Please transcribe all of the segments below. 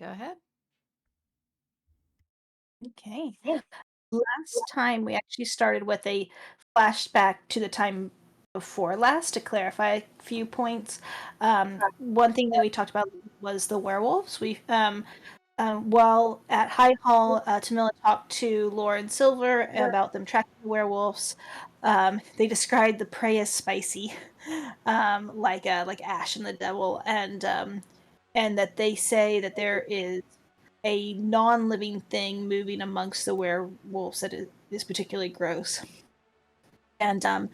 Go ahead. Okay. Last time we actually started with a flashback to the time before last to clarify a few points. One thing that we talked about was the werewolves. While at High Hall, Tamila talked to Laura and Silver about them tracking the werewolves. They described the prey as spicy, like Ash and the Devil, and that they say that there is a non-living thing moving amongst the werewolves that is particularly gross, and um,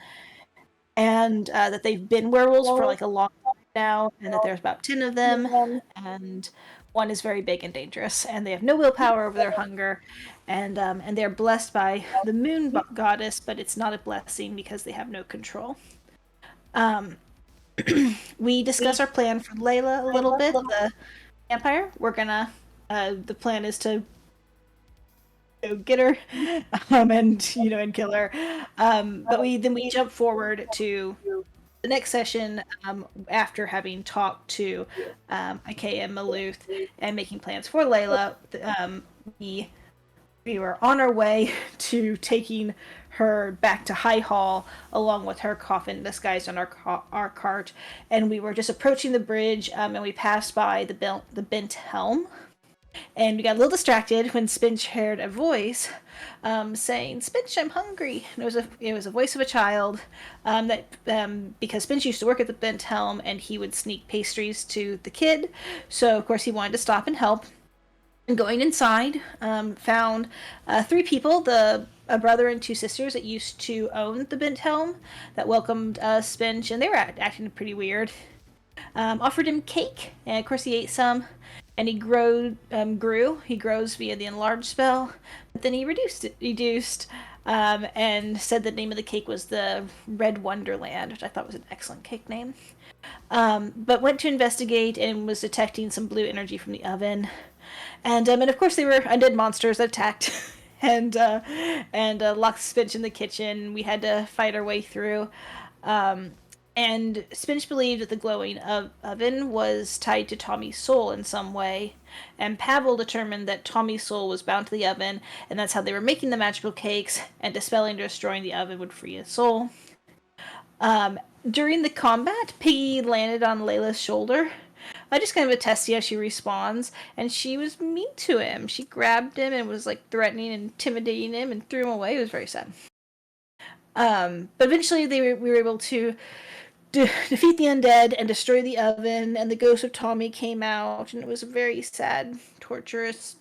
and that they've been werewolves for like a long time now, and that there's about 10 of them, and one is very big and dangerous, and they have no willpower over their hunger, and they're blessed by the moon goddess, but it's not a blessing because they have no control. Um, we discuss our plan for Layla a little bit, the vampire. The plan is to get her, and kill her. But we jump forward to the next session, after having talked to Ikea and Maluth and making plans for Layla. We we were on our way to taking her back to High Hall along with her coffin disguised on our cart, and we were just approaching the bridge, and we passed by the bent helm, and we got a little distracted when Spinch heard a voice saying, "Spinch, I'm hungry." And it was a voice of a child, because Spinch used to work at the Bent Helm, and he would sneak pastries to the kid. So of course he wanted to stop and help. And going inside, found three people: a brother and two sisters that used to own the Bent Helm, that welcomed Spinch, and they were acting pretty weird. Offered him cake, and of course he ate some, and he grew. He grows via the enlarge spell, but then he reduced, and said the name of the cake was the Red Wonderland, which I thought was an excellent cake name. But went to investigate and was detecting some blue energy from the oven, and of course they were undead monsters that attacked. And locked Spinch in the kitchen. We had to fight our way through. Um, and Spinch believed that the glowing oven was tied to Tommy's soul in some way, and Pavel determined that Tommy's soul was bound to the oven, and that's how they were making the magical cakes, and dispelling or destroying the oven would free his soul. Um, During the combat, Piggy landed on Layla's shoulder. I just kind of a test see how she responds, and she was mean to him. She grabbed him and was like threatening and intimidating him and threw him away. It was very sad. But eventually we were able to defeat the undead and destroy the oven, and the ghost of Tommy came out, and it was very sad, torturous,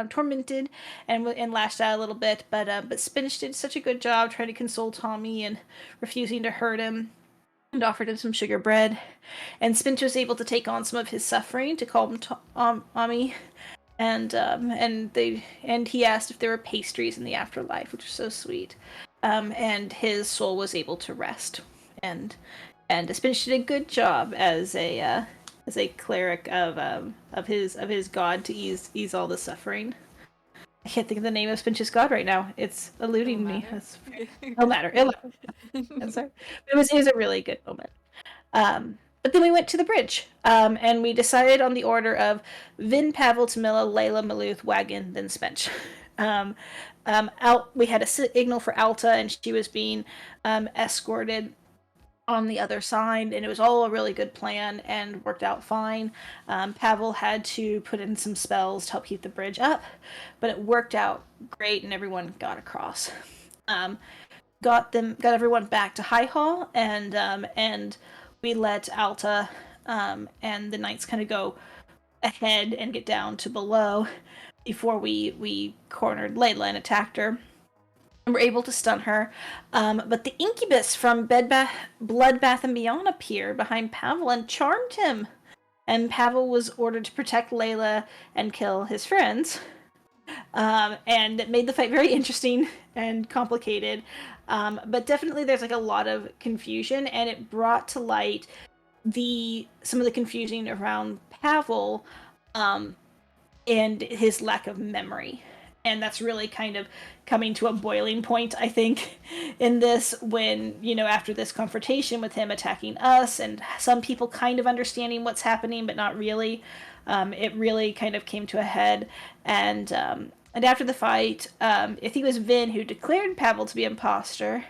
tormented, and lashed out a little bit. But Spinach did such a good job trying to console Tommy and refusing to hurt him, and offered him some sugar bread. And Spinch was able to take on some of his suffering to calm Tommy, and he asked if there were pastries in the afterlife, which was so sweet. And his soul was able to rest, and Spinch did a good job as a cleric of his god to ease all the suffering. I can't think of the name of Spinch's god right now. It's eluding me. It'll matter. I'm sorry. It was a really good moment. But then we went to the bridge, and we decided on the order of Vin, Pavel, Tamila, Layla, Maluth, Wagon, then Spinch. We had a signal for Alta, and she was being escorted on the other side, and it was all a really good plan and worked out fine. Pavel had to put in some spells to help keep the bridge up, but it worked out great, and everyone got across. Got everyone back to High Hall, and we let Alta and the knights kind of go ahead and get down to below before we cornered Layla and attacked her. And were able to stun her, but the incubus from Bloodbath and Beyond appeared behind Pavel and charmed him. And Pavel was ordered to protect Layla and kill his friends. And it made the fight very interesting and complicated. But definitely there's like a lot of confusion, and it brought to light some of the confusion around Pavel, and his lack of memory. And that's really kind of coming to a boiling point, I think, in this, when, after this confrontation with him attacking us, and some people kind of understanding what's happening, but not really. it really kind of came to a head. And after the fight, I think it was Vin who declared Pavel to be imposter.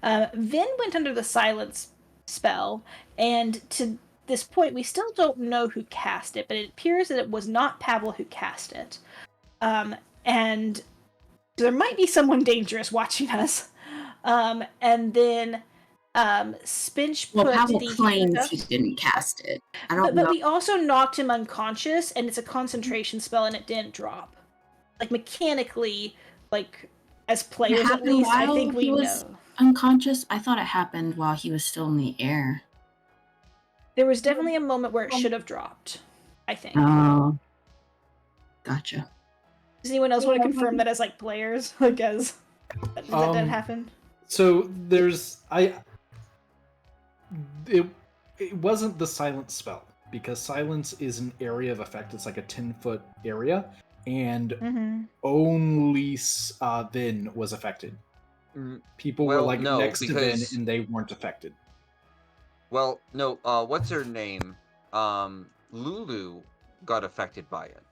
Vin went under the silence spell, and to this point, we still don't know who cast it, but it appears that it was not Pavel who cast it. And there might be someone dangerous watching us. And then Spinch put Pavel the claims he didn't cast it. I don't but know. we also knocked him unconscious, and it's a concentration spell, and it didn't drop. Like mechanically, like as players at least, I think we know. Unconscious? I thought it happened while he was still in the air. There was definitely a moment where it should have dropped, I think. Oh. Gotcha. Does anyone else want to confirm that as like players? Like as that didn't happen? So it wasn't the silence spell, because silence is an area of effect. It's like a 10-foot area, and only Vin was affected. People were like next to Vin, and they weren't affected. Well, no. What's her name? Lulu got affected by it,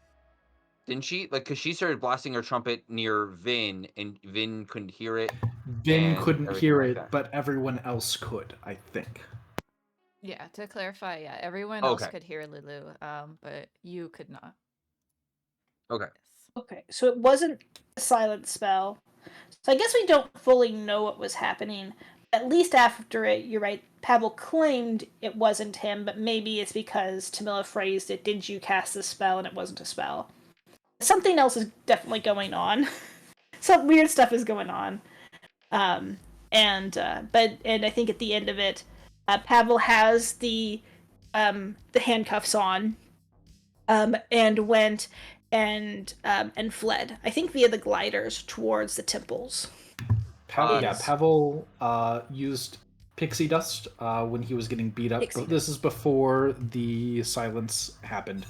didn't she? Like, because she started blasting her trumpet near Vin, and Vin couldn't hear it. Vin couldn't hear it, but everyone else could, I think. Yeah, to clarify, yeah, everyone else could hear Lulu, but you could not. Okay. Okay, so it wasn't a silent spell. So I guess we don't fully know what was happening. At least after it, you're right, Pavel claimed it wasn't him, but maybe it's because Tamila phrased it, did you cast the spell, and it wasn't a spell. Something else is definitely going on. Some weird stuff is going on. And I think at the end of it, Pavel has the handcuffs on, and went and fled. I think via the gliders towards the temples. Pavel used pixie dust when he was getting beat up. This is before the silence happened.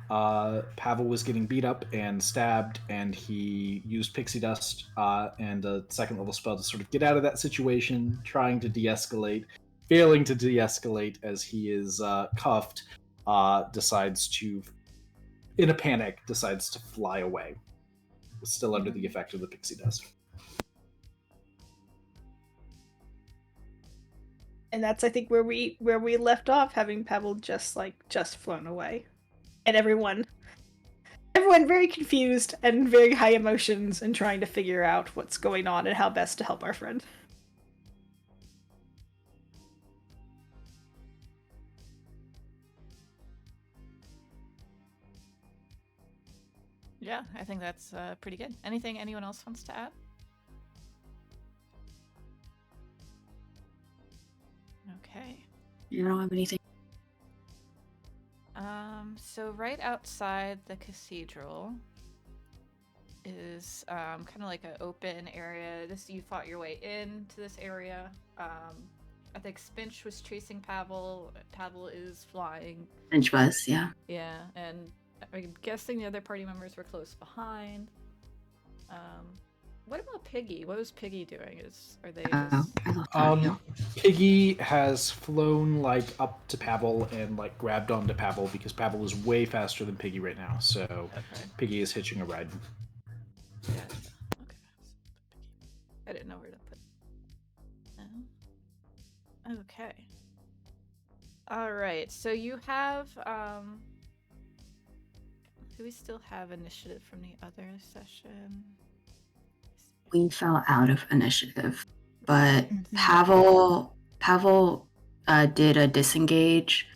Pavel was getting beat up and stabbed, and he used pixie dust and a second level spell to sort of get out of that situation, trying to de-escalate, failing to de-escalate as he is cuffed, decides to, in a panic, decides to fly away, still under the effect of the pixie dust. And that's, I think, where we left off, having Pavel just flown away. And everyone very confused and very high emotions and trying to figure out what's going on and how best to help our friend. Yeah, I think that's pretty good. Anything anyone else wants to add? Okay. You don't have anything? So right outside the cathedral is kind of like an open area. You fought your way into this area. I think Spinch was chasing Pavel. Pavel is flying. Spinch was, yeah. Yeah, and I'm guessing the other party members were close behind. What about Piggy? What was Piggy doing? Are they just... Piggy has flown up to Pavel and grabbed onto Pavel, because Pavel is way faster than Piggy right now. So Piggy is hitching a ride. Yeah. Okay. I didn't know where to put. No. Okay. All right. So you have. Do we still have initiative from the other session? We fell out of initiative, but Pavel did a disengage,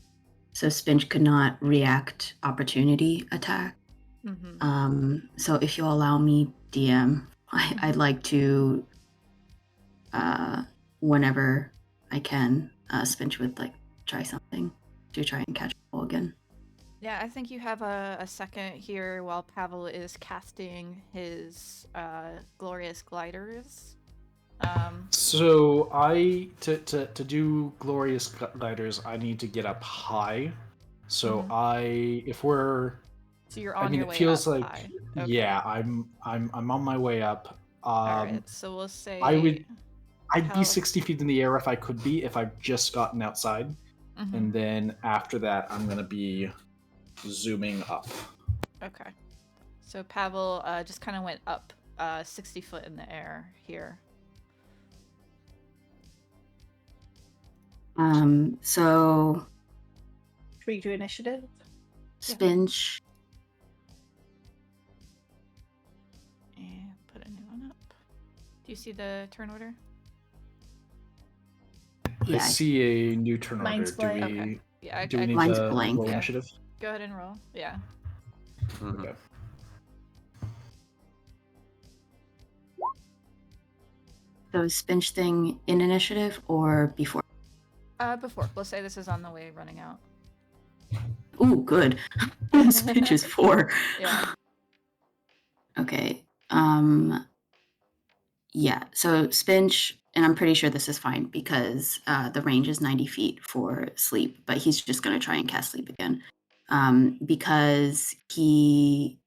so Spinch could not react opportunity attack. So if you'll allow me, DM, I'd like to, whenever I can, Spinch would try something to try and catch Pavel again. Yeah, I think you have a second here while Pavel is casting his glorious gliders. So to do glorious gliders, I need to get up high. So So you're on your way up. It feels like high. Okay. Yeah, I'm on my way up. All right, so we'll say I'd be 60 feet in the air if I could be, if I've just gotten outside, and then after that I'm gonna be zooming up. Okay. So Pavel just kind of went up 60 foot in the air here. So Should we do initiative? Spinch. And put a new one up. Do you see the turn order? Yeah. I see a new turn order. Mine's blank. Okay. Yeah, Do we need Mine's to blank. roll Yeah. initiative? Go ahead and roll. Yeah. Mhm. Okay. So is Spinch thing in initiative or before? Before. We'll say this is on the way running out. Ooh, good. Spinch is 4. Yeah. Okay. Yeah. So Spinch, and I'm pretty sure this is fine because the range is 90 feet for sleep, but he's just going to try and cast sleep again because he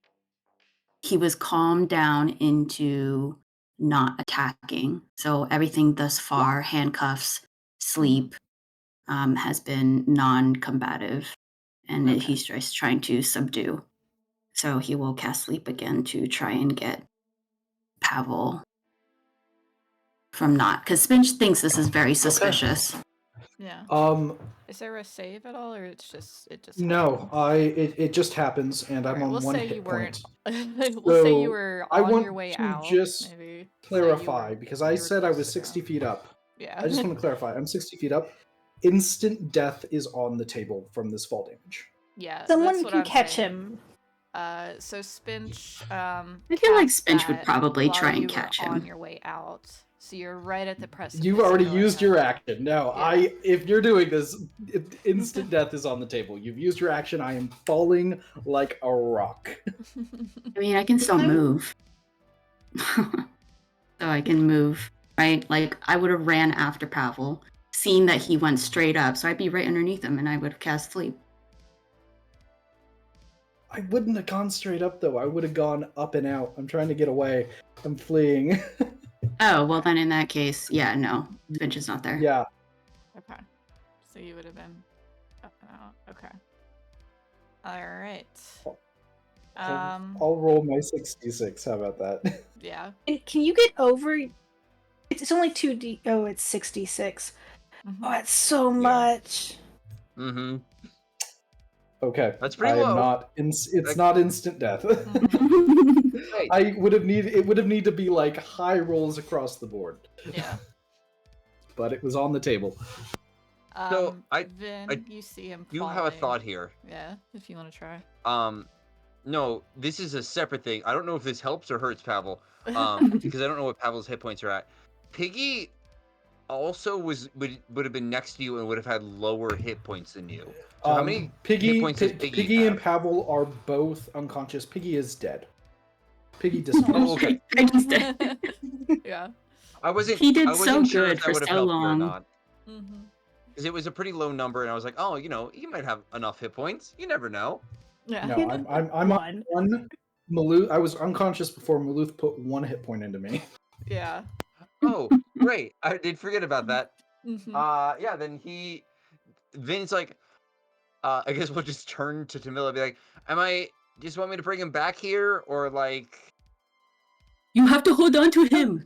was calmed down into not attacking. So everything thus far, handcuffs, sleep, has been non-combative, and Okay. he's just trying to subdue. So he will cast sleep again to try and get Pavel from not, because Spinch thinks this is very suspicious. Yeah. Is there a save at all, or it just No, happens? it just happens, and I'm Alright, on we'll one say hit you point. weren't. We'll say you So, were I on want your way to out. just Maybe clarify, because I you were said I close was to 60 go. feet up. Yeah. I just want to clarify. I'm 60 feet up. Instant death is on the table from this fall damage. Yeah. Someone that's what can I'm catch saying. him. So Spinch. I feel like cast Spinch would that probably while try and you were catch on him. your way out. So you're right at the precipice. You've already of going used up. your action. No, Yeah. if you're doing this, instant death is on the table. You've used your action. I am falling like a rock. I mean, I can still move. So I can move, right? Like, I would have ran after Pavel, seen that he went straight up, so I'd be right underneath him, and I would have cast sleep. I wouldn't have gone straight up, though. I would have gone up and out. I'm trying to get away. I'm fleeing. Oh, well then in that case, yeah, no. Spinch is not there. Yeah. Okay. So you would have been up and out. Okay. All right. I'll roll my 66. How about that? Yeah. Can you get over? It's only 2D. Oh, it's 66. Mhm. Oh, that's so much. Mm-hmm. Okay. That's pretty I am low. not. It's not instant death. Mhm. I would have needed. It would have needed to be like high rolls across the board. Yeah. But it was on the table. So, Vin, you see him. You have a falling. thought here. Yeah, if you want to try. No, this is a separate thing. I don't know if this helps or hurts Pavel. Because I don't know what Pavel's hit points are at. Piggy also would have been next to you and would have had lower hit points than you. So how many hit points does Piggy Piggy have? and Pavel are both unconscious. Piggy is dead. Piggy disappeared. Oh, okay. Piggy's dead. Yeah. He did I so wasn't sure good if that for would have so helped you or long. not. Mm-hmm. Because it was a pretty low number, and I was like, oh, you might have enough hit points. You never know. Yeah. No, I'm on one. Maluth, I was unconscious before Maluth put 1 hit point into me. Yeah. Oh, great. I did forget about that. Mm-hmm. Yeah, then Vin's like, I guess we'll just turn to Tamila and be like, just want me to bring him back here? Or like... You have to hold on to him.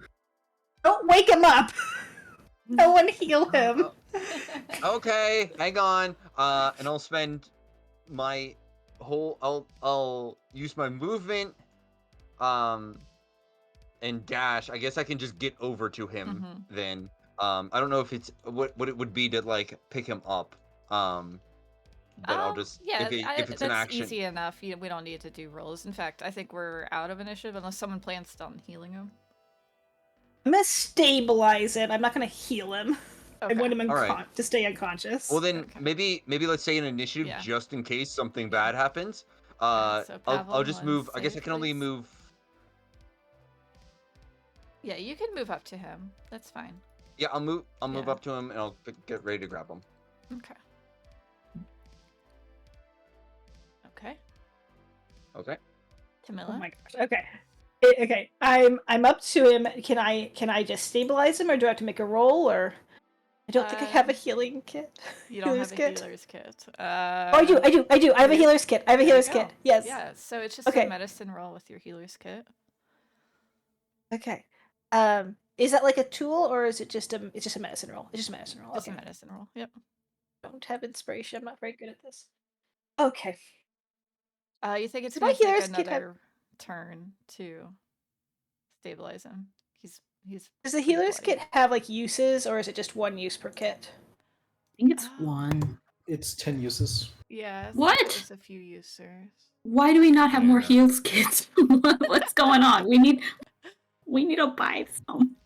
Don't wake him up. No one heal him. Okay, hang on. And I'll spend my I'll use my movement, and dash. I guess I can just get over to him then. I don't know if it's what it would be to like pick him up. But I'll just if it's an action. That's easy enough. We don't need to do rolls. In fact, I think we're out of initiative unless someone plans on healing him. I'm gonna stabilize him. I'm not gonna heal him. Okay. I want him Alright. to stay unconscious. Well then, maybe let's say an initiative just in case something bad happens. So Pavel, I'll just move. I guess I save, can only please. move. Yeah, you can move up to him. That's fine. Yeah, I'll move Yeah. up to him and I'll get ready to grab him. Okay. Okay. Okay. Tamila. Oh my gosh. Okay. Okay. I'm up to him. Can I just stabilize him, or do I have to make a roll, or? I don't think I have a healing kit. You don't have a healer's kit. Oh, I do. I have a healer's kit. Yes. Yeah, so it's just Okay. a medicine roll with your healer's kit. Okay. Is that like a tool or is it just a medicine roll? It's just a medicine roll. Just Okay. a medicine roll. Yep. Don't have inspiration. I'm not very good at this. Okay. You think it's gonna take another turn to stabilize him? He's Does the healer's kit have like uses, or is it just one use per kit? I think it's one. It's 10 uses. Yeah. What? There's a few users. Why do we not have more heals kits? What's going on? We need to buy some.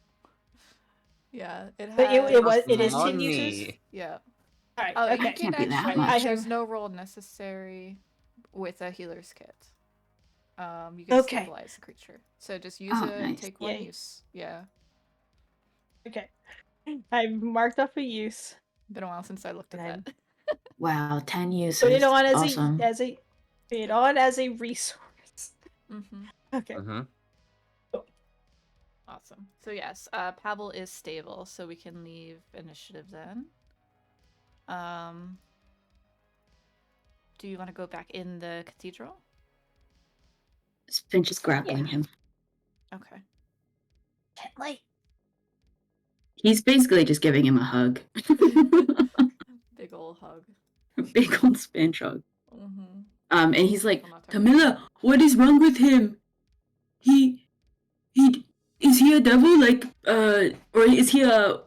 Yeah, it has. But it is 10 uses. Yeah. All right. Oh, okay. you can Can't be that actually. much. There's no roll necessary with a healer's kit. You can stabilize the creature. So just use it and take one use. Yeah. Okay. I've marked off a use. Been a while since I looked at that. Wow, 10 uses. Put it on as awesome. a resource. Mm-hmm. Okay. Mm-hmm. Awesome. So yes, Pavel is stable, so we can leave initiative then. Do you want to go back in the cathedral? Finch is grappling him. Okay. Gently. He's basically just giving him a hug. Big old hug. Big old Finch hug. Mm-hmm. And he's like, Camilla, what is wrong with him? He is he a devil? Like, or is he a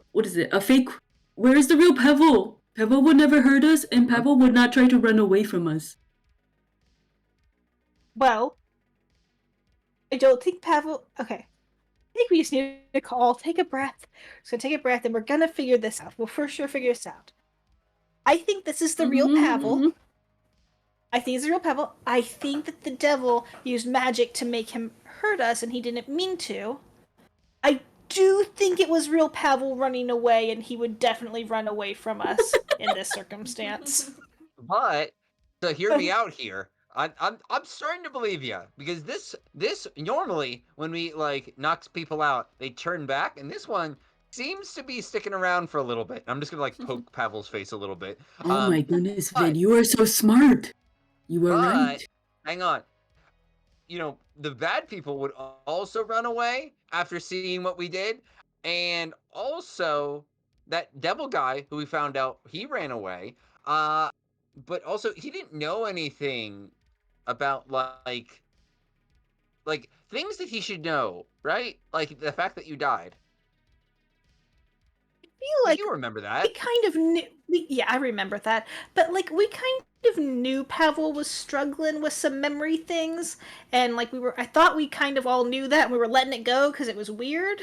fake? Where is the real Pavel? Pavel would never hurt us, and Pavel would not try to run away from us. Well, I don't think Pavel. Okay. I think we just need to all take a breath. So take a breath, and we're gonna figure this out. We'll for sure figure this out. I think this is the real Pavel. I think it's the real Pavel. I think that the devil used magic to make him hurt us, and he didn't mean to. I do think it was real Pavel running away, and he would definitely run away from us in this circumstance. But to hear me out here, I'm starting to believe you, because this normally when we like knocks people out, they turn back, and this one seems to be sticking around for a little bit. I'm just gonna like poke Pavel's face a little bit. Oh my goodness, Vin, you are so smart. You were right. Hang on. You know, the bad people would also run away after seeing what we did, and also that devil guy who we found out he ran away. But also he didn't know anything about like things that he should know, right? Like the fact that you died. I feel like you remember that. We kind of knew. Yeah, I remember that. But like we kind of knew Pavel was struggling with some memory things, and like I thought we kind of all knew that, and we were letting it go because it was weird.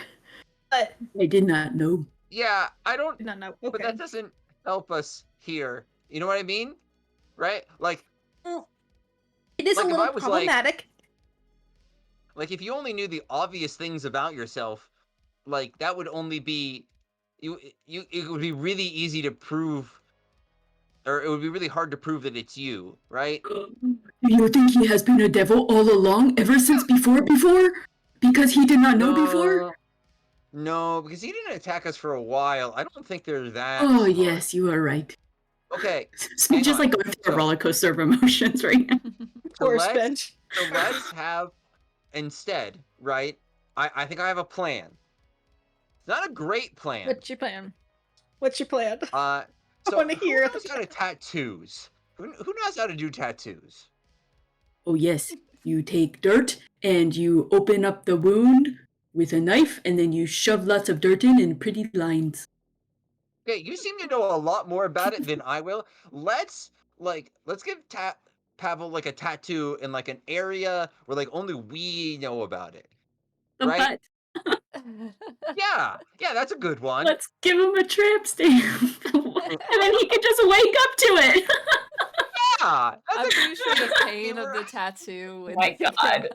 But I did not know. Yeah, I don't. Did not know. Okay. But that doesn't help us here. You know what I mean? Right? Like, it is like a little problematic. Like if you only knew the obvious things about yourself, like that would only be it would be really easy to prove, or it would be really hard to prove that it's you, right? You think he has been a devil all along, ever since before? Because he did not know before? No, because he didn't attack us for a while. I don't think they're that Oh, smart. yes, you are right. Okay. So just like going through a roller coaster of emotions right now. Poor Spence. So let's have, instead, right? I think I have a plan. It's not a great plan. What's your plan? So I want to hear. Who knows how to tattoos? Who knows how to do tattoos? Oh, yes. You take dirt and you open up the wound with a knife, and then you shove lots of dirt in pretty lines. Okay, you seem to know a lot more about it than I will. Let's give Pavel like a tattoo in like an area where like only we know about it. Right? Yeah, that's a good one. Let's give him a tramp stamp. And then he can just wake up to it. Yeah. I'm pretty sure the pain of the tattoo would my God.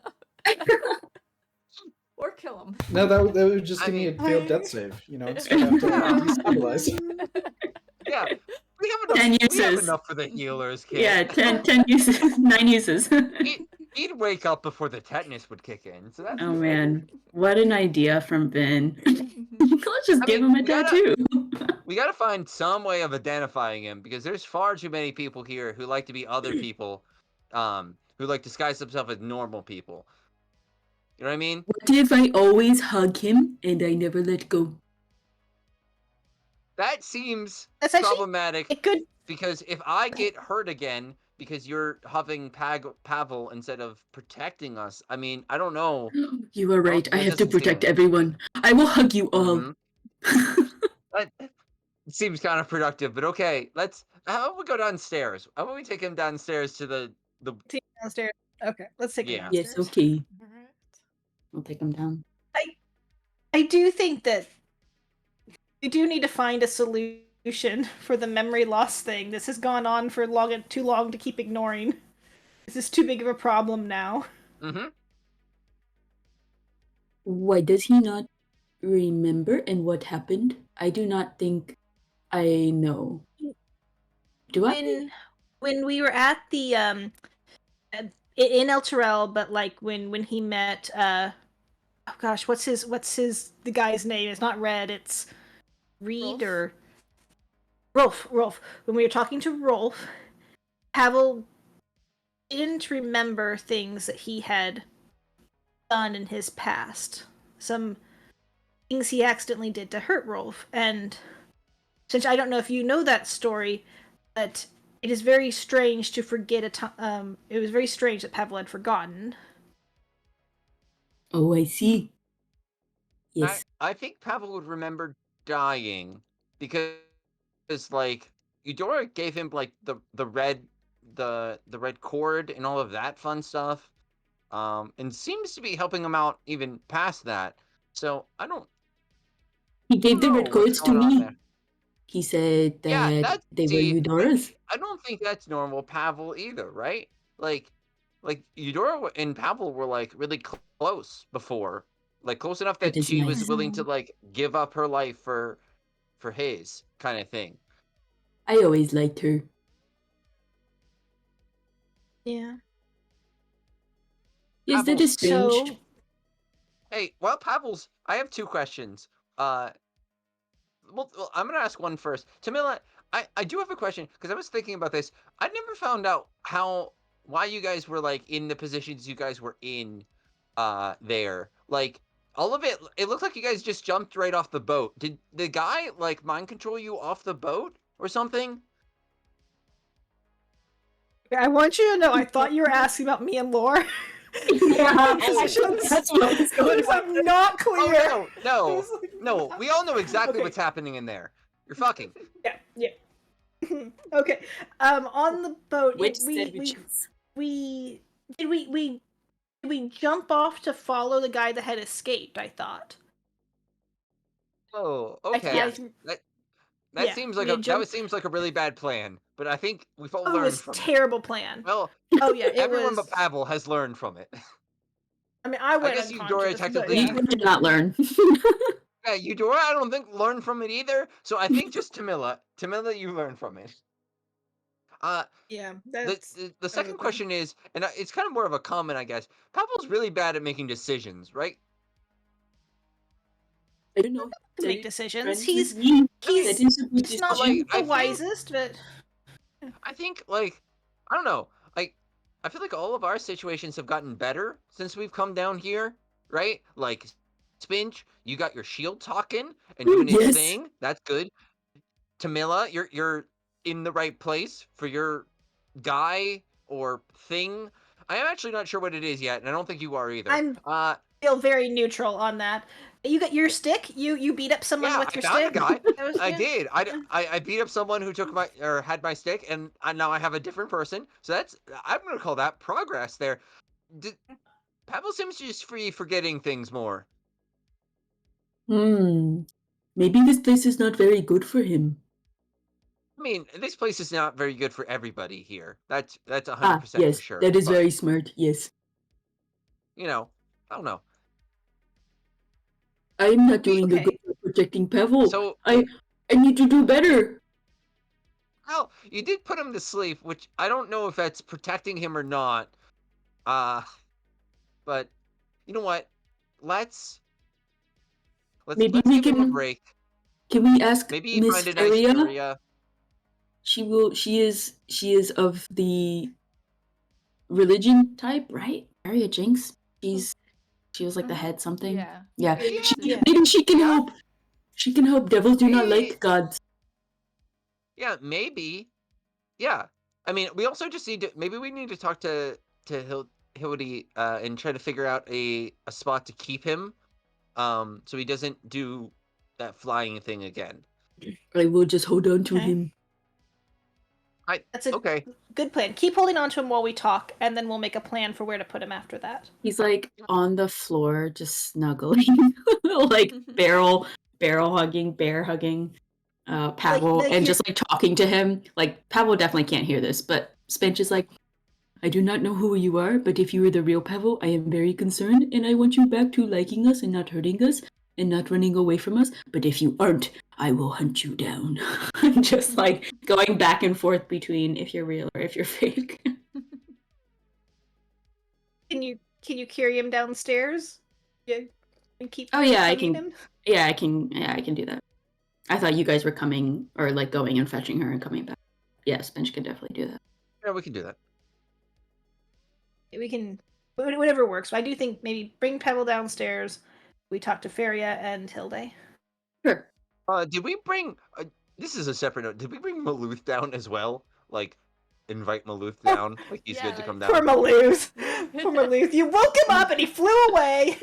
Or kill him. No, that would just give me a failed death save. You know, it's have to destabilize. Yeah. We have enough for the healers, kid. Yeah, 10 uses, 9 uses. He'd wake up before the tetanus would kick in. So that's good. Man, what an idea from Ben. Let's just give him a tattoo. We got to find some way of identifying him because there's far too many people here who like to be other people, who like disguise themselves as normal people. You know what I mean? What if I always hug him and I never let go? That seems That's actually problematic it could. because if I get hurt again because you're huffing Pavel instead of protecting us, I mean, I don't know. You are right. I That have to doesn't seem protect like. everyone. I will hug you all. That seems counterproductive, but okay. How about we go downstairs? How about we take him downstairs to the Downstairs. Okay, let's take it Yeah. downstairs. Yes, okay. Alright. I'll take him down. I do think that we do need to find a solution for the memory loss thing. This has gone on for too long to keep ignoring. This is too big of a problem now. Mm-hmm. Why does he not remember and what happened? I do not think I know. Do I? When we were at the in El Terrell, but like when he met oh gosh, what's the guy's name? It's not Red, it's Reed Rolf? or Rolf. When we were talking to Rolf, Pavel didn't remember things that he had done in his past. Some things he accidentally did to hurt Rolf. And since I don't know if you know that story, but it is very strange to forget it was very strange that Pavel had forgotten. Oh, I see. Yes. I think Pavel would remember dying because like Eudora gave him like the red cord and all of that fun stuff. And seems to be helping him out even past that. So I don't He gave the know red what's cords to going on me. there. He said Yeah, that they were I Eudora's. don't think that's normal Pavel either, right? Like Eudora and Pavel were like really close before, like close enough That that is she was nice. willing to like give up her life for his kind of thing. I always liked her. Yeah. Yes, that is strange. So Hey, well, Pavel's. I have two questions. Well, I'm gonna ask one first. Tamila, I do have a question because I was thinking about this. I never found out why you guys were like in the positions you guys were in, there. Like all of it. It looked like you guys just jumped right off the boat. Did the guy like mind control you off the boat or something? I want you to know, I thought you were asking about me and Lore. Yeah, that's what was going It was like not clear. Oh no, It was like, no. We all know exactly Okay. what's happening in there. You're fucking. Yeah. Okay. On the boat, Which we sandwiches? did we jump off to follow the guy that had escaped? I thought. Oh, I- okay. I- That Yeah, seems we like had jumped- seems like a really bad plan, but I think we've all Oh, it learned was from it. terrible plan. Well, Oh yeah, it everyone was. but Pavel has learned from it. I mean, I I went guess Eudora unconscious, but technically. yeah. We did not learn. Yeah, Eudora, I don't think learned from it either. So I think just Tamila, you learned from it. Yeah, The second question is, and it's kind of more of a comment, I guess. Pavel's really bad at making decisions, right? I don't know. to make decisions. Friends He's with me. he's That is a good he's not Like, decision. I the think- wisest, but I think, like, I don't know. Like, I feel like all of our situations have gotten better since we've come down here, right? Like, Spinch, you got your shield talking and doing its Yes. thing. That's good. Tamila, you're in the right place for your guy or thing. I am actually not sure what it is yet, and I don't think you are either. I'm feel very neutral on that. You got your stick. You beat up someone Yeah, with your I found stick. a guy. That was I good. did. I beat up someone who took my or had my stick, and now I have a different person. So I'm gonna call that progress. There, Pavel seems to just free forgetting things more. Maybe this place is not very good for him. I mean, this place is not very good for everybody here. That's 100% Yes, for sure. that is but, very smart. Yes, I don't know. I'm not doing a Okay. good job protecting Pavel. So, I need to do better. well, you did put him to sleep, which I don't know if that's protecting him or not. But you know what? Let's Maybe let's we give him a can. break. Can we ask Maybe Miss find a nice Feria? area. She is of the religion type, right? Feria Jinx. She was like the head something. Yeah. Yeah. Yeah. Maybe she can Yeah. help. She can help. Devils do not like gods. Yeah, maybe. Yeah. I mean, we also just need to maybe we need to talk to Hildy and try to figure out a spot to keep him so he doesn't do that flying thing again. I will just hold on to him. That's a okay. good plan. Keep holding on to him while we talk, and then we'll make a plan for where to put him after that. He's like on the floor, just snuggling, like barrel hugging, bear hugging Pavel, and just like talking to him. Like Pavel definitely can't hear this, but Spinch is like, I do not know who you are, but if you are the real Pavel, I am very concerned, and I want you back to liking us and not hurting us and not running away from us. But if you aren't, I will hunt you down. I'm just like going back and forth between if you're real or if you're fake. Can you carry him downstairs? Yeah. And keep I can. him? Yeah, I can do that. I thought you guys were coming or like going and fetching her and coming back. Yeah, Spinch can definitely do that. Yeah, we can do that. We can whatever works. I do think maybe bring Pavel downstairs. We talk to Feria and Hilde. Sure. Did we bring this is a separate note. Did we bring Maluth down as well? Like invite Maluth down? Like he's good to come down. Poor Maluth. Poor Maluth. You woke him up and he flew away.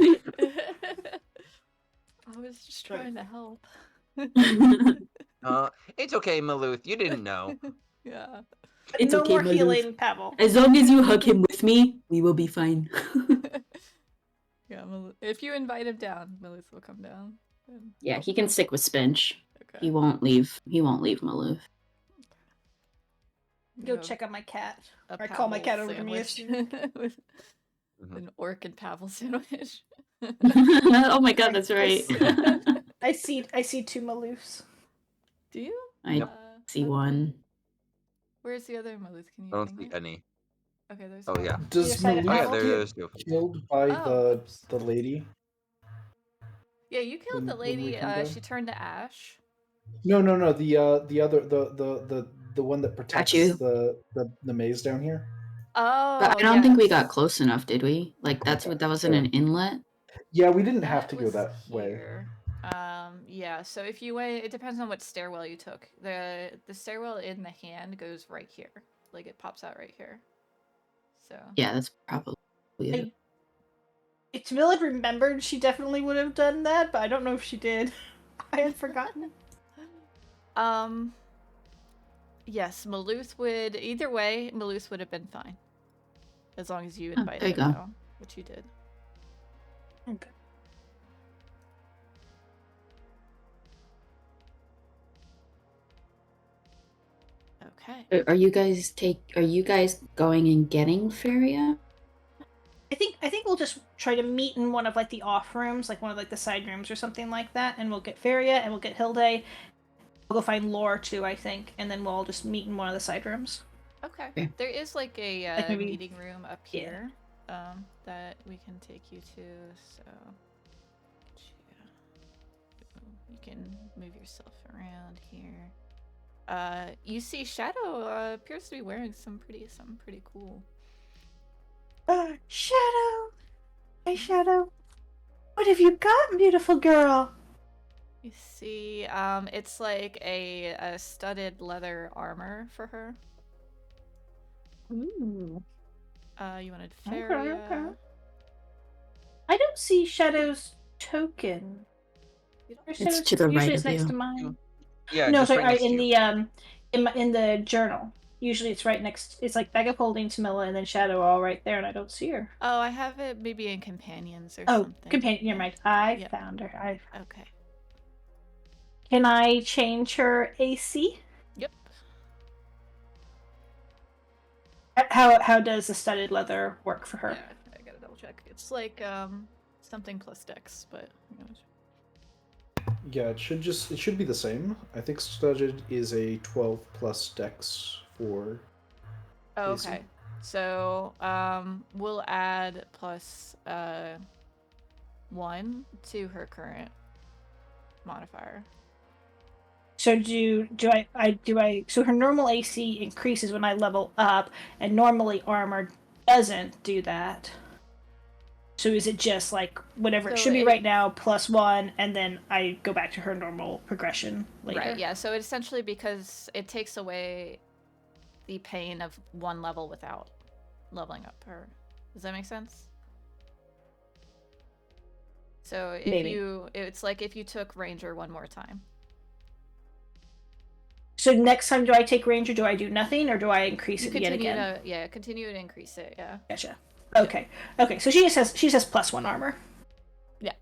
I was just trying to help. It's okay, Maluth. You didn't know. Yeah. It's no okay, more Maluth. healing, Pavel. As long as you hug him with me, we will be fine. Yeah, if you invite him down, Maluth will come down. Yeah, he can stick with Spinch. Okay. He won't leave Maluth. Go check on my cat. I call my cat over to me. With an orc and Pavel sandwich. Oh my god, that's right. I see two Maluths. Do you? I see one. Where's the other Maluth? Can you I don't see any. Okay, there's Oh one. yeah. Does Maluth get killed by the lady? Yeah, you killed the lady. She turned to ash. No. The other the one that protects the maze down here. Oh, but I don't think we got close enough, did we? Like that was in an inlet. Yeah, we didn't have to go that way. Yeah. So if you wait, it depends on what stairwell you took. The stairwell in the hand goes right here. Like it pops out right here. So yeah, that's probably it. If Camilla had remembered, she definitely would have done that, but I don't know if she did. I had forgotten. Yes, Maluth would. Either way, Maluth would have been fine, as long as you invited him down, which you did. Okay. Okay. Are you guys going and getting Feria? I think we'll just try to meet in one of like the off rooms, like one of like the side rooms or something like that, and we'll get Feria and we'll get Hilde. We'll go find Lore too, I think, and then we'll all just meet in one of the side rooms. Okay. There is like a meeting room up here that we can take you to, so you can move yourself around here. You see Shadow appears to be wearing something pretty cool. Shadow! Hey, Shadow. What have you got, beautiful girl? You see, it's like a studded leather armor for her. Ooh. You wanted Feria. Okay. I don't see Shadow's token. It's to the right of next you. to mine. Yeah. No, just sorry. right next to you. In the journal. Usually it's right next. It's like Bag of Holding, Tamilla, and then Shadow all right there, and I don't see her. Oh, I have it maybe in companions or something. Oh, companion. Never mind. I found her. Okay. Can I change her AC? Yep. How does the studded leather work for her? Yeah, I gotta double check. It's like something plus dex, but yeah, it should be the same. I think studded is a 12 plus dex for. Oh, okay. So we'll add plus 1 to her current modifier. So so her normal AC increases when I level up, and normally armor doesn't do that. So is it just like whatever it should be right now +1, and then I go back to her normal progression later? Right, yeah. So essentially because it takes away the pain of one level without leveling up her. Does that make sense? So it's like if you took Ranger one more time. So next time, do I take Ranger? Do I do nothing, or do I increase it yet again? Continue to increase it. Yeah. Gotcha. Okay. Okay. So she just has +1 armor. Yeah.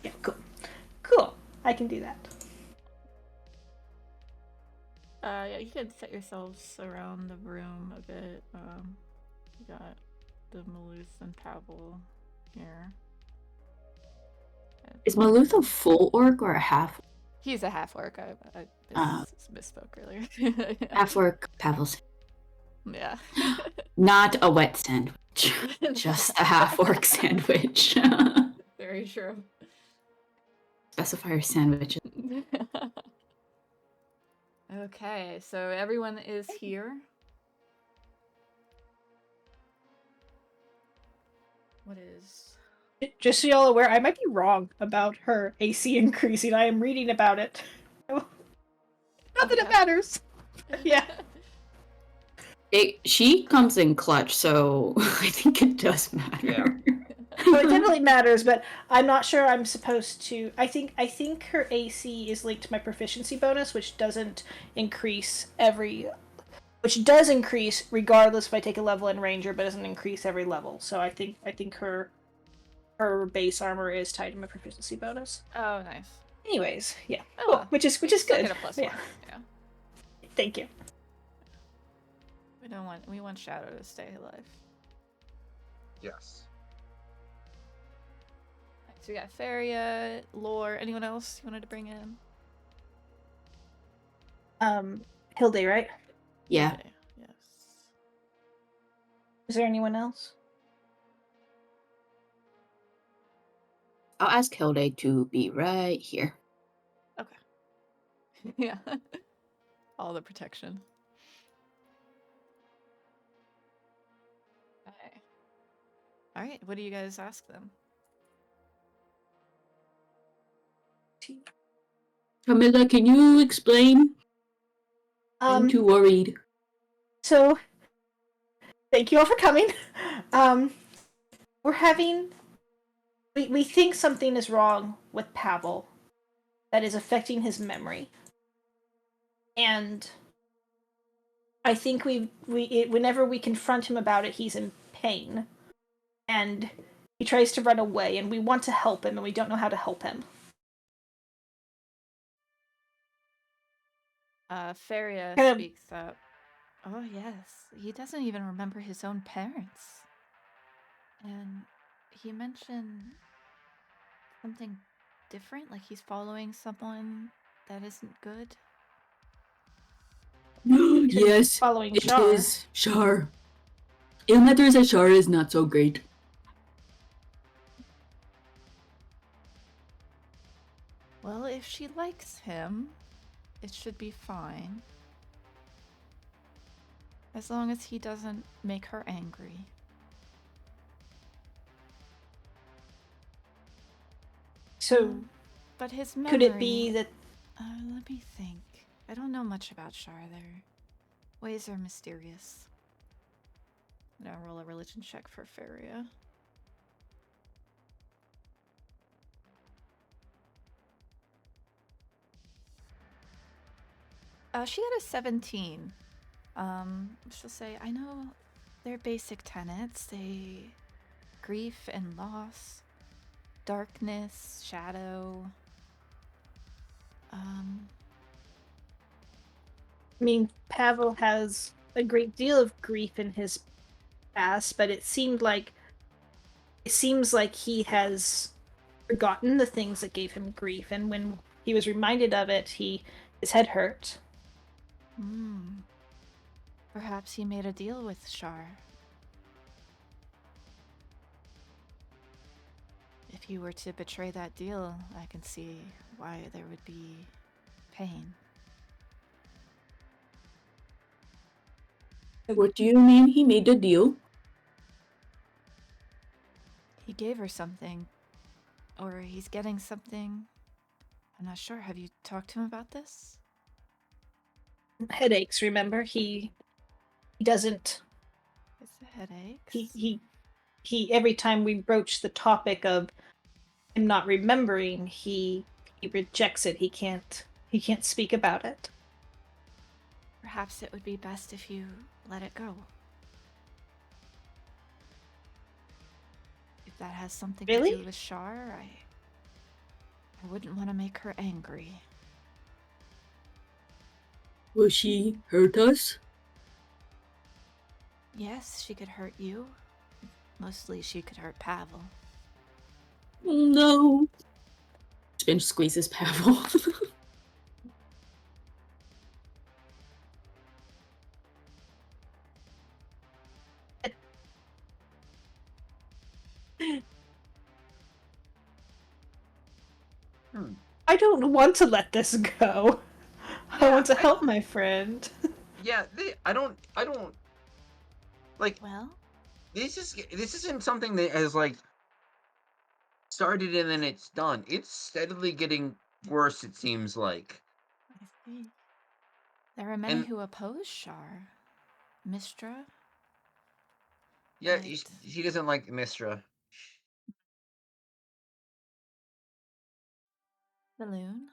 Yeah. Cool. Cool. I can do that. Yeah. You can set yourselves around the room a bit. You got the Maluth and Pavel here. Is Maluth a full orc or a half? He's a half orc. I misspoke earlier. Half orc, Pavel's. Yeah. Not a wet sandwich. Just a half orc sandwich. Very true. Specifier sandwiches. Okay, so everyone is here. What is... Just so y'all aware, I might be wrong about her AC increasing. I am reading about it. Not that it matters. Yeah. She comes in clutch, so I think it does matter. Yeah. Well, it definitely matters, but I'm not sure I'm supposed to. I think her AC is linked to my proficiency bonus, which doesn't increase which does increase regardless if I take a level in Ranger, but doesn't increase every level. So I think her base armor is tied to my proficiency bonus. Oh, nice. Anyways, yeah, Oh, cool. Which is good. Get a +1. Yeah. Thank you. We want Shadow to stay alive. Yes. So we got Feria, Lore. Anyone else you wanted to bring in? Hilde, right? Yeah. Okay, yes. Is there anyone else? I'll ask Hilde to be right here. Okay. Yeah. All the protection. Okay. All right. What do you guys ask them? Camilla, can you explain? I'm too worried. So, thank you all for coming. We're having... We think something is wrong with Pavel that is affecting his memory. And I think whenever we confront him about it, he's in pain. And he tries to run away, and we want to help him, and we don't know how to help him. Feria speaks up. Oh, yes. He doesn't even remember his own parents. And he mentioned something different, like he's following someone that isn't good. Yes, following it Shar. is Shar. It matters that Shar is not so great. Well, if she likes him, it should be fine. As long as he doesn't make her angry. So, but his memory... could it be that... let me think. I don't know much about Shar. Their ways are mysterious. I'm gonna roll a religion check for Feria. She had a 17. She'll say, I know their basic tenets. Grief and loss, darkness, shadow. I mean, Pavel has a great deal of grief in his past, but it seems like he has forgotten the things that gave him grief, and when he was reminded of it, his head hurt. Perhaps he made a deal with Shar. If you were to betray that deal, I can see why there would be pain. What do you mean he made a deal? He gave her something, or he's getting something. I'm not sure. Have you talked to him about this? Headaches, remember? He doesn't... It's the headaches. He every time we broach the topic of him not remembering, he rejects it. He can't speak about it. Perhaps it would be best if you let it go. If that has something to do with Shar, I wouldn't want to make her angry. Will she hurt us? Yes, she could hurt you. Mostly she could hurt Pavel. No. Spinch squeezes Pavel. I don't want to let this go. I want to help my friend. Yeah, I don't like. Well, this isn't something that has like started and then it's done. It's steadily getting worse, it seems like. I see. There are many who oppose Shar. Mistra? Yeah, he doesn't like Mistra. The Loon?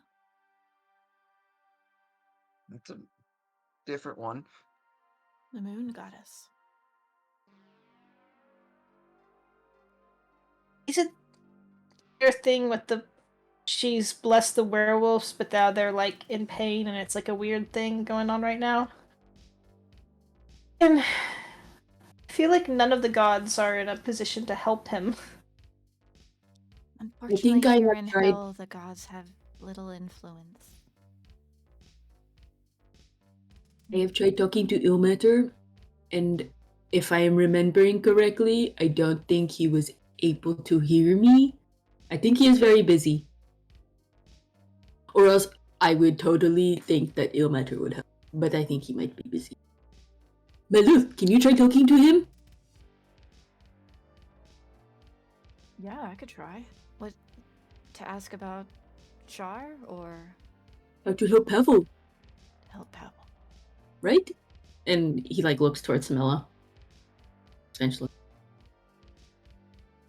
It's a different one. The Moon Goddess. Is it your thing with the... She's blessed the werewolves, but now they're like in pain, and it's like a weird thing going on right now? And I feel like none of the gods are in a position to help him. Unfortunately, here in Hell, the gods have little influence. I have tried talking to Ilmater, and if I am remembering correctly, I don't think he was able to hear me. I think he is very busy. Or else I would totally think that Ilmater would help, but I think he might be busy. Maluf, can you try talking to him? Yeah, I could try. What, to ask about Shar, or? How to help Pavel. Help Pavel. Right? And he like looks towards Samilla. Essentially.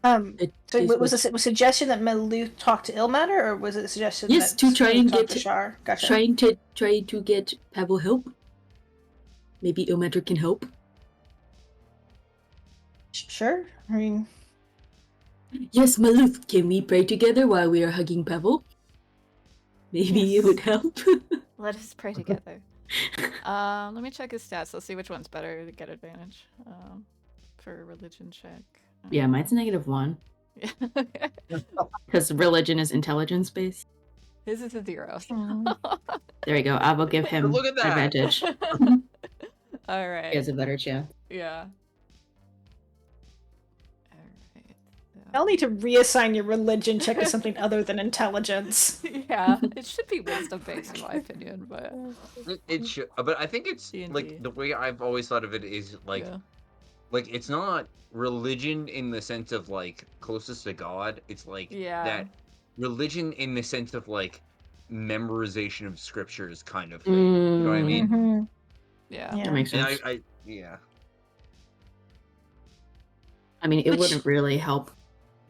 So was a suggestion that Maluf talk to Ilmater, or was it a suggestion yes, that to try and talk get to Shar? Gotcha. Try to get Pavel help. Maybe Ilmater can help. Sure. I mean, yes, Maluf, can we pray together while we are hugging Pavel? Maybe it would help. Let us pray together. Let me check his stats. Let's see which one's better to get advantage. For a religion check. Yeah, mine's -1. Yeah. Because religion is intelligence based. His is a 0. There we go. I will give him Look at that. advantage. All right. He has a better chance. Yeah. I'll need to reassign your religion check to something other than intelligence. Yeah, it should be wisdom based in my opinion, but it should. But I think it's like the way I've always thought of it is like, like it's not religion in the sense of like closest to God. It's like that religion in the sense of like memorization of scriptures kind of thing. You know what I mean? Mm-hmm. Yeah, that makes sense. And yeah. I mean, it wouldn't really help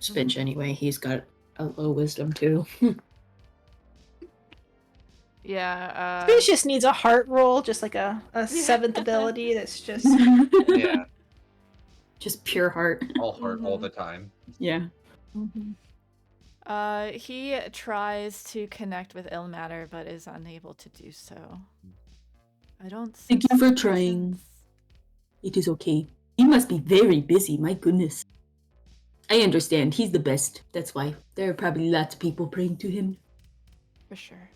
Spinch anyway. He's got a low wisdom too. Yeah. Spinch just needs a heart roll, just like a 7th ability. That's just just pure heart. All heart all the time. Yeah. He tries to connect with Ilmater, but is unable to do so. I don't. Thank you for trying. It is okay. He must be very busy. My goodness. I understand. He's the best. That's why. There are probably lots of people praying to him. For sure.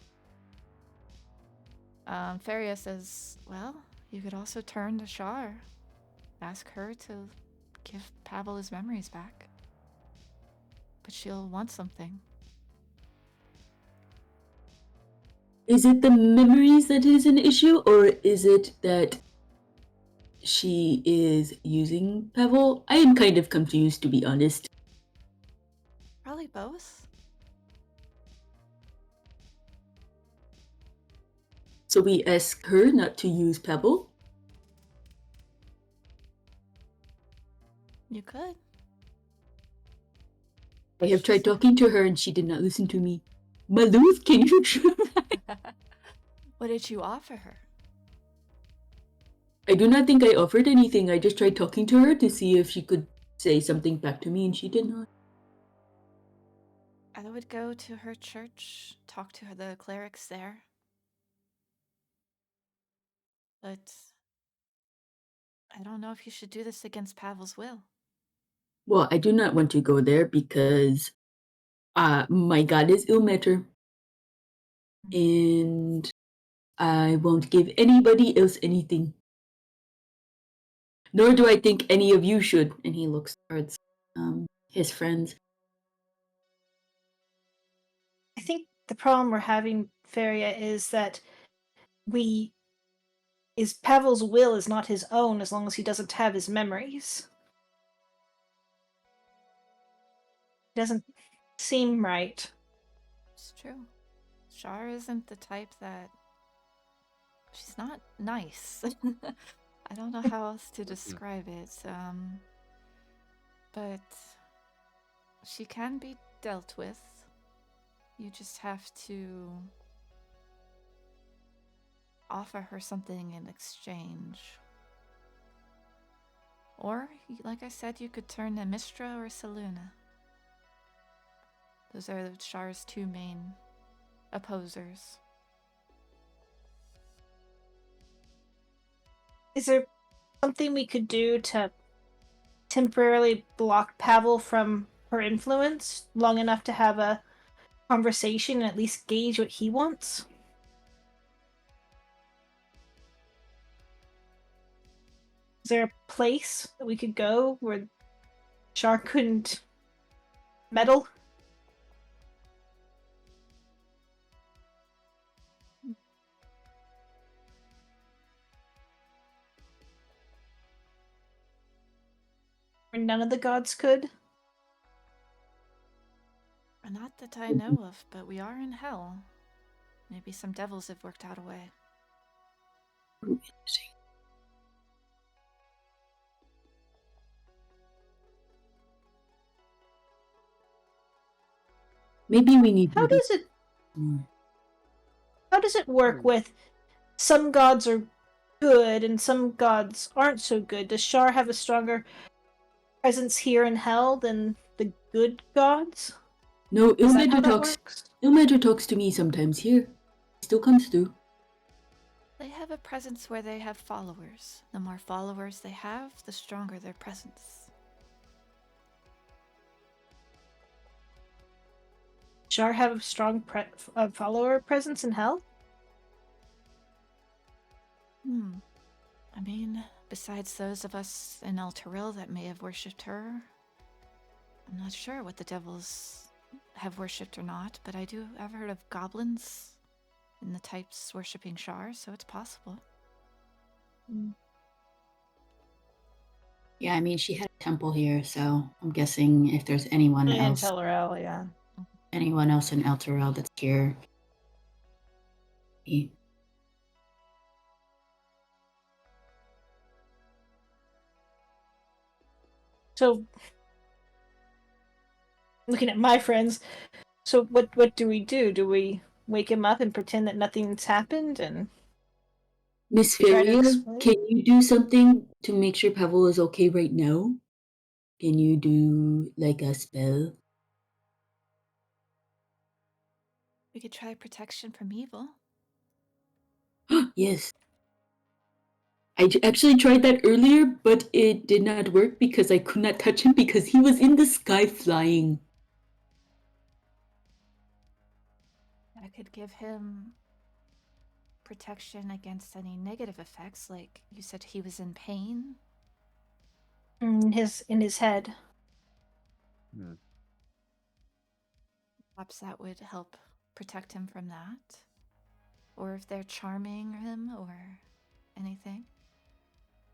Feria says, well, you could also turn to Shar. Ask her to give Pavel his memories back. But she'll want something. Is it the memories that is an issue, or is it that she is using Pavel? I am kind of confused, to be honest. Probably both. So we ask her not to use Pavel? You could. I have tried talking to her and she did not listen to me. Maloof, can you try? What did you offer her? I do not think I offered anything. I just tried talking to her to see if she could say something back to me, and she did not. I would go to her church, talk to the clerics there. But I don't know if you should do this against Pavel's will. Well, I do not want to go there because my god is Ilmater. And I won't give anybody else anything. Nor do I think any of you should. And he looks towards his friends. I think the problem we're having, Feria, is that Pavel's will is not his own as long as he doesn't have his memories. It doesn't seem right. It's true. Shar isn't the type that... She's not nice. I don't know how else to describe it. But she can be dealt with. You just have to offer her something in exchange. Or, like I said, you could turn to Mistra or Seluna. Those are Shar's two main opposers. Is there something we could do to temporarily block Pavel from her influence long enough to have a conversation and at least gauge what he wants? Is there a place that we could go where Shar couldn't meddle? Where none of the gods could? Not that I know of, but we are in hell. Maybe some devils have worked out a way. Maybe we need How to does it work with some gods are good and some gods aren't so good? Does Shar have a stronger presence here in hell than the good gods? No, Ilmater talks to me sometimes here. He still comes through. They have a presence where they have followers. The more followers they have, the stronger their presence. Shar have a strong follower presence in hell? I mean, besides those of us in El Toril that may have worshipped her, I'm not sure what the devils have worshipped or not, but I've heard of goblins and the types worshipping Shar, so it's possible. Yeah, I mean, she had a temple here, so I'm guessing if there's anyone else. In Tellerel, yeah. Anyone else in El Toril that's here. So, looking at my friends, so what do we do? Do we wake him up and pretend that nothing's happened and Miss Feria, can you do something to make sure Pavel is okay right now? Can you do like a spell? We could try protection from evil. Yes. I actually tried that earlier, but it did not work because I could not touch him because he was in the sky flying. I could give him protection against any negative effects, like you said he was in pain. In his head. Perhaps that would help protect him from that. or if they're charming him or anything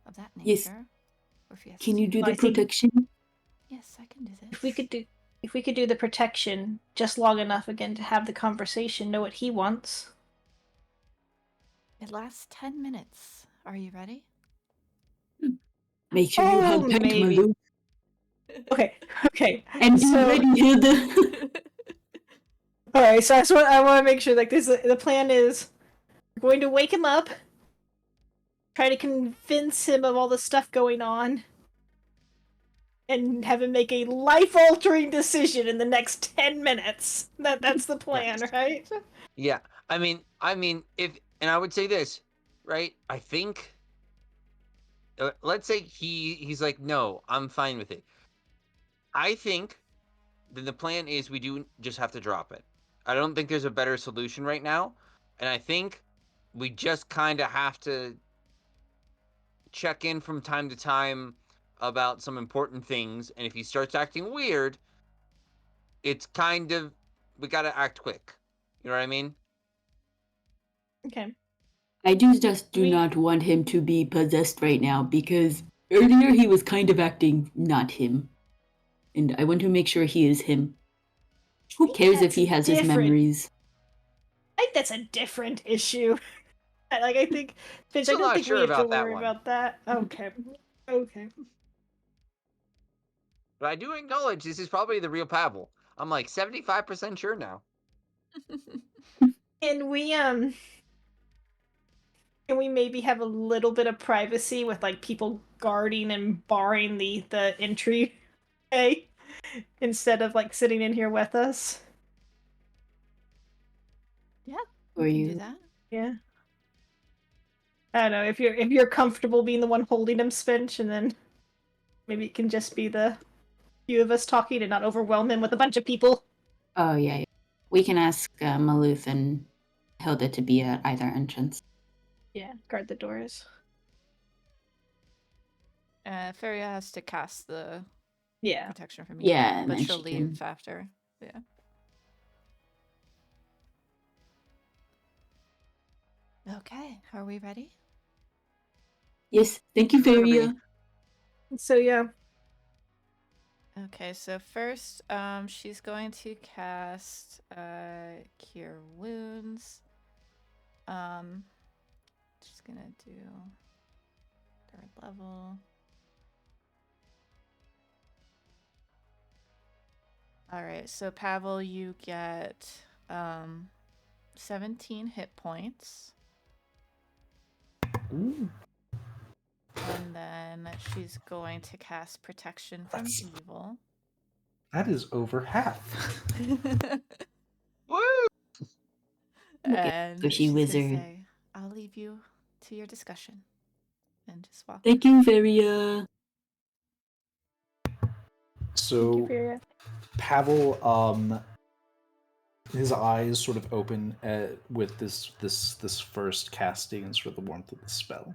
of that Yes. nature. Or if he has Can you do Well, the protection? Yes, I can do this. If we could do the protection just long enough again to have the conversation, know what he wants. It lasts 10 minutes. Are you ready? Make sure you hug tight, maybe. Malou. Okay. And be ready, Hilda. All right, so I want to make sure like this. The plan is we're going to wake him up, try to convince him of all the stuff going on, and have him make a life-altering decision in the next 10 minutes. That's the plan, right? Yeah. I mean, if, and I would say this, right? I think, let's say he's like, no, I'm fine with it. I think then the plan is we do just have to drop it. I don't think there's a better solution right now, and I think we just kind of have to check in from time to time about some important things, and if he starts acting weird, it's kind of, we gotta act quick. You know what I mean? Okay. I just do not want him to be possessed right now because earlier he was kind of acting not him. And I want to make sure he is him. Who cares if he has his memories? I think that's a different issue. Like I think, Finch, I Still don't not think sure we have to about that worry one. about that. Okay. Okay. But I do acknowledge this is probably the real Pavel. I'm like 75% sure now. Can we maybe have a little bit of privacy with like people guarding and barring the entry way instead of like sitting in here with us? Yeah, Or we can you? do that. Yeah. I don't know if you're comfortable being the one holding him, Finch, and then maybe it can just be the few of us talking and not overwhelm him with a bunch of people. Oh, yeah. We can ask Maluth and Hilda to be at either entrance. Yeah, guard the doors. Feria has to cast the protection from evil, but then she'll she leave can... after. Yeah. Okay, are we ready? Yes, thank you, Feria. So yeah. Okay, so first, she's going to cast Cure Wounds. She's gonna do 3rd level. All right, so Pavel, you get 17 hit points. Ooh. And then she's going to cast Protection from Evil. That is over half. Woo! And Squishy she's wizard. gonna say, I'll leave you to your discussion. And just walk. Thank you, Feria. So Pavel, his eyes sort of open with this first casting and sort of the warmth of the spell,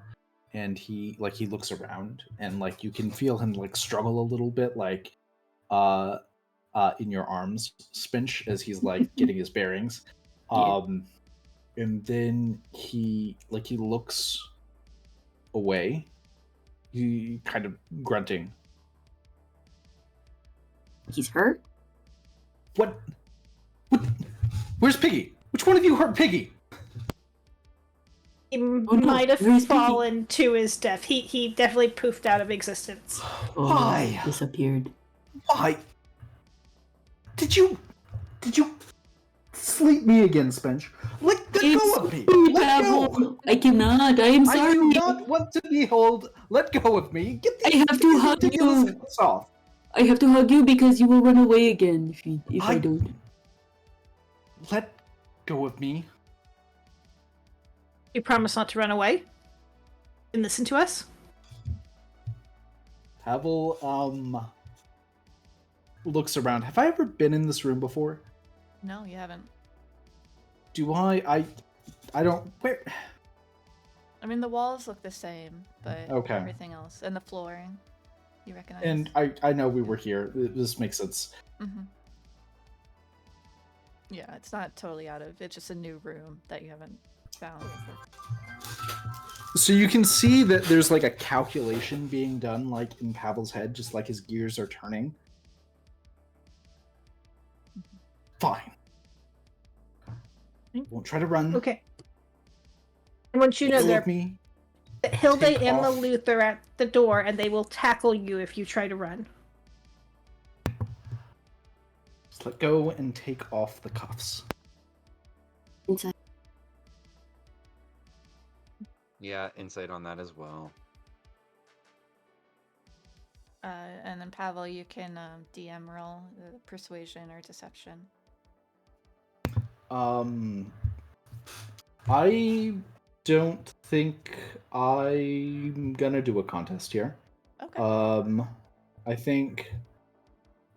and he looks around and like you can feel him like struggle a little bit in your arms, Spinch, as he's like getting his bearings. And then he looks away, he kind of grunting. He's hurt? What? Where's Piggy? Which one of you hurt Piggy? He might have fallen to his death. He definitely poofed out of existence. Why? Disappeared. Why? Did you sleep me again, Spinch? Let go of me! Let go! I cannot. I am sorry. I do not want to be held. Let go of me. I have to hug you. Off. I have to hug you because you will run away again if I don't. Let go of me. You promise not to run away? And listen to us? Pavel, looks around. Have I ever been in this room before? No, you haven't. Do I don't... Where? I mean, the walls look the same, but everything else. And the flooring, you recognize. And I know we were here. This makes sense. Mm-hmm. Yeah, it's not totally out of... It's just a new room that you haven't So you can see that there's like a calculation being done like in Pavel's head, just like his gears are turning. Fine. Won't try to run. Okay. I want you to know that me. Hilda Take and off. Maluth are at the door, and they will tackle you if you try to run. Just let go and take off the cuffs. Inside. Yeah, insight on that as well. And then Pavel, you can DM roll persuasion or deception. I don't think I'm gonna do a contest here. Okay. I think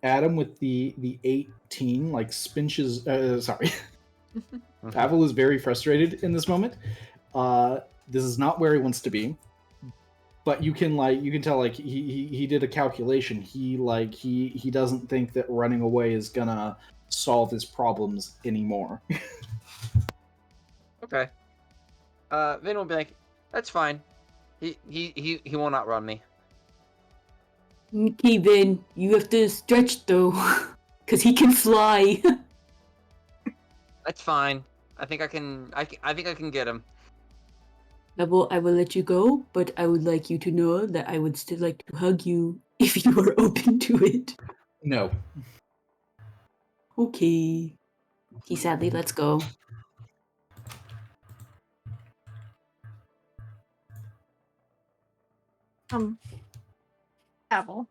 Adam with the 18, like Spinch's. Sorry, Pavel is very frustrated in this moment. This is not where he wants to be. But you can tell he did a calculation. He doesn't think that running away is gonna solve his problems anymore. Okay. Vin will be like, "That's fine. He will not run me." Okay, Vin, you have to stretch though, because he can fly. That's fine. I think I can get him. I will let you go, but I would like you to know that I would still like to hug you if you are open to it. No. Okay. He sadly lets go. Pavel.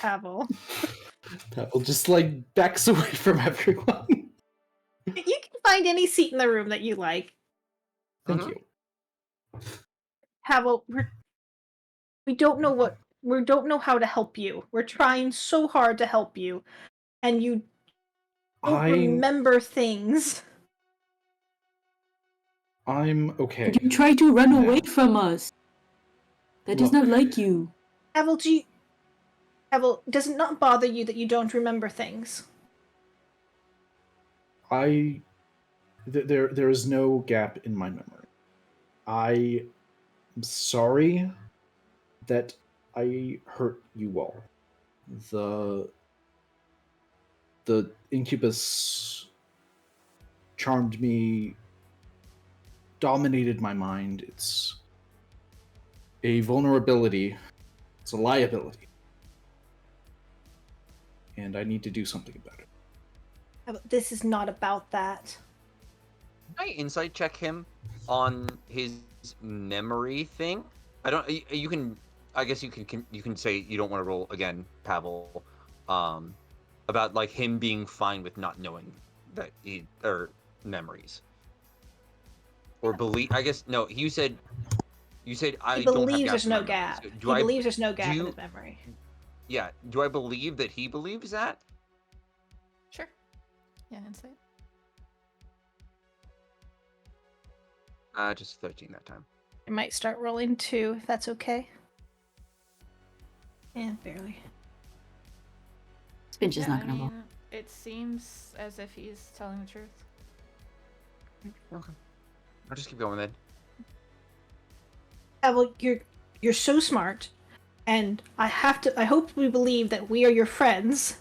Pavel just like backs away from everyone. You can find any seat in the room that you like. Thank you. Pavel, we don't know how to help you. We're trying so hard to help you, and you don't remember things. I'm okay. And you try to run away from us. That does not like you. Pavel, does it not bother you that you don't remember things? There is no gap in my memory. I am sorry that I hurt you all. The incubus charmed me, dominated my mind. It's a vulnerability. It's a liability. And I need to do something about it. This is not about that. Can I insight check him on his memory thing? You can. I guess you can say you don't want to roll again, Pavel. About like him being fine with not knowing that memories or believe. I guess no. You said I don't have gaps there's in no my memory. gap. So He believes there's no gap in his memory. Yeah. Do I believe that he believes that? Sure. Yeah, insight. Just 13 that time. I might start rolling 2, if that's okay. And barely. Spinch is not gonna roll. It seems as if he's telling the truth. Okay. I'll just keep going then. Well, you're so smart, and I hope we believe that we are your friends,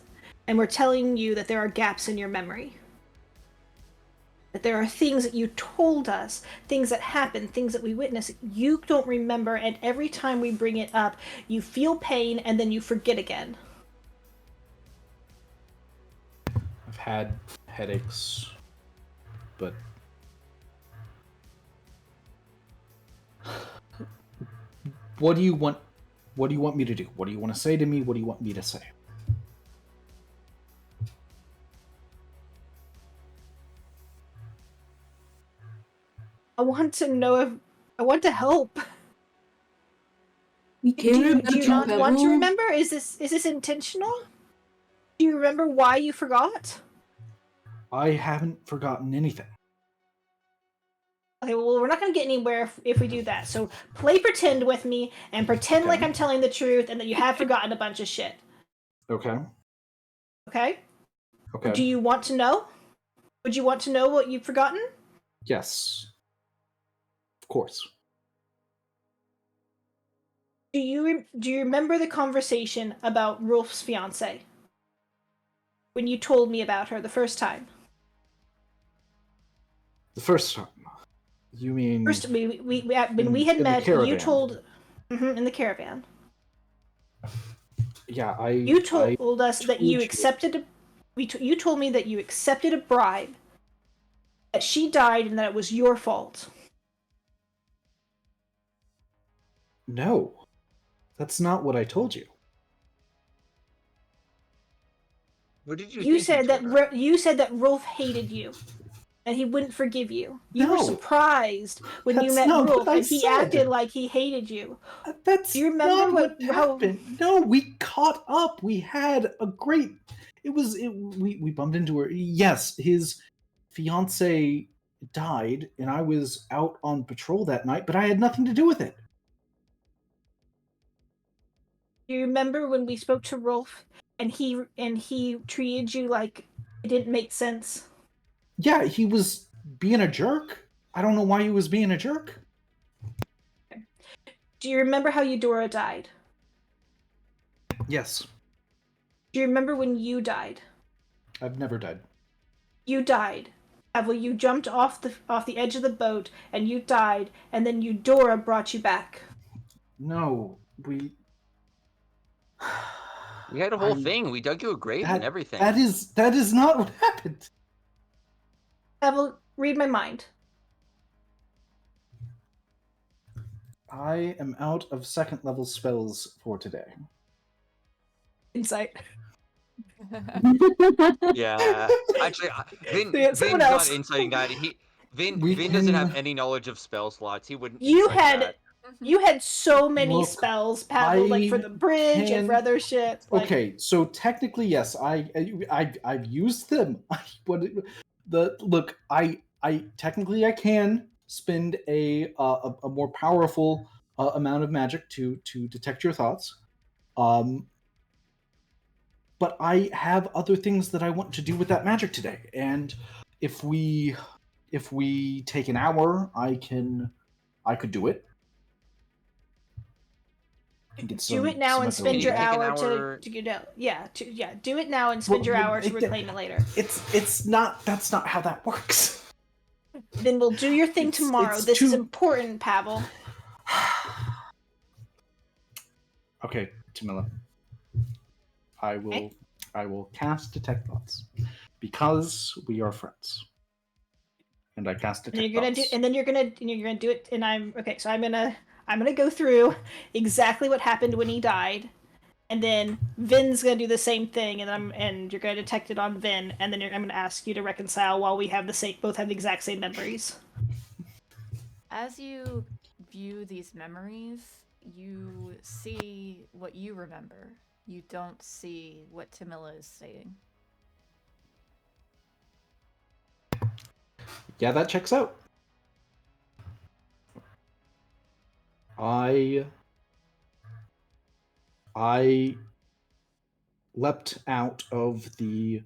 and we're telling you that there are gaps in your memory. That there are things that you told us, things that happened, things that we witnessed, you don't remember, and every time we bring it up, you feel pain and then you forget again. I've had headaches, but what do you want me to do? What do you want to say to me? What do you want me to say? I want to know if I want to help. We care about Do you not Pavel. want to remember? Is this intentional? Do you remember why you forgot? I haven't forgotten anything. Okay, well, we're not going to get anywhere if we do that. So play pretend with me and pretend like I'm telling the truth and that you have forgotten a bunch of shit. Okay. Okay? Okay. Do you want to know? Would you want to know what you've forgotten? Yes. Of course. Do you remember the conversation about Rolf's fiance? When you told me about her the first time? The first time? You mean... First, when we had met, you told... in the caravan. Yeah, You told us that you accepted... You told me that you accepted a bribe, that she died, and that it was your fault. No. That's not what I told you. What did you You think said that you said that Rolf hated you, and he wouldn't forgive you. You were surprised when you met Rolf, and he acted like he hated you. That's Do you remember not what happened. No, we caught up. We had a great... We bumped into her. Yes, his fiance died, and I was out on patrol that night, but I had nothing to do with it. Do you remember when we spoke to Rolf, and he treated you like it didn't make sense? Yeah, he was being a jerk. I don't know why he was being a jerk. Do you remember how Eudora died? Yes. Do you remember when you died? I've never died. You died. Pavel, you jumped off the edge of the boat, and you died, and then Eudora brought you back. No, we had a whole thing. We dug you a grave and everything. That is not what happened. Pavel, read my mind. I am out of second level spells for today. Insight. Yeah, actually, Vin's not inciting that. Vin doesn't have any knowledge of spell slots. He wouldn't. You had so many spells, Pavel, like for the bridge and for other shit. Like... Okay, so technically, yes, I've used them. I technically I can spend a more powerful amount of magic to detect your thoughts. But I have other things that I want to do with that magic today, and if we take an hour, I could do it. Do it now and spend your hour to get out. Yeah, do it now and spend your hour to reclaim it later. It's not. That's not how that works. Then we'll do your thing tomorrow. This is important, Pavel. Okay, Tamila. I will cast Detect Thoughts because we are friends. And I cast Detect Thoughts. And then you're gonna do it. And I'm okay. So I'm gonna go through exactly what happened when he died, and then Vin's gonna do the same thing, and you're gonna detect it on Vin, and then I'm gonna ask you to reconcile while we have both have the exact same memories. As you view these memories, you see what you remember. You don't see what Tamila is stating. Yeah, that checks out. I leapt out of the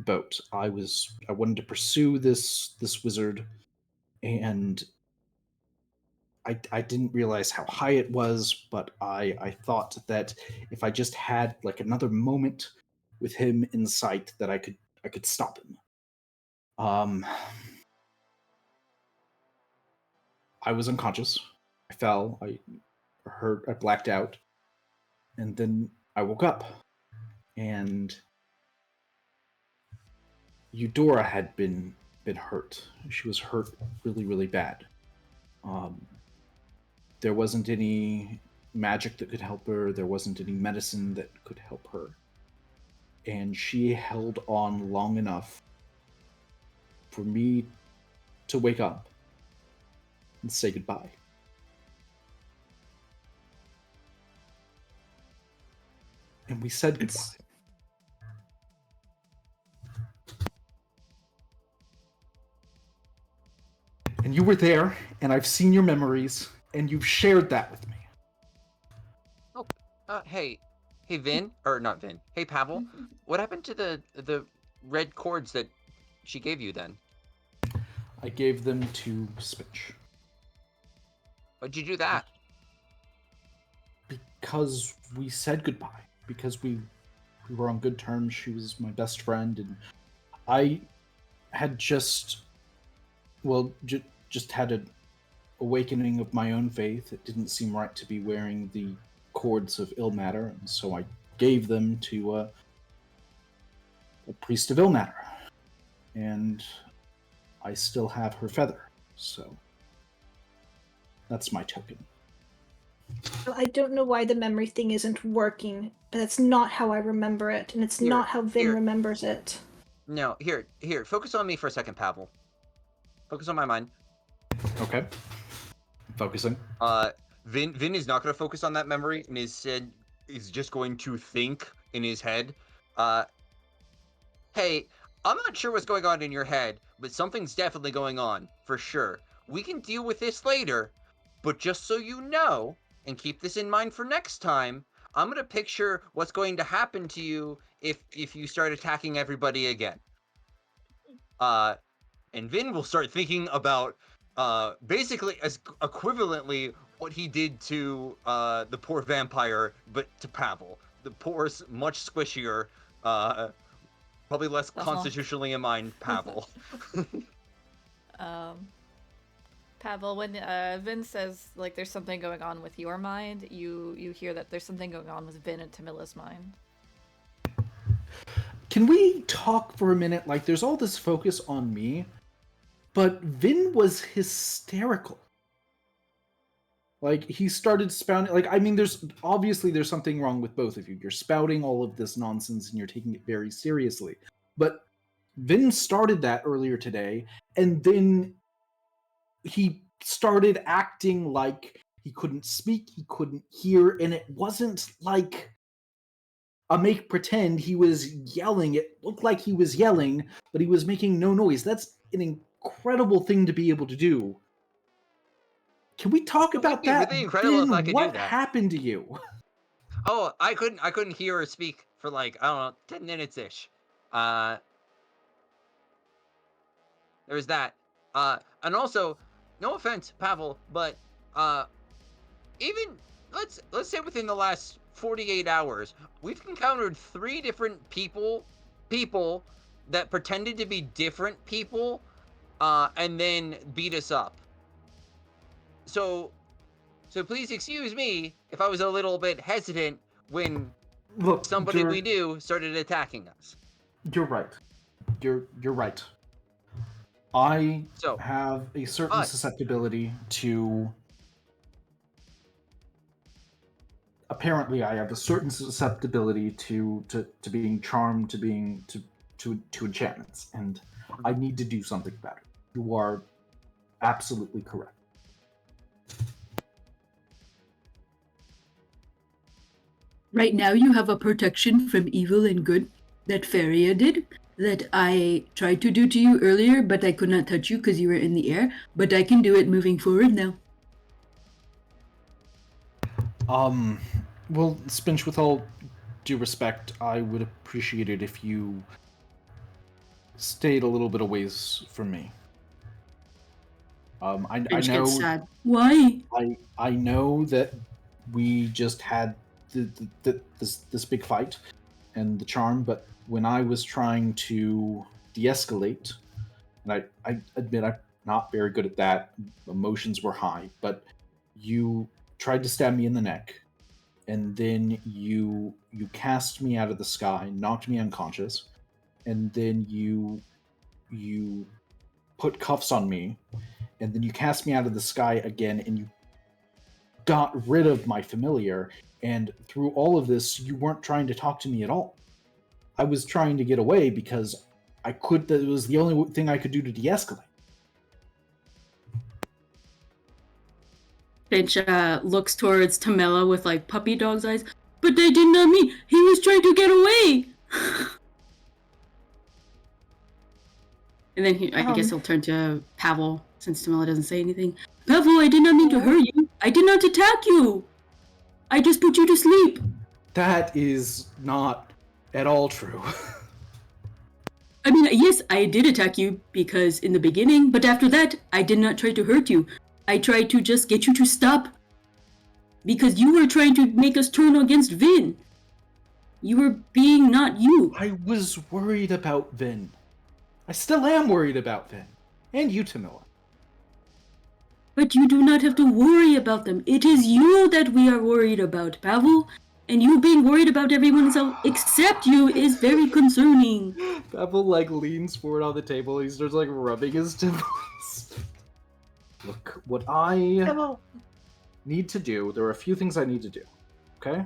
boat. I wanted to pursue this wizard, and I didn't realize how high it was, but I thought that if I just had like another moment with him in sight, that I could stop him. I was unconscious. I fell. I blacked out, and then I woke up, and Eudora had been hurt. She was hurt really, really bad. There wasn't any magic that could help her. There wasn't any medicine that could help her. And she held on long enough for me to wake up and say goodbye. And we said goodbye. And you were there, and I've seen your memories, and you've shared that with me. Oh, hey Vin, or not Vin. Hey Pavel, what happened to the red cords that she gave you then? I gave them to Spitch. Why'd you do that? Because we said goodbye. Because we were on good terms. She was my best friend, and I had just had an awakening of my own faith. It didn't seem right to be wearing the cords of ill matter, and so I gave them to a priest of ill matter. And I still have her feather, so that's my token. I don't know why the memory thing isn't working, but that's not how I remember it, and it's not how Vin remembers it. No, here, focus on me for a second, Pavel. Focus on my mind. Okay. Focusing. Vin is not going to focus on that memory, and is just going to think in his head, hey, I'm not sure what's going on in your head, but something's definitely going on, for sure. We can deal with this later, but just so you know, and keep this in mind for next time, I'm going to picture what's going to happen to you if you start attacking everybody again. And Vin will start thinking about basically as equivalently what he did to the poor vampire, but to Pavel. The poor, much squishier, probably less constitutionally in mind Pavel. Pavel, when Vin says like there's something going on with your mind, you hear that there's something going on with Vin and Tamilla's mind. Can we talk for a minute? Like, there's all this focus on me, but Vin was hysterical. Like, he started spouting, like, I mean, there's something wrong with both of you. You're spouting all of this nonsense and you're taking it very seriously. But Vin started that earlier today, and then he started acting like he couldn't speak, he couldn't hear, and it wasn't like a make pretend. He was yelling. It looked like he was yelling, but he was making no noise. That's an incredible thing to be able to do. Can we talk about that? Really incredible if I could what do that. happened to you? Oh, I couldn't hear or speak for like, I don't know, 10 minutes ish. There was that. And also, no offense, Pavel, but even let's say within the last 48 hours, we've encountered 3 different people that pretended to be different people, and then beat us up. So please excuse me if I was a little bit hesitant when somebody we knew started attacking us. You're right. You're right. I have a certain susceptibility to. Apparently, I have a certain susceptibility to being charmed, to enchantments, and I need to do something about it. You are absolutely correct. Right now, you have a protection from evil and good that Feria did, that I tried to do to you earlier, but I could not touch you because you were in the air, but I can do it moving forward now. Well, Spinch, with all due respect, I would appreciate it if you stayed a little bit away from me. I know. Sad. Why? I know that we just had this big fight and the charm, but when I was trying to de-escalate, and I admit I'm not very good at that, emotions were high, but you tried to stab me in the neck, and then you cast me out of the sky, knocked me unconscious, and then you put cuffs on me, and then you cast me out of the sky again, and you got rid of my familiar, and through all of this, you weren't trying to talk to me at all. I was trying to get away because it was the only thing I could do to de-escalate. Finch looks towards Tamila with like puppy dog's eyes. But they did not mean. He was trying to get away. And then I guess he'll turn to Pavel since Tamila doesn't say anything. Pavel, I did not mean to hurt you. I did not attack you. I just put you to sleep. That is not at all true. I mean, yes, I did attack you because in the beginning, but after that, I did not try to hurt you. I tried to just get you to stop. Because you were trying to make us turn against Vin. You were being not you. I was worried about Vin. I still am worried about Vin. And you, Tamila. But you do not have to worry about them. It is you that we are worried about, Pavel. And you being worried about everyone else except you is very concerning. Pavel, leans forward on the table. He starts, rubbing his temples. Look, what I need to do, there are a few things I need to do, okay?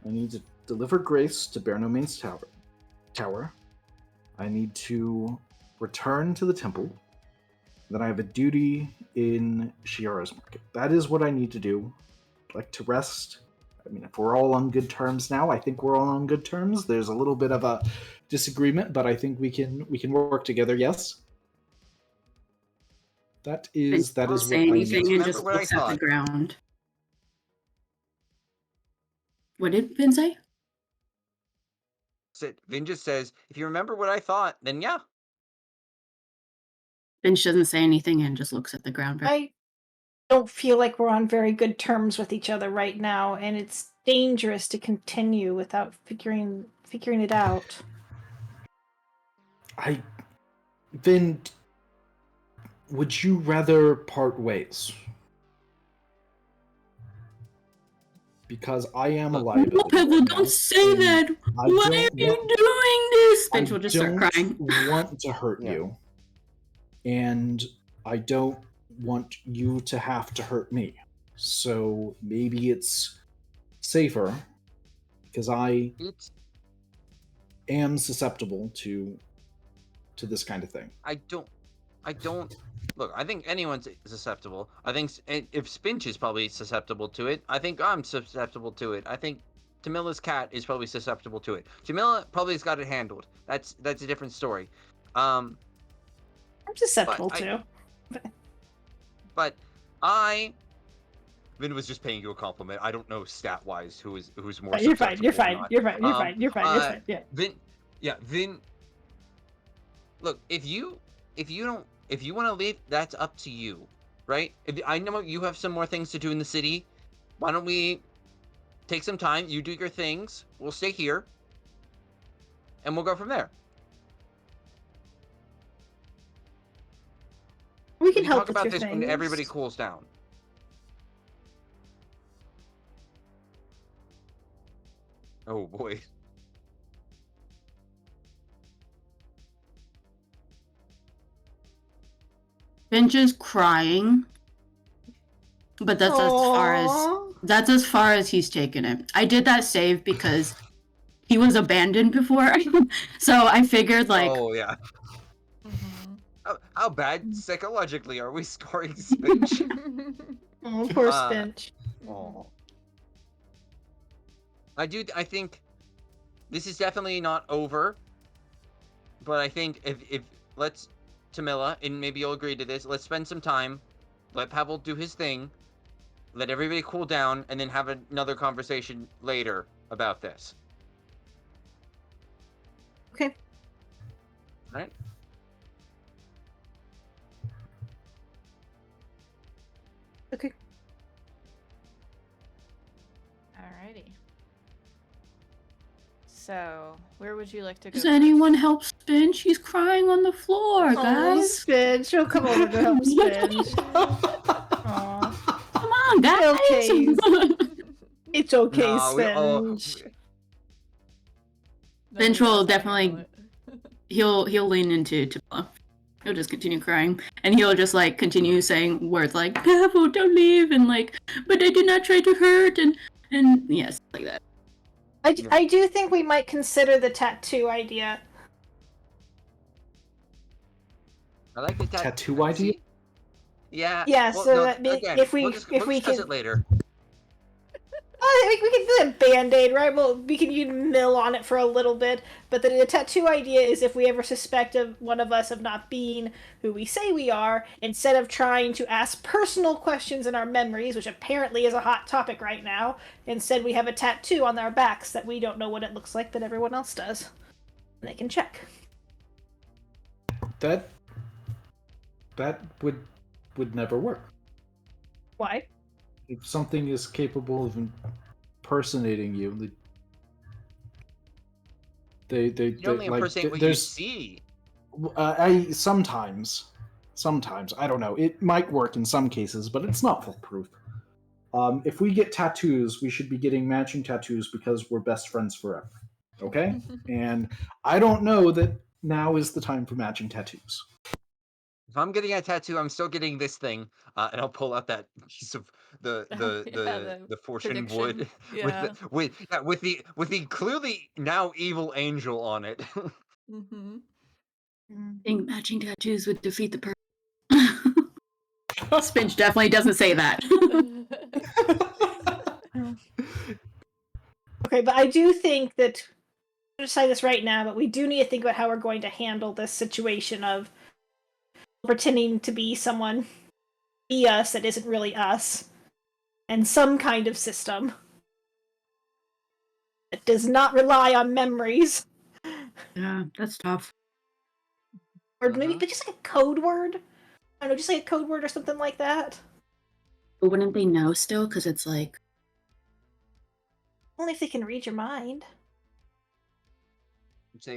I need to deliver grace to Bernomain's tower. I need to return to the temple. Then I have a duty in Shiara's market. That is what I need to do. I'd like to rest. I mean, if we're all on good terms now, I think we're all on good terms. There's a little bit of a disagreement, but I think we can work together. Yes. That is what say anything and just what looks I at the thought. ground. What did Vin say? Vin just says, if you remember what I thought, then yeah. Finch doesn't say anything and just looks at the ground. I don't feel like we're on very good terms with each other right now, and it's dangerous to continue without figuring it out. Vin, would you rather part ways? Because I am a liability. No, Pavel, don't say that. Why are you doing this? Finch will just start crying. I don't want to hurt you. And I don't want you to have to hurt me. So maybe it's safer because I am susceptible to this kind of thing. I don't look, I think anyone's susceptible. I think if Spinch is probably susceptible to it, I think I'm susceptible to it. I think Tamila's cat is probably susceptible to it. Tamila probably has got it handled. That's a different story. I'm susceptible too. But Vin was just paying you a compliment. I don't know stat-wise who's more susceptible. You're fine. Yeah. Vin. Look, if you want to leave, that's up to you, right? I know you have some more things to do in the city. Why don't we take some time? You do your things. We'll stay here, and we'll go from there. We can help talk about this things. when everybody cools down. Oh boy. Finch is crying, but that's as far as he's taken it. I did that save because he was abandoned before, so I figured Oh yeah. How bad psychologically are we scoring Spinch? Oh, poor Spinch. I think this is definitely not over. But I think if let's Tamila, and maybe you'll agree to this, let's spend some time, let Pavel do his thing, let everybody cool down, and then have another conversation later about this. Okay. All right. Okay. Alrighty. So, where would you like to go? Does anyone help Spinch? He's crying on the floor, guys. Spinch, she'll come over to help Spinch. Come on, guys. Okay. It's okay, Spinch. Spinch will definitely. He'll lean into Tamila. He'll just continue crying, and he'll just continue saying words like "Pavel, don't leave," and "But I did not try to hurt," and yes, like that. I do think we might consider the tattoo idea. I like the tattoo idea. Yeah. Yeah. Well, so no, that again, if we discuss can it later. we can do a band-aid, right? Well, we can mill on it for a little bit, but the tattoo idea is if we ever suspect one of us of not being who we say we are, instead of trying to ask personal questions in our memories, which apparently is a hot topic right now, instead we have a tattoo on our backs that we don't know what it looks like, but everyone else does. And they can check. That would never work. Why? If something is capable of impersonating you, they You only like impersonate what you there's see. I sometimes I don't know. It might work in some cases, but it's not foolproof. If we get tattoos, we should be getting matching tattoos because we're best friends forever. Okay? And I don't know that now is the time for matching tattoos. If I'm getting a tattoo, I'm still getting this thing, and I'll pull out that piece of the fortune wood Yeah. with the clearly now evil angel on it. Mm-hmm. I think matching tattoos would defeat the purpose. Spinch definitely doesn't say that. Okay, but I do think that I'm going to say this right now, but we do need to think about how we're going to handle this situation of pretending to be someone, be us that isn't really us, and some kind of system that does not rely on memories. Yeah, that's tough. Or maybe but just like a code word. I don't know, just like a code word or something like that. But wouldn't they know still? Because it's like... Only if they can read your mind.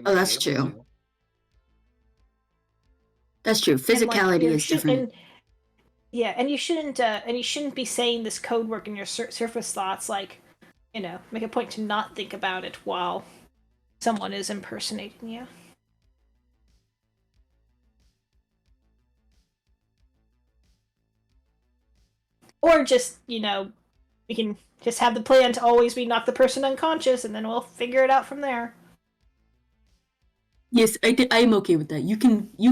Oh, that's true. That's true. Physicality is different. And you shouldn't be saying this code word in your surface thoughts. Like, make a point to not think about it while someone is impersonating you. Or just, we can just have the plan to always be knock the person unconscious, and then we'll figure it out from there. Yes, I'm okay with that. You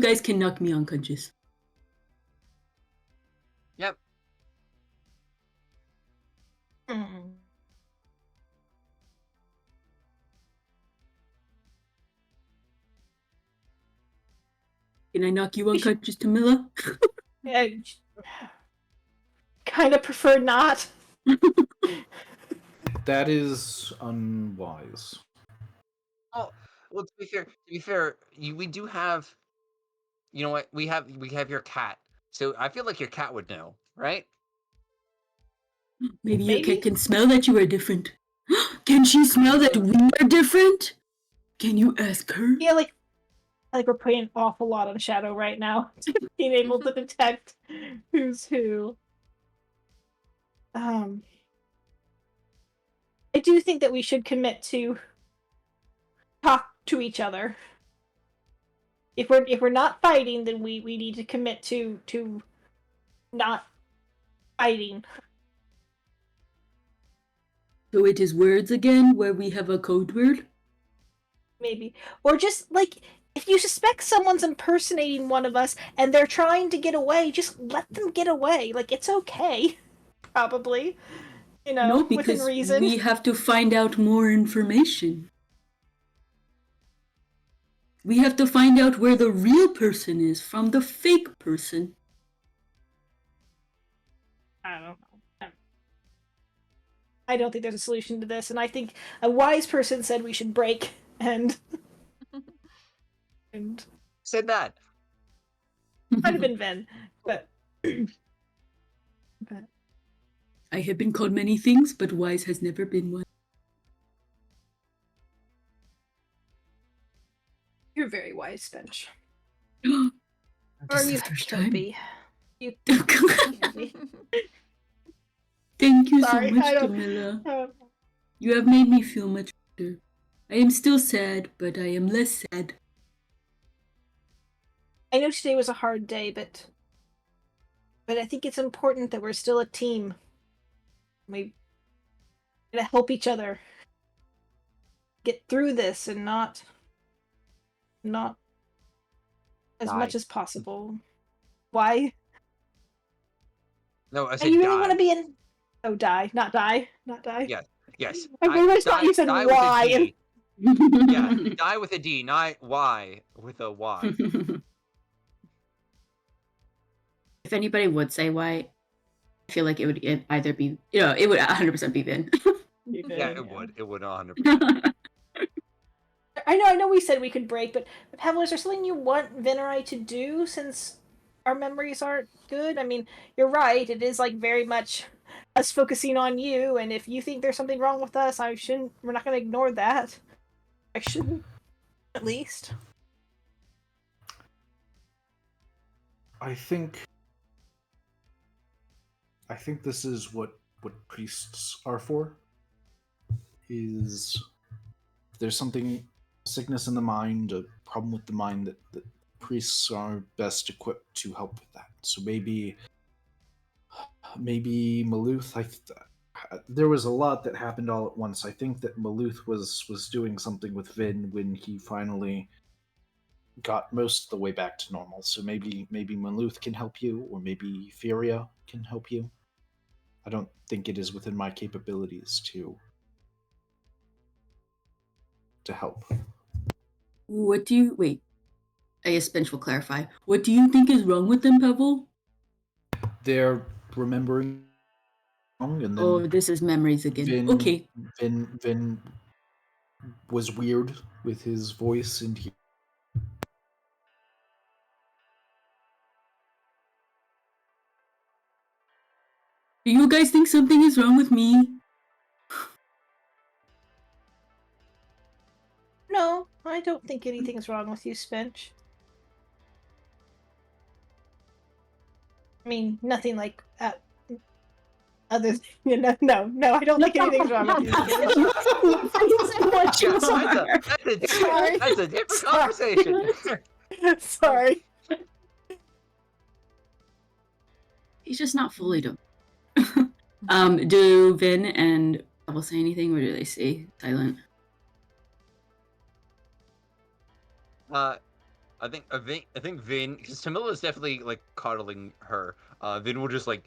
guys can knock me unconscious. Yep. Mm. Can I knock you unconscious, Tamila? I kind of prefer not. That is unwise. Oh, well, to be fair, we do have. You know what? We have your cat, so I feel like your cat would know, right? Maybe your cat can smell that you are different. Can she smell that we are different? Can you ask her? Yeah, like we're putting an awful lot on Shadow right now, being able to detect who's who. I do think that we should commit to talk to each other. If we're not fighting, then we need to commit to not fighting. So it is words again, where we have a code word? Maybe. Or just, like, if you suspect someone's impersonating one of us and they're trying to get away, just let them get away. Like, it's okay. Probably. No, within because reason. we have to find out more information. We have to find out where the real person is from the fake person. I don't know. I don't think there's a solution to this, and I think a wise person said we should break and said that. Might have been Ven, but I have been called many things, but wise has never been one. You're very wise, Finch. Or you could be. You can be. Thank you so much, Camilla. You have made me feel much better. I am still sad, but I am less sad. I know today was a hard day, but I think it's important that we're still a team. We gotta help each other get through this and not as much as possible. Why? No, I said you die. really want to be in? Oh, die, not die, not die. Yes. I very much thought you said why. Yeah, die with a D, not Y with a Y. If anybody would say why, I feel like it would either be, it would 100% be Vin. Yeah, it would. It would 100%. I know we said we could break, but Pavel, is there something you want Vin or I to do since our memories aren't good? I mean, you're right. It is like very much us focusing on you, and if you think there's something wrong with us, we're not going to ignore that. I shouldn't, at least. I think this is what priests are for. Is there's something, sickness in the mind, a problem with the mind, that priests are best equipped to help with that. So maybe Maluth. There was a lot that happened all at once. I think that Maluth was doing something with Vin when he finally got most of the way back to normal. So maybe Maluth can help you, or maybe Furia can help you. I don't think it is within my capabilities to help. What do you wait? I guess Bench will clarify. What do you think is wrong with them, Pavel? They're remembering, and then this is memories again. Okay. Vin was weird with his voice, and he. Do you guys think something is wrong with me? No, I don't think anything's wrong with you, Spench. I mean, nothing like other than, no, I don't think anything's wrong with you. That's a different conversation. Sorry. He's just not fully done. Do Vin and Pavel say anything, or do they stay silent? I think Vin, because Tamila is definitely like coddling her. Vin will just like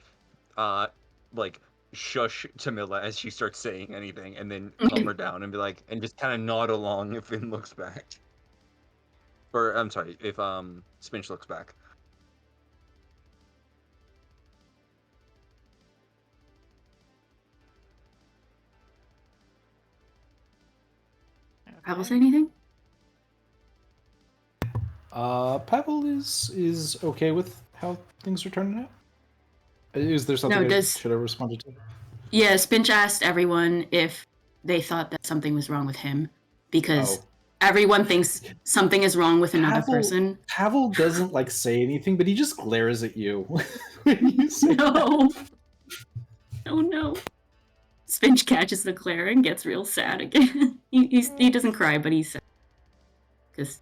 shush Tamila as she starts saying anything, and then calm her down and be like, and just kind of nod along if Vin looks back. Or I'm sorry, if Spinch looks back. Pavel say anything? Pavel is okay with how things are turning out. Is there something should have responded to? Yeah, Spinch asked everyone if they thought that something was wrong with him, because everyone thinks something is wrong with another person. Pavel doesn't like say anything, but he just glares at you when you say no. Oh no. Spinch catches the glare and gets real sad again. he doesn't cry, but he's sad. Because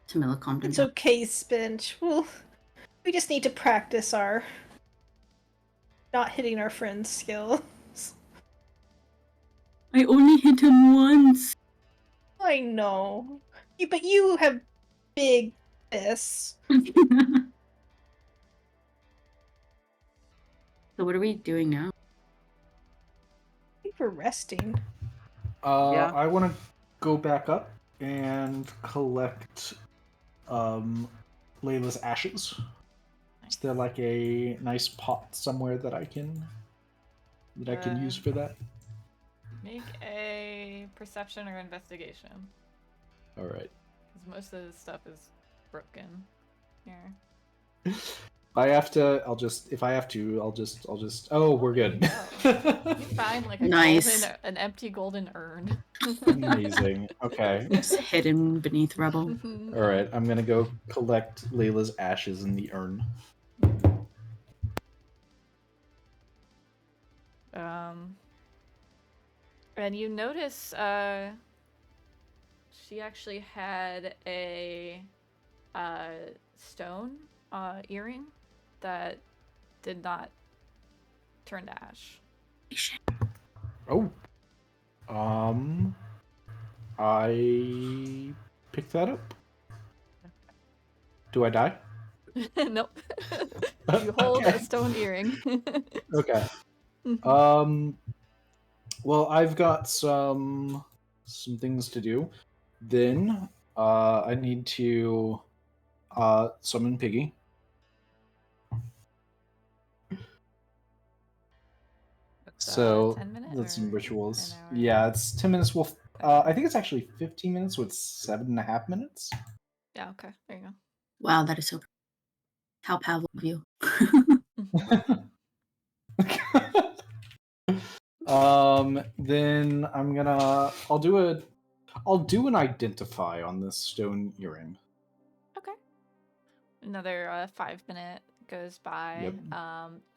Tamila calmed him It's down. okay, Spinch. Well, we just need to practice our not hitting our friend's skills. I only hit him once. I know. But you have big fists. So what are we doing now? I think we're resting. Yeah. I want to go back up and collect Layla's ashes. Is there like a nice pot somewhere that I can use for that? Make a perception or investigation. All right. Because most of this stuff is broken here. I have to. If I have to, I'll just. Oh, we're good. You find like an empty golden urn. Amazing. Okay. It's hidden beneath rubble. All right, I'm gonna go collect Layla's ashes in the urn. And you notice she actually had a stone earring that did not turn to ash. Oh. I picked that up. Do I die? Nope. You hold a stone earring. Okay. Well, I've got some things to do. Then I need to summon Piggy. So 10 minutes that's some rituals. an hour? Yeah, it's 10 minutes. I think it's actually 15 minutes with 7.5 minutes. Yeah, okay. There you go. Wow, that is so. How Pavel of you. Then I'll do an identify on this stone earring. Okay. Another 5 minute goes by. Yep.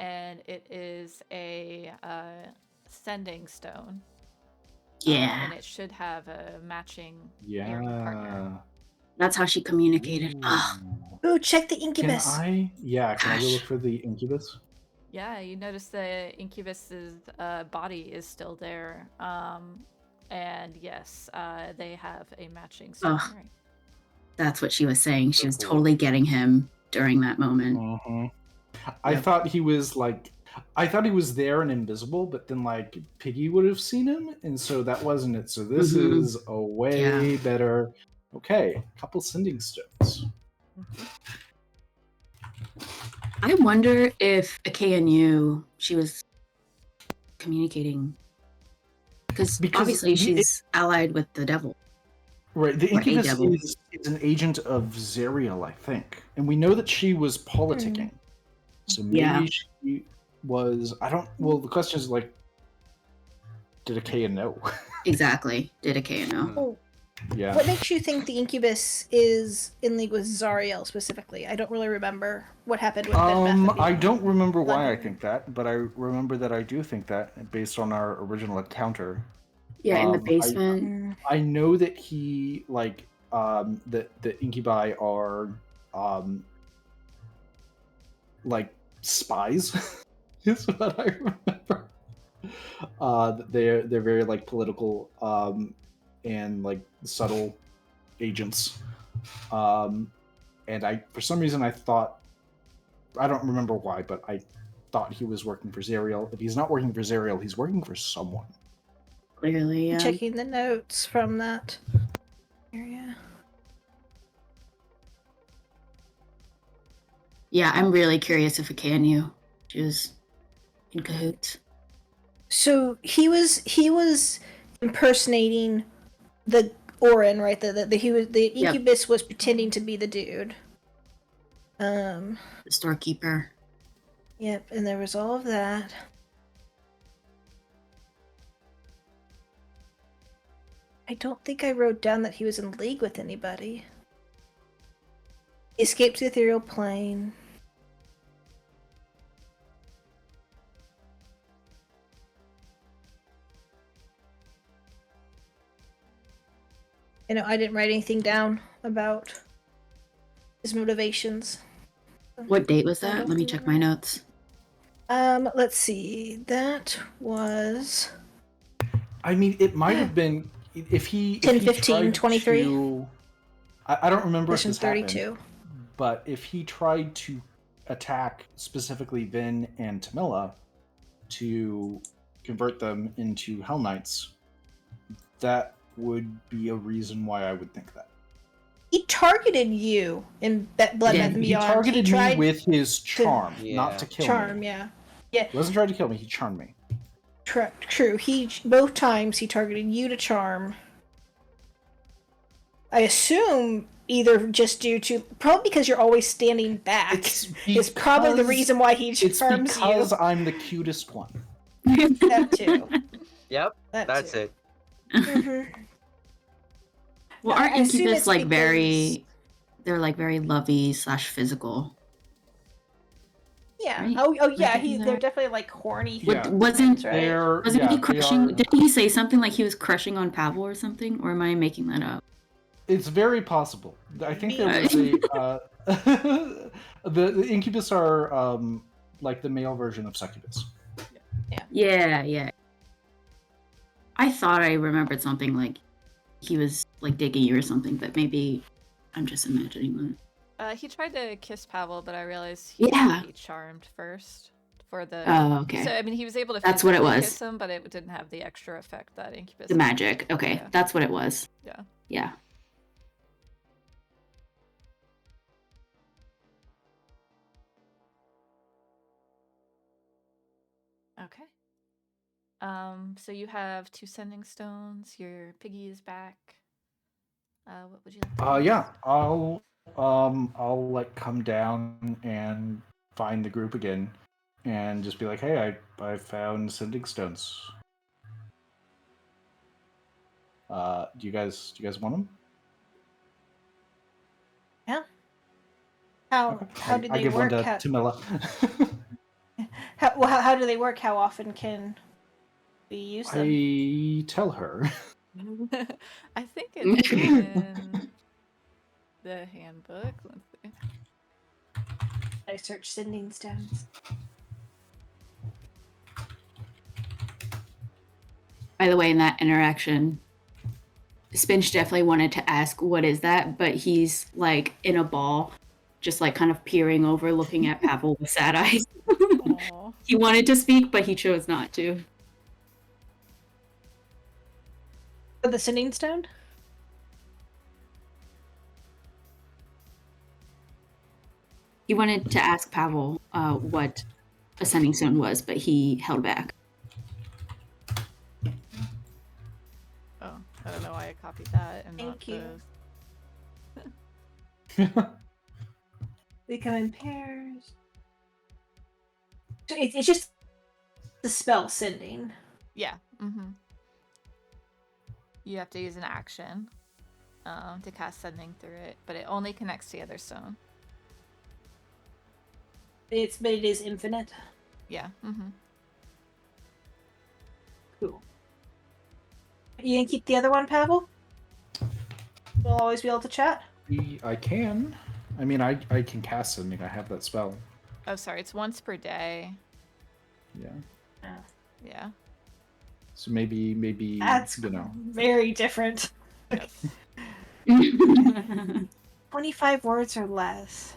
And it is a sending stone. Yeah. And it should have a matching earring partner. That's how she communicated. Ooh, check the Can incubus. I go Gosh. look for the incubus? Yeah, you notice the incubus's body is still there. And yes, they have a matching stone earring. That's what she was saying. She was cool. totally getting him during that moment. Mm-hmm. I thought he was there and invisible, but then like Piggy would have seen him, and so that wasn't it. So this is a way better. Okay, couple sending stones. I wonder if Achaea knew she was communicating. Because obviously she's allied with the devil. Right, the incubus is an agent of Zerial, I think. And we know that she was politicking. So maybe she was... the question is, like, did Achaea know? Exactly. Did Achaea know? Oh, yeah. what makes you think the incubus is in league with Zariel specifically? I don't really remember what happened with Ben Beth. I don't remember why I think that, but I remember that I do think that based on our original encounter. Yeah, in the basement. I know that he that the incubi are like spies. Is what I remember. They're very like political and like subtle agents. And for some reason I thought, I don't remember why, but I thought he was working for Zerial. If he's not working for Zerial, he's working for someone. Clearly, yeah. Checking the notes from that area. Yeah, I'm really curious if Achaea knew she was in cahoots. So he was impersonating the Orin, right? The incubus was pretending to be the dude. The storekeeper. Yep, and there was all of that. I don't think I wrote down that he was in league with anybody. He escaped the ethereal plane. You know, I didn't write anything down about his motivations. What date was that? Let me check my notes. Let's see. That was... I mean, it might have been if he 10/15/23. I don't remember if this 32. happened, but if he tried to attack specifically Vin and Tamila to convert them into Hell Knights, that would be a reason why I would think that. He targeted you in Blood Beth and Beyond. He targeted me with his charm, not to kill me. Charm, yeah. He wasn't trying to kill me, he charmed me. True. Both times he targeted you to charm. I assume either just due to... Probably because you're always standing back. It's probably the reason why he charms you. It's because I'm the cutest one. That too. Yep, that's it. Mm-hmm. Well, aren't incubus like very... They're like very lovey/physical. Yeah. Right? Oh yeah. They're definitely like horny. Yeah. Wasn't he crushing? Did he say something like he was crushing on Pavel or something? Or am I making that up? It's very possible. I think there was a the incubus are like the male version of succubus. Yeah. I thought I remembered something like he was like digging you or something, but maybe I'm just imagining that. He tried to kiss Pavel, but I realized he had to be charmed first for the. Oh, okay. So I mean, he was able to. That's what it was. Kiss him, but it didn't have the extra effect that incubus. The magic. Okay, that's what it was. Yeah. Okay. So you have 2 sending stones. Your piggy is back. What would you like to do? Yeah, I'll like come down and find the group again, and just be like, hey, I found sending stones. Do you guys want them? Yeah. How Okay. do I they give one work? to Tamila. How do they work? How often can we use them? I tell her. I think it's in the handbook. Let's see. I search sending stones. By the way, in that interaction, Spinch definitely wanted to ask, what is that? But he's like in a ball, just like kind of peering over, looking at Pavel with sad eyes. He wanted to speak, but he chose not to. For the sending stone? He wanted to ask Pavel what a sending stone was, but he held back. Oh, I don't know why I copied that and Thank not you. the... They come in pairs. So it's just the spell sending. Yeah. You have to use an action to cast sending through it, but it only connects to the other stone. But it is infinite. Yeah. Cool. You gonna keep the other one, Pavel? We'll always be able to chat? I can. I mean, I can cast sending. I have that spell. Oh, sorry. It's once per day. Yeah. Yeah. So maybe That's very different. Yes. 25 words or less.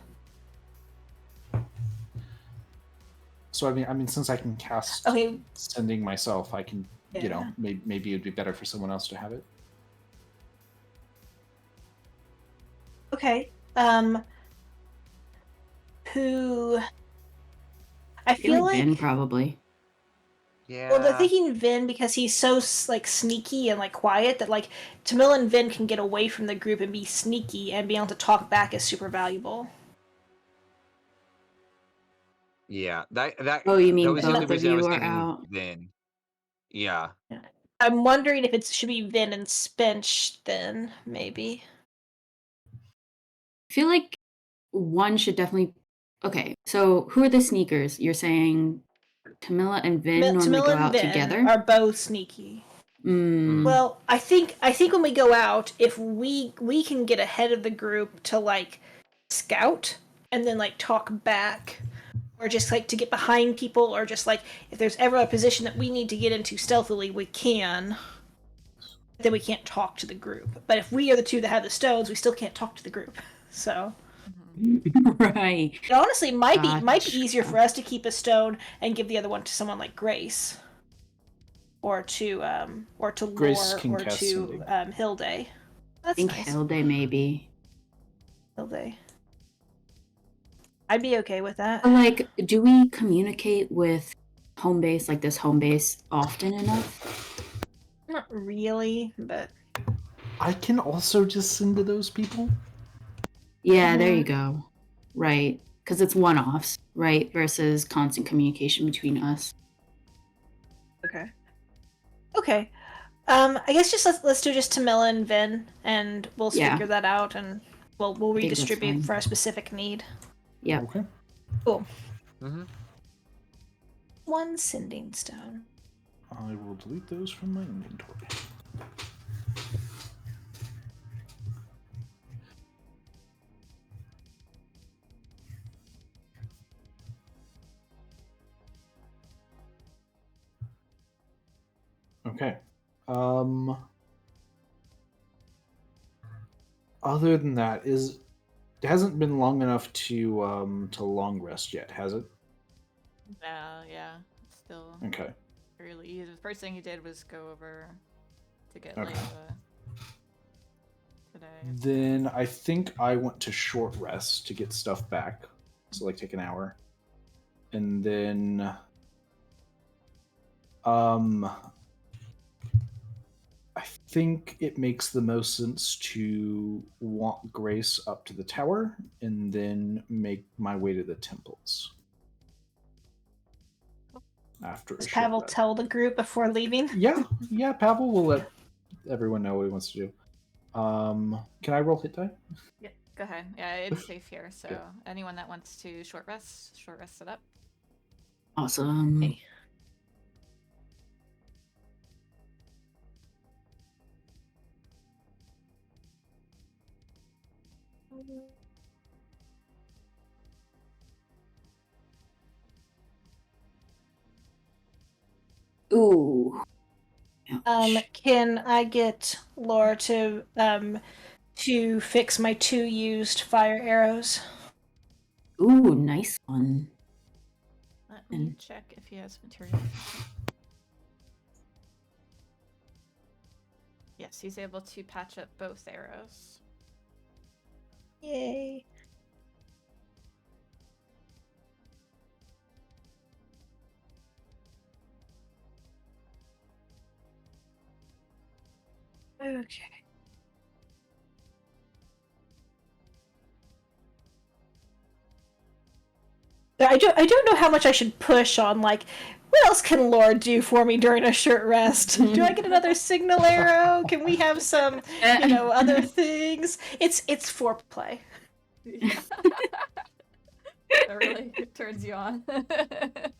So I mean, since I can cast sending myself, I can, maybe it'd be better for someone else to have it. Okay. Who? I feel like Vin probably. Yeah. Well, they're thinking Vin because he's so like sneaky and like quiet that like Tamil and Vin can get away from the group and be sneaky, and being able to talk back is super valuable. Yeah, that. Oh, you mean that was the only both of reason I you was are thinking out? Vin. Yeah. I'm wondering if it should be Vin and Spinch then, maybe. I feel like one should definitely. Okay, so who are the sneakers? You're saying Camilla and Vin normally go and out Vin together? are both sneaky. Well, I think when we go out, if we can get ahead of the group to like scout and then like talk back, or just like to get behind people, or just like if there's ever a position that we need to get into stealthily, we can. Then we can't talk to the group. But if we are the two that have the stones, we still can't talk to the group. So. Right. It honestly might be easier for us to keep a stone and give the other one to someone like Grace, or to Grace Lore, can or cast to sending. Hilde. I That's think nice. Hilde maybe. Hilde. I'd be okay with that. But like, do we communicate with home base, like this home base, often enough? Not really, but I can also just send to those people. Yeah, there you go. Right, because it's one-offs, right, versus constant communication between us. Okay. Okay. I guess just let's do just Tamila and Vin, and we'll figure that out, and we'll redistribute for a specific need. Yeah. Okay. Cool. Mm-hmm. One sending stone. I will delete those from my inventory. Okay. Other than that, it hasn't been long enough to long rest yet, has it? No, yeah. Still Okay. early. The first thing he did was go over to get Okay. Layla today. Then I think I went to short rest to get stuff back. So like take an hour. And then I think it makes the most sense to walk Grace up to the tower and then make my way to the temples. After Does a short Pavel rest. tell the group before leaving? Yeah, Pavel will let everyone know what he wants to do. Can I roll hit die? Yeah, go ahead. Yeah, it's safe here. So Good. anyone that wants to short rest it up. Awesome. Okay. Ooh. Ouch. Can I get Laura to fix my 2 used fire arrows? Ooh, nice one. Let me check if he has material. Yes, he's able to patch up both arrows. Yay. Okay. I don't know how much I should push on, like, what else can Laura do for me during a short rest? Do I get another signal arrow? Can we have some, other things? It's foreplay. Yeah. That really turns you on. I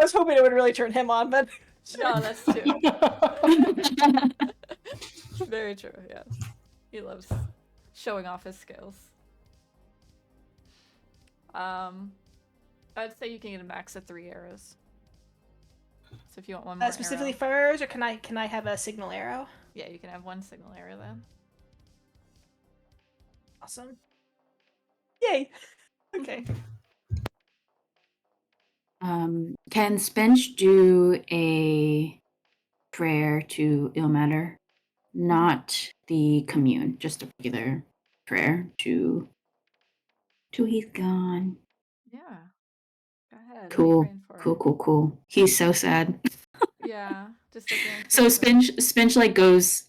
was hoping it would really turn him on, but no, that's true. Very true, yes. He loves showing off his skills. I'd say you can get a max of 3 arrows. So if you want one more specifically arrow. furs, or can I have a signal arrow? Yeah, you can have 1 signal arrow then. Awesome. Yay. Okay. Can Spench do a prayer to Ilmater? Not the commune, just a regular prayer to he's gone. Yeah. Go ahead. Cool. Cool. He's so sad. Yeah. Just looking at So Spench like goes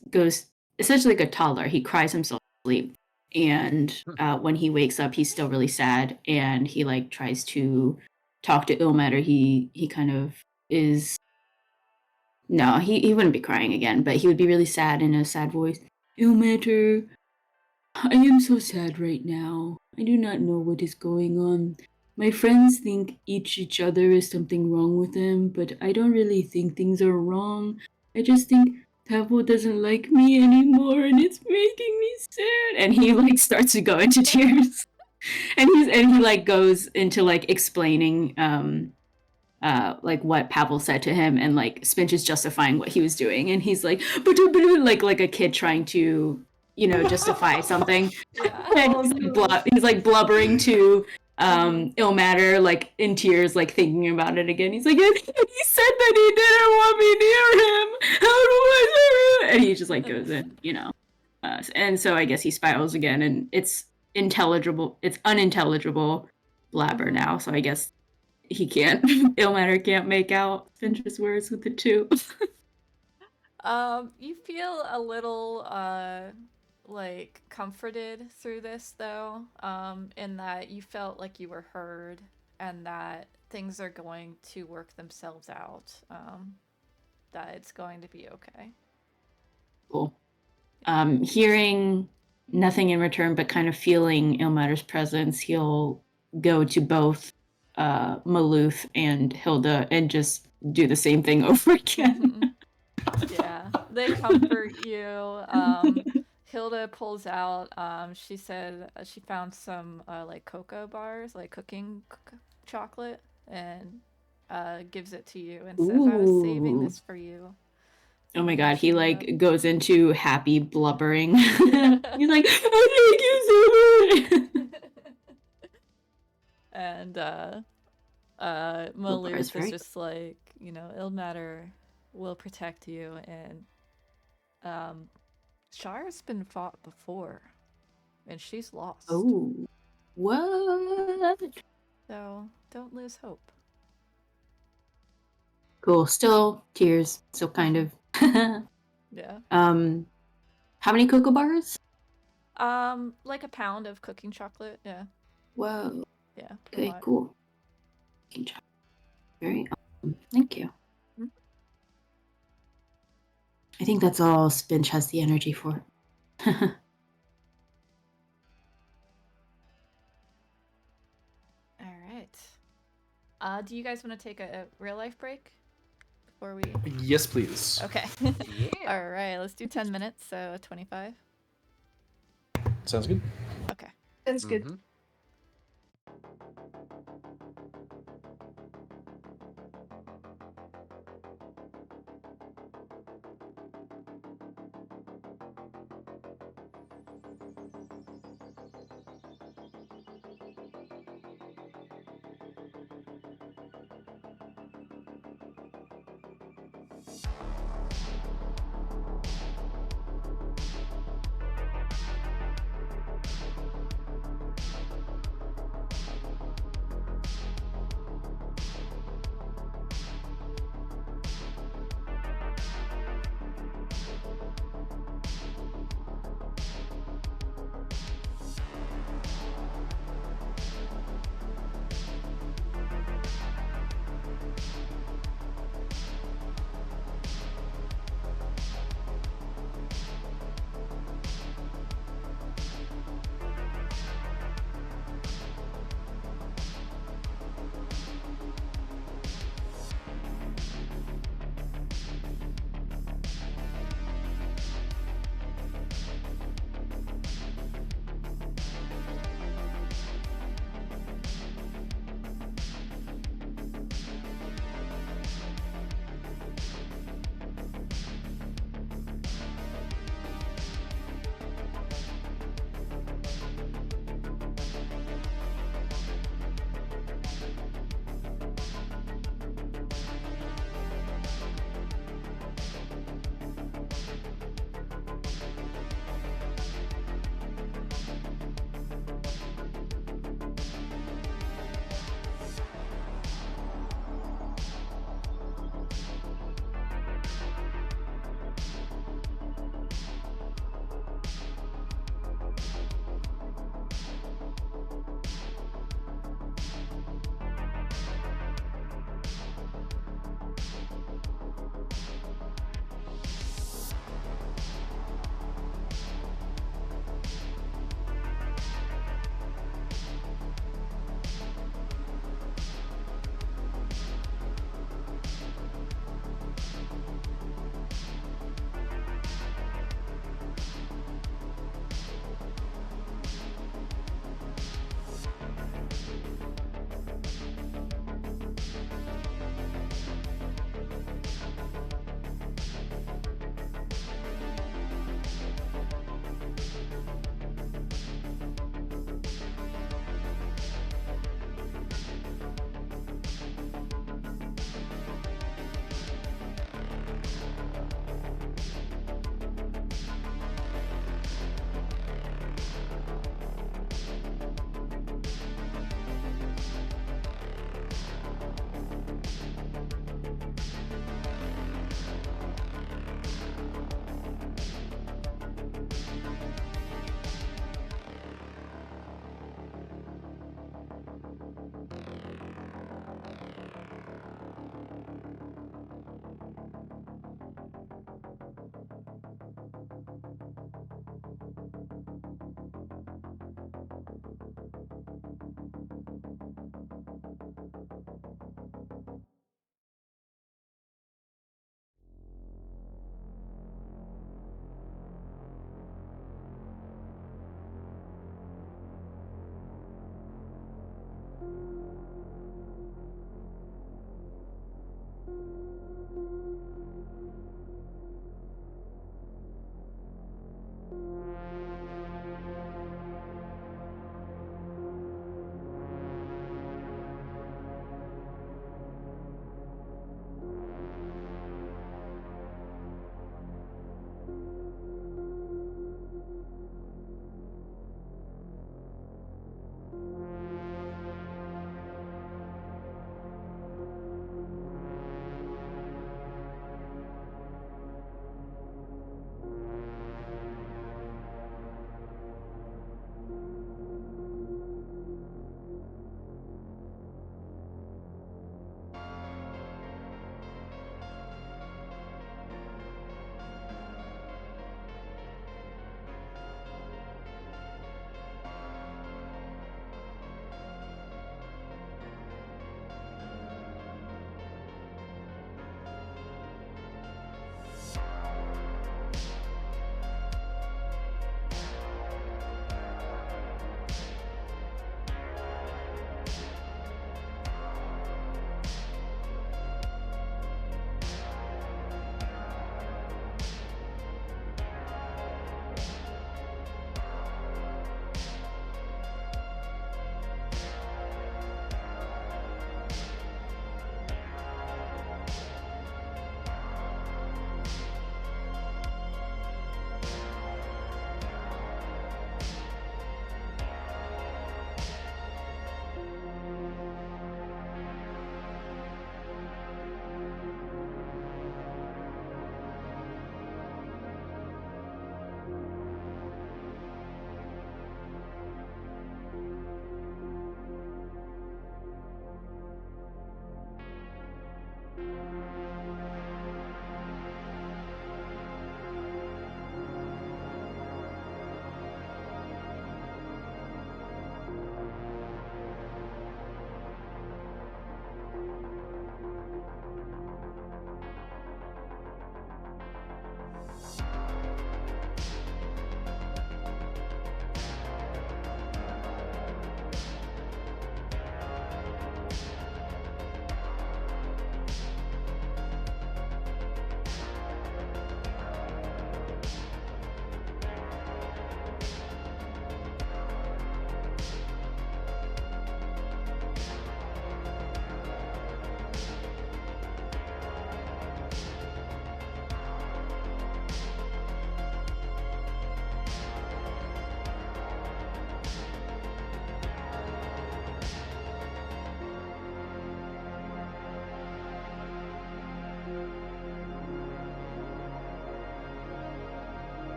essentially like a toddler. He cries himself to sleep. And when he wakes up, he's still really sad. And he like tries to talk to Ilmater. He kind of is. No, he wouldn't be crying again, but he would be really sad in a sad voice. Ilmater, I am so sad right now. I do not know what is going on. My friends think each other is something wrong with them, but I don't really think things are wrong. I just think Pavel doesn't like me anymore, and it's making me sad. And he like starts to go into tears, and he like goes into like explaining like what Pavel said to him, and like Spinch is justifying what he was doing, and he's like like a kid trying to justify something. Yeah. And he's like blubbering to Ilmater, like in tears, like thinking about it again. He's like, and he said that he didn't want me near him. How do I do it? And he just like goes in, and so I guess he spirals again, and it's unintelligible blabber now. So I guess Ilmater can't make out Finch's words with the 2. You feel a little like comforted through this though, in that you felt like you were heard and that things are going to work themselves out. That it's going to be okay. Cool. Hearing nothing in return, but kind of feeling Ilmater's presence, he'll go to both Maloof and Hilda and just do the same thing over again. Yeah, they comfort you. Hilda pulls out. She said she found some like cocoa bars, like cooking chocolate, and gives it to you and says, "I was saving this for you." Oh my god, he like goes into happy blubbering. He's like, "I thank you so much." And Maloof is just like, Ilmater will protect you, and Shar's been fought before, and she's lost. Oh, what? So don't lose hope. Cool. Still tears. Still kind of. Yeah. How many cocoa bars? Like a pound of cooking chocolate. Yeah. Whoa. Yeah. Okay, cool. Very awesome. Thank you. Mhm. I think that's all Spinch has the energy for. All right. Do you guys want to take a real life break before we? Yes, please. Okay. Yeah. All right. Let's do 10 minutes. So 25. Sounds good. Okay. That's good. Mhm.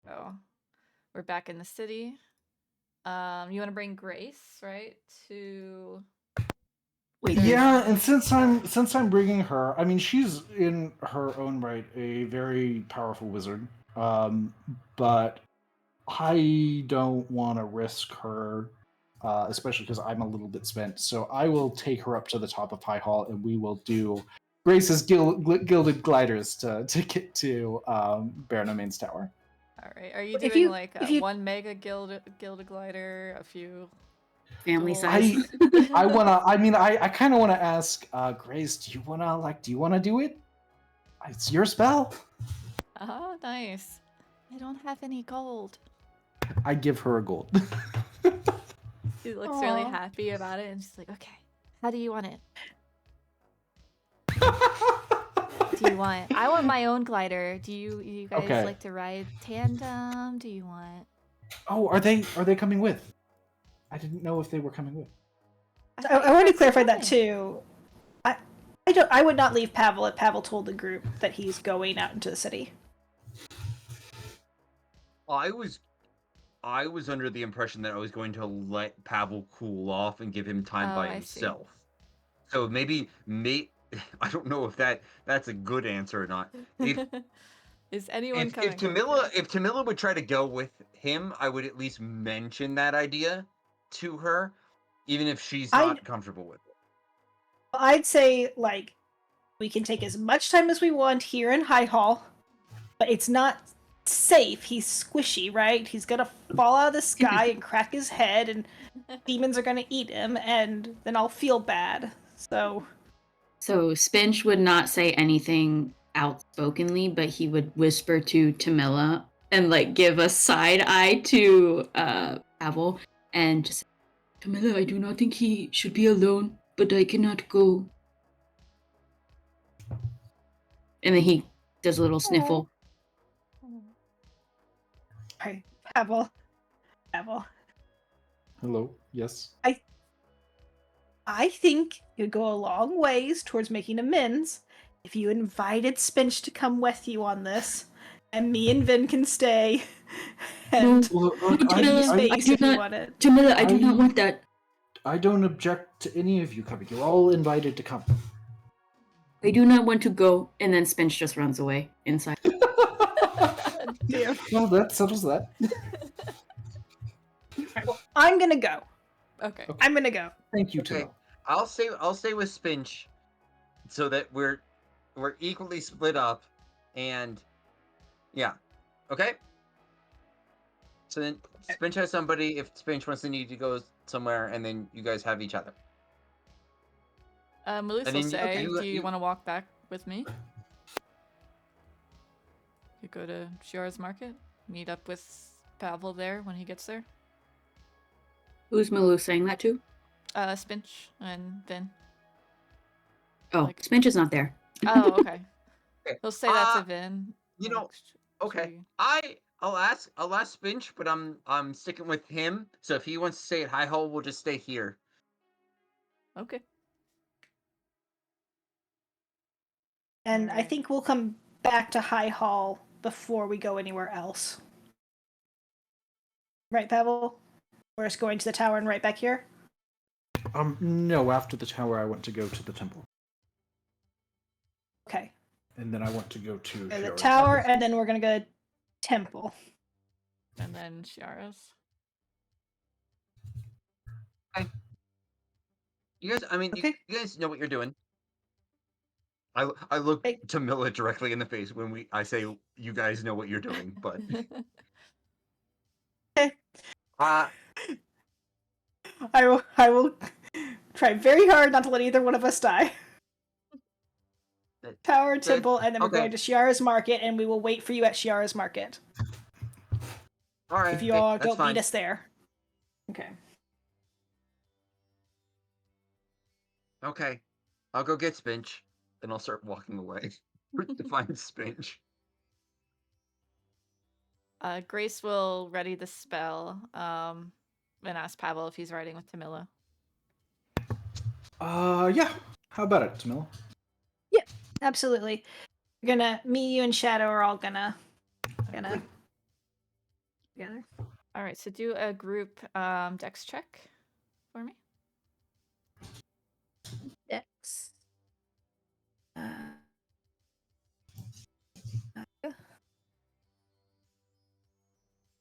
So we're back in the city. You want to bring Grace, right? To Yeah, and since I'm bringing her, I mean, she's in her own right a very powerful wizard. But I don't want to risk her, especially because I'm a little bit spent. So I will take her up to the top of High Hall, and we will do Grace's gilded gliders to get to Baron Main's tower. All right. Are you If doing you- like if you- 1 mega gilded glider, a few Family gold? size. I wanna. I mean, I kind of want to ask Grace. Do you wanna do it? It's your spell. Oh, nice. I don't have any gold. I give her a gold. She looks really Aw. happy about it, and she's like, "Okay, how do you want it? Do you want? I want my own glider. Do you guys Okay. like to ride tandem? Do you want? Oh, are they coming with? I didn't know if they were coming with. I want to clarify that coming. too. I would not leave Pavel if Pavel told the group that he's going out into the city. I was under the impression that I was going to let Pavel cool off and give him time by I see. himself. So maybe I don't know if that's a good answer or not. Is anyone If coming? Tamila would try to go with him, I would at least mention that idea to her, even if she's not comfortable with it. I'd say, like, we can take as much time as we want here in High Hall, but it's not safe. He's squishy, right? He's gonna fall out of the sky and crack his head, and demons are gonna eat him, and then I'll feel bad. So Spinch would not say anything outspokenly, but he would whisper to Tamila and like give a side eye to Pavel and just, Tamila, I do not think he should be alone, but I cannot go. And then he does a little sniffle. Hi, Pavel. Hello. Yes. I think you'd go a long ways towards making amends if you invited Spinch to come with you on this, and me and Vin can stay and give you space if you want it. Tamila, I do not want that. I don't object to any of you coming. You're all invited to come. I do not want to go, and then Spinch just runs away inside. Yeah. Well, that settles that. Right, well, I'm gonna go. Okay. I'm gonna go. Thank you, Okay, Tamila. I'll stay with Spinch, so that we're equally split up, and yeah, okay. So then Spinch has somebody if Spinch wants to need to go somewhere, and then you guys have each other. Melissa will say, do you want to walk back with me? You go to Shar's market, meet up with Pavel there when he gets there. Who's Malou saying that to? Spinch and Vin. Oh, Spinch is not there. Oh, okay. Okay. He'll say that to Vin. You know, okay. I'll ask Spinch, but I'm sticking with him. So if he wants to stay at High Hole, we'll just stay here. Okay. And I think we'll come back to High Hall before we go anywhere else. Right, Pavel? We're just going to the tower and right back here? No, after the tower I went to go to the temple. Okay. And then I want to go to the tower, and then we're gonna go to temple. And then Shiara's. Okay. You guys, I mean, Okay. you guys know what you're doing. I look to Milla directly in the face when I say you guys know what you're doing, but Okay. I will try very hard not to let either one of us die. Tower, temple, and then we're going to Shiara's Market, and we will wait for you at Shiara's Market. All right. If you all don't fine. meet us there. Okay. Okay. I'll go get Spinch, and I'll start walking away to find Spinch. Grace will ready the spell, and ask Pavel if he's riding with Tamila. Yeah. How about it, Tamila? Yeah, absolutely. Me, you, and Shadow are all gonna together. All right, so do a group dex check for me. Dex.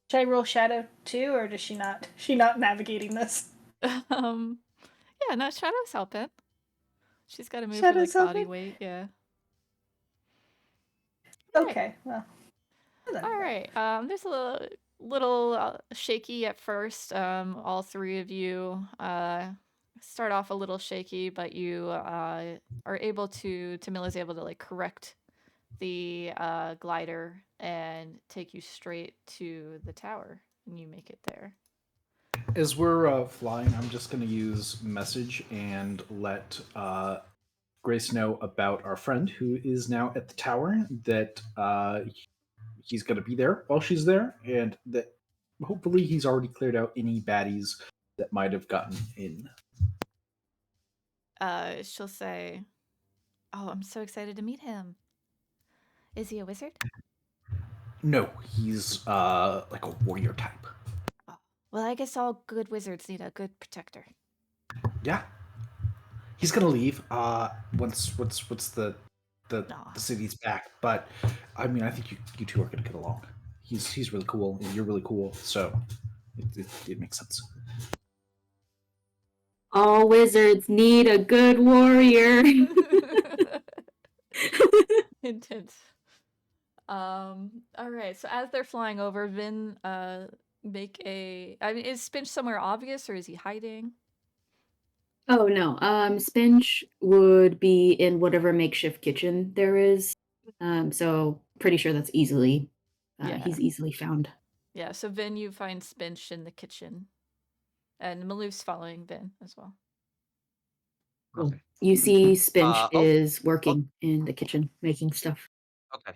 Should I roll Shadow too, or does she not? She not navigating this? Yeah, no, Shadow's helping. She's got to move Shadow's her body helping? weight. Yeah. Okay. Well. All right. There's a little shaky at first. All three of you start off a little shaky, but you are able to. Tamila's able to like correct the glider and take you straight to the tower, and you make it there. As we're flying, I'm just going to use message and let Grace know about our friend who is now at the tower, that he's going to be there while she's there, and that hopefully he's already cleared out any baddies that might have gotten in. She'll say, "Oh, I'm so excited to meet him. Is he a wizard?" No, he's like a warrior type. Oh, well, I guess all good wizards need a good protector. Yeah. He's gonna leave once the city's back, but I mean I think you two are gonna get along. He's really cool and you're really cool, so it makes sense. All wizards need a good warrior. Intense. All right. So as they're flying over, Vin, make a. I mean, is Spinch somewhere obvious, or is he hiding? Oh no. Spinch would be in whatever makeshift kitchen there is. So pretty sure that's easily. He's easily found. Yeah. So Vin, you find Spinch in the kitchen, and Maloof's following Vin as well. Okay. You see Spinch is working in the kitchen making stuff. Okay.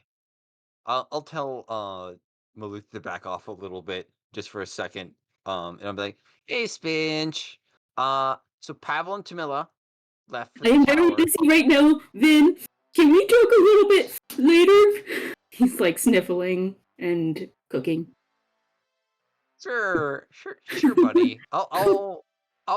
I'll tell Maloof to back off a little bit just for a second. And I'll be like, "Hey, Spinch. So Pavel and Tamila left for the I am tower. very busy right now, Vin. Can we talk a little bit later?" He's like sniffling and cooking. Sure, buddy. I'll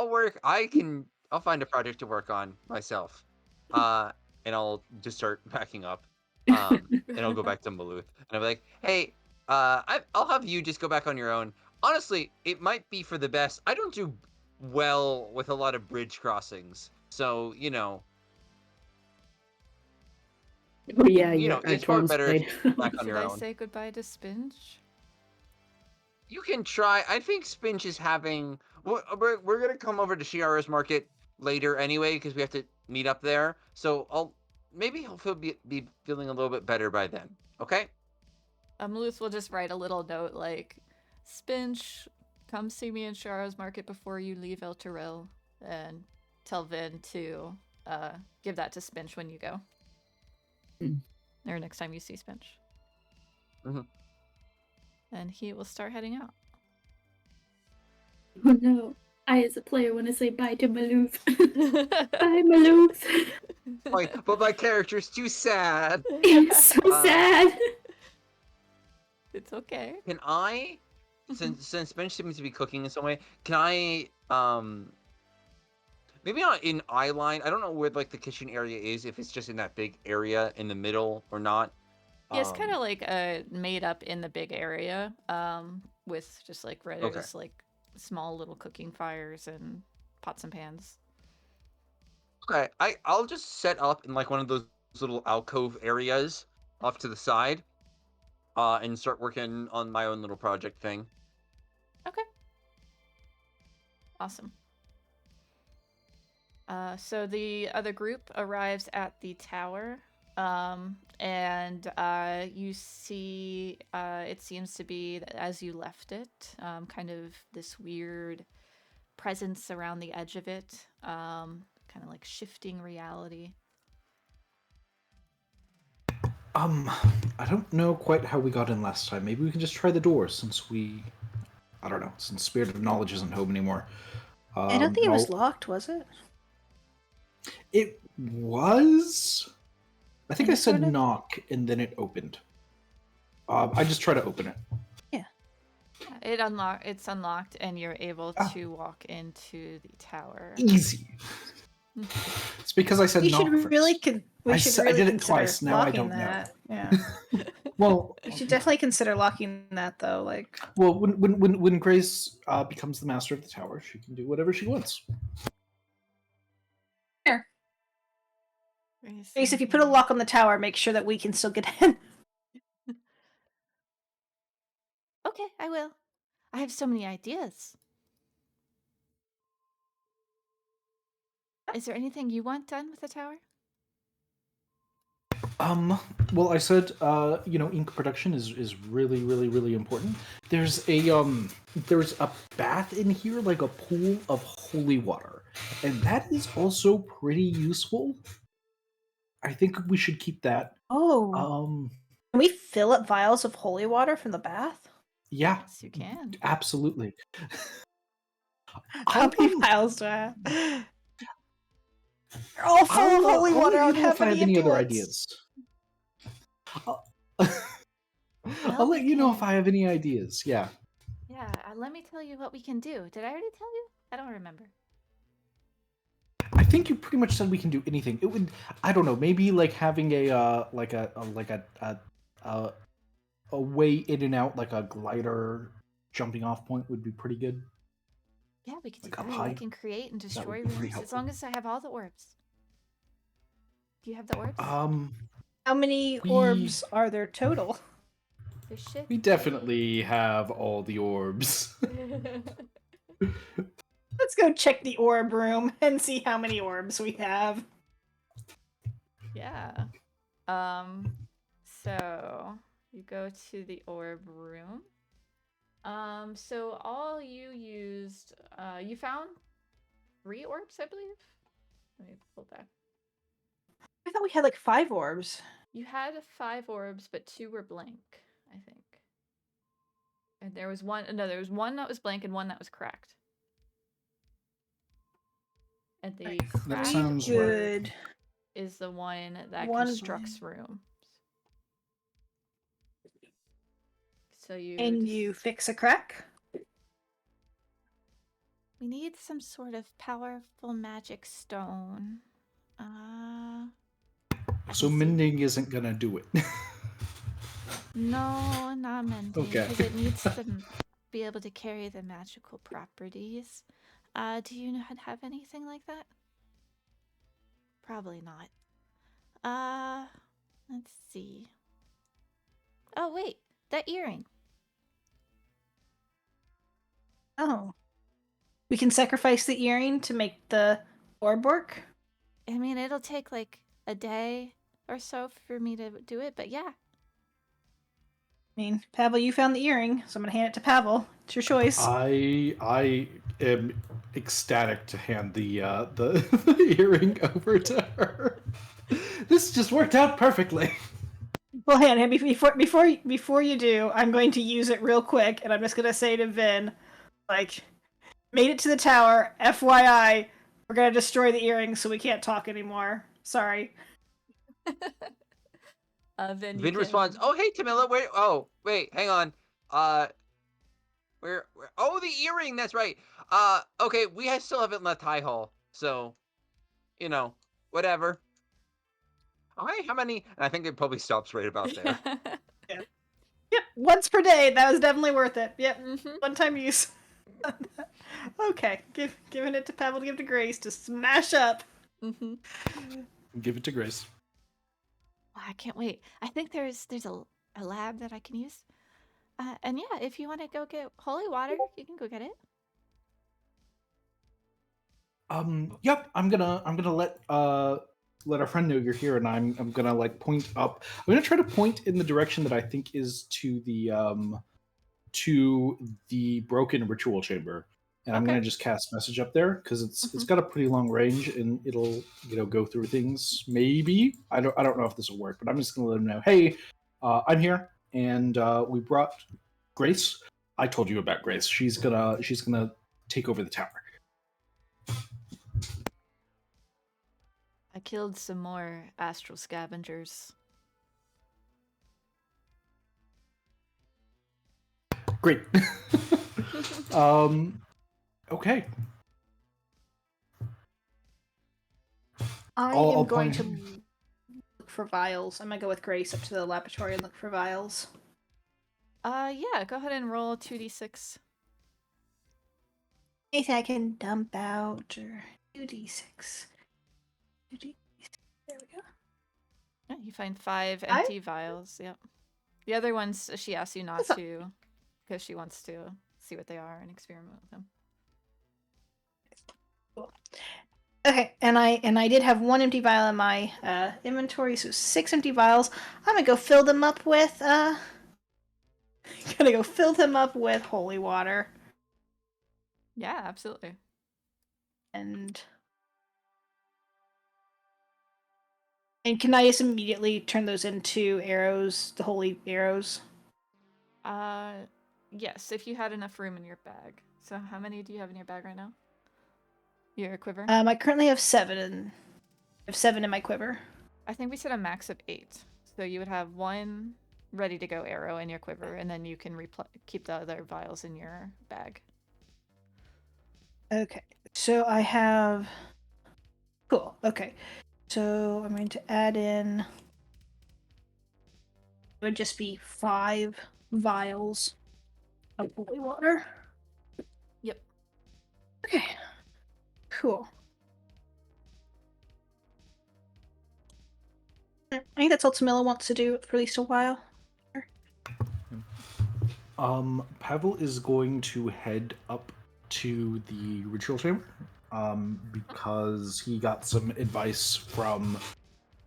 work. I'll find a project to work on myself. And I'll just start packing up. And I'll go back to Maloof, and I'll be like, "Hey, I'll have you just go back on your own. Honestly, it might be for the best. I don't do well with a lot of bridge crossings, so you know." Oh yeah, it's probably better if you go back on your own. Should I say goodbye to Spinch? You can try. I think Spinch is having. We're gonna come over to Shiara's Market later anyway because we have to meet up there. So maybe he'll be feeling a little bit better by then. Okay. Maloof will just write a little note like, "Spinch, come see me in Shiara's Market before you leave El Terrell, and tell Vin to give that to Spinch when you go. Or next time you see Spinch. Mm-hmm. And he will start heading out. Oh no. I, as a player, want to say bye to Maloof. Bye, Maloof. But my character's too sad. It's so sad. It's okay. Can I, since Bench seems to be cooking in some way, can I, maybe not in eyeline, I don't know where, like, the kitchen area is, if it's just in that big area in the middle or not. Yeah, it's kind of like made up in the big area, with just like there's like small little cooking fires and pots and pans. Okay, I'll just set up in like one of those little alcove areas off to the side, and start working on my own little project thing. Okay. Awesome. So the other group arrives at the tower. And you see, it seems to be, as you left it, kind of this weird presence around the edge of it, kind of like shifting reality. I don't know quite how we got in last time. Maybe we can just try the door since I don't know, since Spirit of Knowledge isn't home anymore. I don't think it was locked, was it? It was? I think I said sort of? knock, and then it opened. I just try to open it. Yeah. It's unlocked, and you're able to walk into the tower. Easy. It's because I said knock first. I did it twice. Now I don't know. Yeah. Well, you should definitely consider locking that, though. Like, well, when Grace becomes the master of the tower, she can do whatever she wants. Here. Grace, if you put a lock on the tower, make sure that we can still get in. Okay, I will. I have so many ideas. Is there anything you want done with the tower? Well, I said, ink production is really, really, really important. There's a bath in here, like a pool of holy water, and that is also pretty useful. I think we should keep that. Oh. Can we fill up vials of holy water from the bath? Yeah. Yes, you can. Absolutely. How many vials do I have? They're all full of holy water. I don't have any other ideas. I'll let you know if I have any ideas. Yeah. Yeah, let me tell you what we can do. Did I already tell you? I don't remember. I think you pretty much said we can do anything. It would, I don't know, maybe like having a way in and out, like a glider jumping off point would be pretty good. Yeah, we can do that. I can create and destroy rooms as long as I have all the orbs. Do you have the orbs? How many orbs are there total? We definitely have all the orbs. Let's go check the orb room and see how many orbs we have. Yeah. So you go to the orb room. So all you used, you found 3 orbs, I believe. Let me pull back. I thought we had like 5 orbs. You had 5 orbs, but 2 were blank, I think. And there was one that was blank and one that was cracked. And the cracked good is the one that constructs rooms. So you fix a crack? We need some sort of powerful magic stone. So mending isn't gonna do it. No, not mending. Okay. Because it needs to be able to carry the magical properties. Do you have anything like that? Probably not. Let's see. Oh, wait. That earring. Oh. We can sacrifice the earring to make the orb work? I mean, it'll take like a day or so for me to do it, but yeah. I mean, Pavel, you found the earring, so I'm gonna hand it to Pavel. It's your choice. I am ecstatic to hand the earring over to her. This just worked out perfectly. Well, hang on, before you do, I'm going to use it real quick, and I'm just gonna say to Vin, like, made it to the tower. FYI, we're gonna destroy the earrings, so we can't talk anymore. Sorry. Vin responds, "Oh, hey, Tamila, wait, oh, wait, hang on. Where, oh, the earring, that's right. Okay, we still haven't left High Hall, so, whatever. Oh, hey, how many? And I think it probably stops right about there. Yeah. Yep, once per day. That was definitely worth it. Yep, one-time use. Okay, giving it to Pavel to give to Grace to smash up. Give it to Grace. I can't wait. I think there's a lab that I can use. And yeah, if you want to go get holy water, you can go get it. Yep. I'm gonna let our friend know you're here, and I'm gonna like point up. I'm gonna try to point in the direction that I think is to the broken ritual chamber, and I'm gonna just cast message up there because it's got a pretty long range and it'll go through things. Maybe I don't know if this will work, but I'm just gonna let them know. Hey, I'm here, and we brought Grace. I told you about Grace. She's gonna take over the tower. I killed some more astral scavengers. Great. Okay. I am going to look for vials. I'm gonna go with Grace up to the laboratory and look for vials. Yeah, go ahead and roll 2d6. Anything I can dump out, or 2d6. 2d6. There we go. Yeah, you find 5 empty vials. Yep. The other ones she asks you not to, because she wants to see what they are and experiment with them. Cool. Okay, and I did have 1 empty vial in my inventory, so 6 empty vials. I'm gonna go fill them up with holy water. Yeah, absolutely. And can I just immediately turn those into arrows, the holy arrows? Yes, if you had enough room in your bag. So how many do you have in your bag right now? Your quiver? I currently have 7, and I have 7 in my quiver. I think we said a max of 8. So you would have 1 ready to go arrow in your quiver, and then you can keep the other vials in your bag. Okay, so I have... Cool, okay. So I'm going to add in... It would just be 5 vials of holy water. Yep. Okay. Cool. I think that's all Tamila wants to do for at least a while. Pavel is going to head up to the ritual chamber because he got some advice from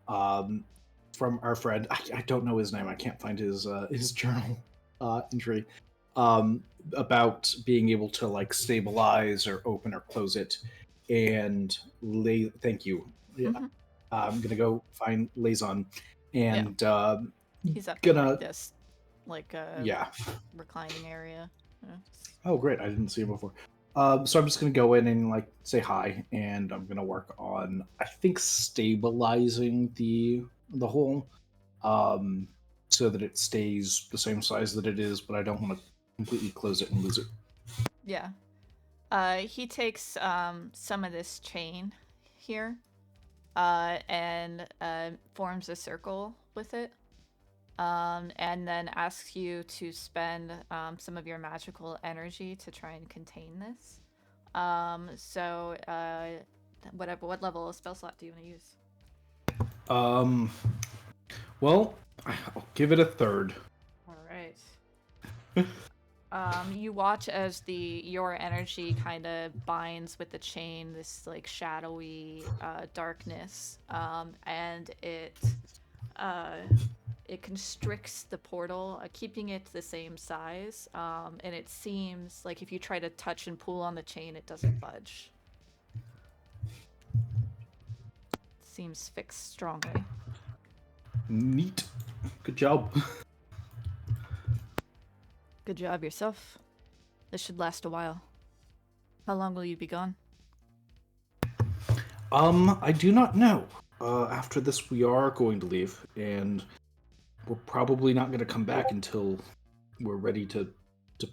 our friend. I don't know his name. I can't find his journal entry about being able to like stabilize or open or close it. And thank you. Yeah, I'm gonna go find Lazon, and he's up gonna in like this, like reclining area. Yeah. Oh, great! I didn't see him before. So I'm just gonna go in and like say hi, and I'm gonna work on I think stabilizing the hole, so that it stays the same size that it is, but I don't want to completely close it and lose it. Yeah. He takes some of this chain here, and forms a circle with it, and then asks you to spend some of your magical energy to try and contain this. What level of spell slot do you want to use? Well, I'll give it a 3rd. All right. You watch as your energy kind of binds with the chain, this like shadowy darkness, and it constricts the portal, keeping it the same size, and it seems like if you try to touch and pull on the chain, it doesn't budge. It seems fixed strongly. Neat. Good job. Good job yourself. This should last a while. How long will you be gone? I do not know. After this, we are going to leave, and we're probably not going to come back until we're ready to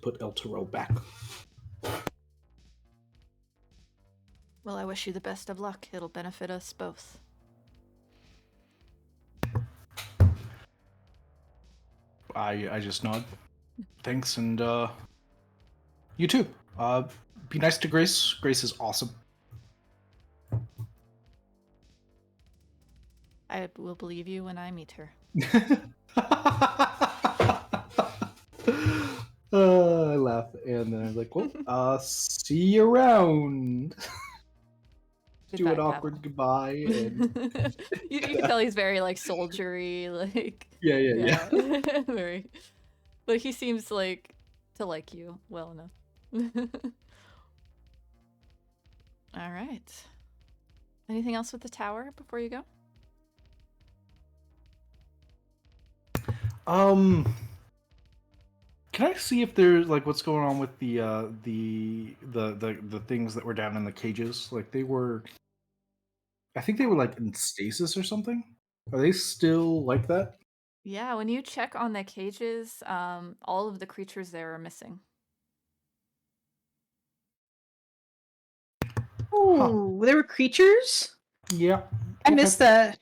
put El Toro back. Well, I wish you the best of luck. It'll benefit us both. I just nod. Thanks, and you too. Be nice to Grace. Grace is awesome. I will believe you when I meet her. I laugh, and then I'm like, well, see you around. Do an awkward goodbye. And... you can tell he's very, like, soldiery, like... Yeah. Very... But he seems, like, to like you well enough. Alright. Anything else with the tower before you go? Can I see if there's like what's going on with the things that were down in the cages? Like they were, I think they were like in stasis or something. Are they still like that? Yeah, when you check on the cages, all of the creatures there are missing. Oh, there were creatures? Yeah. I missed that.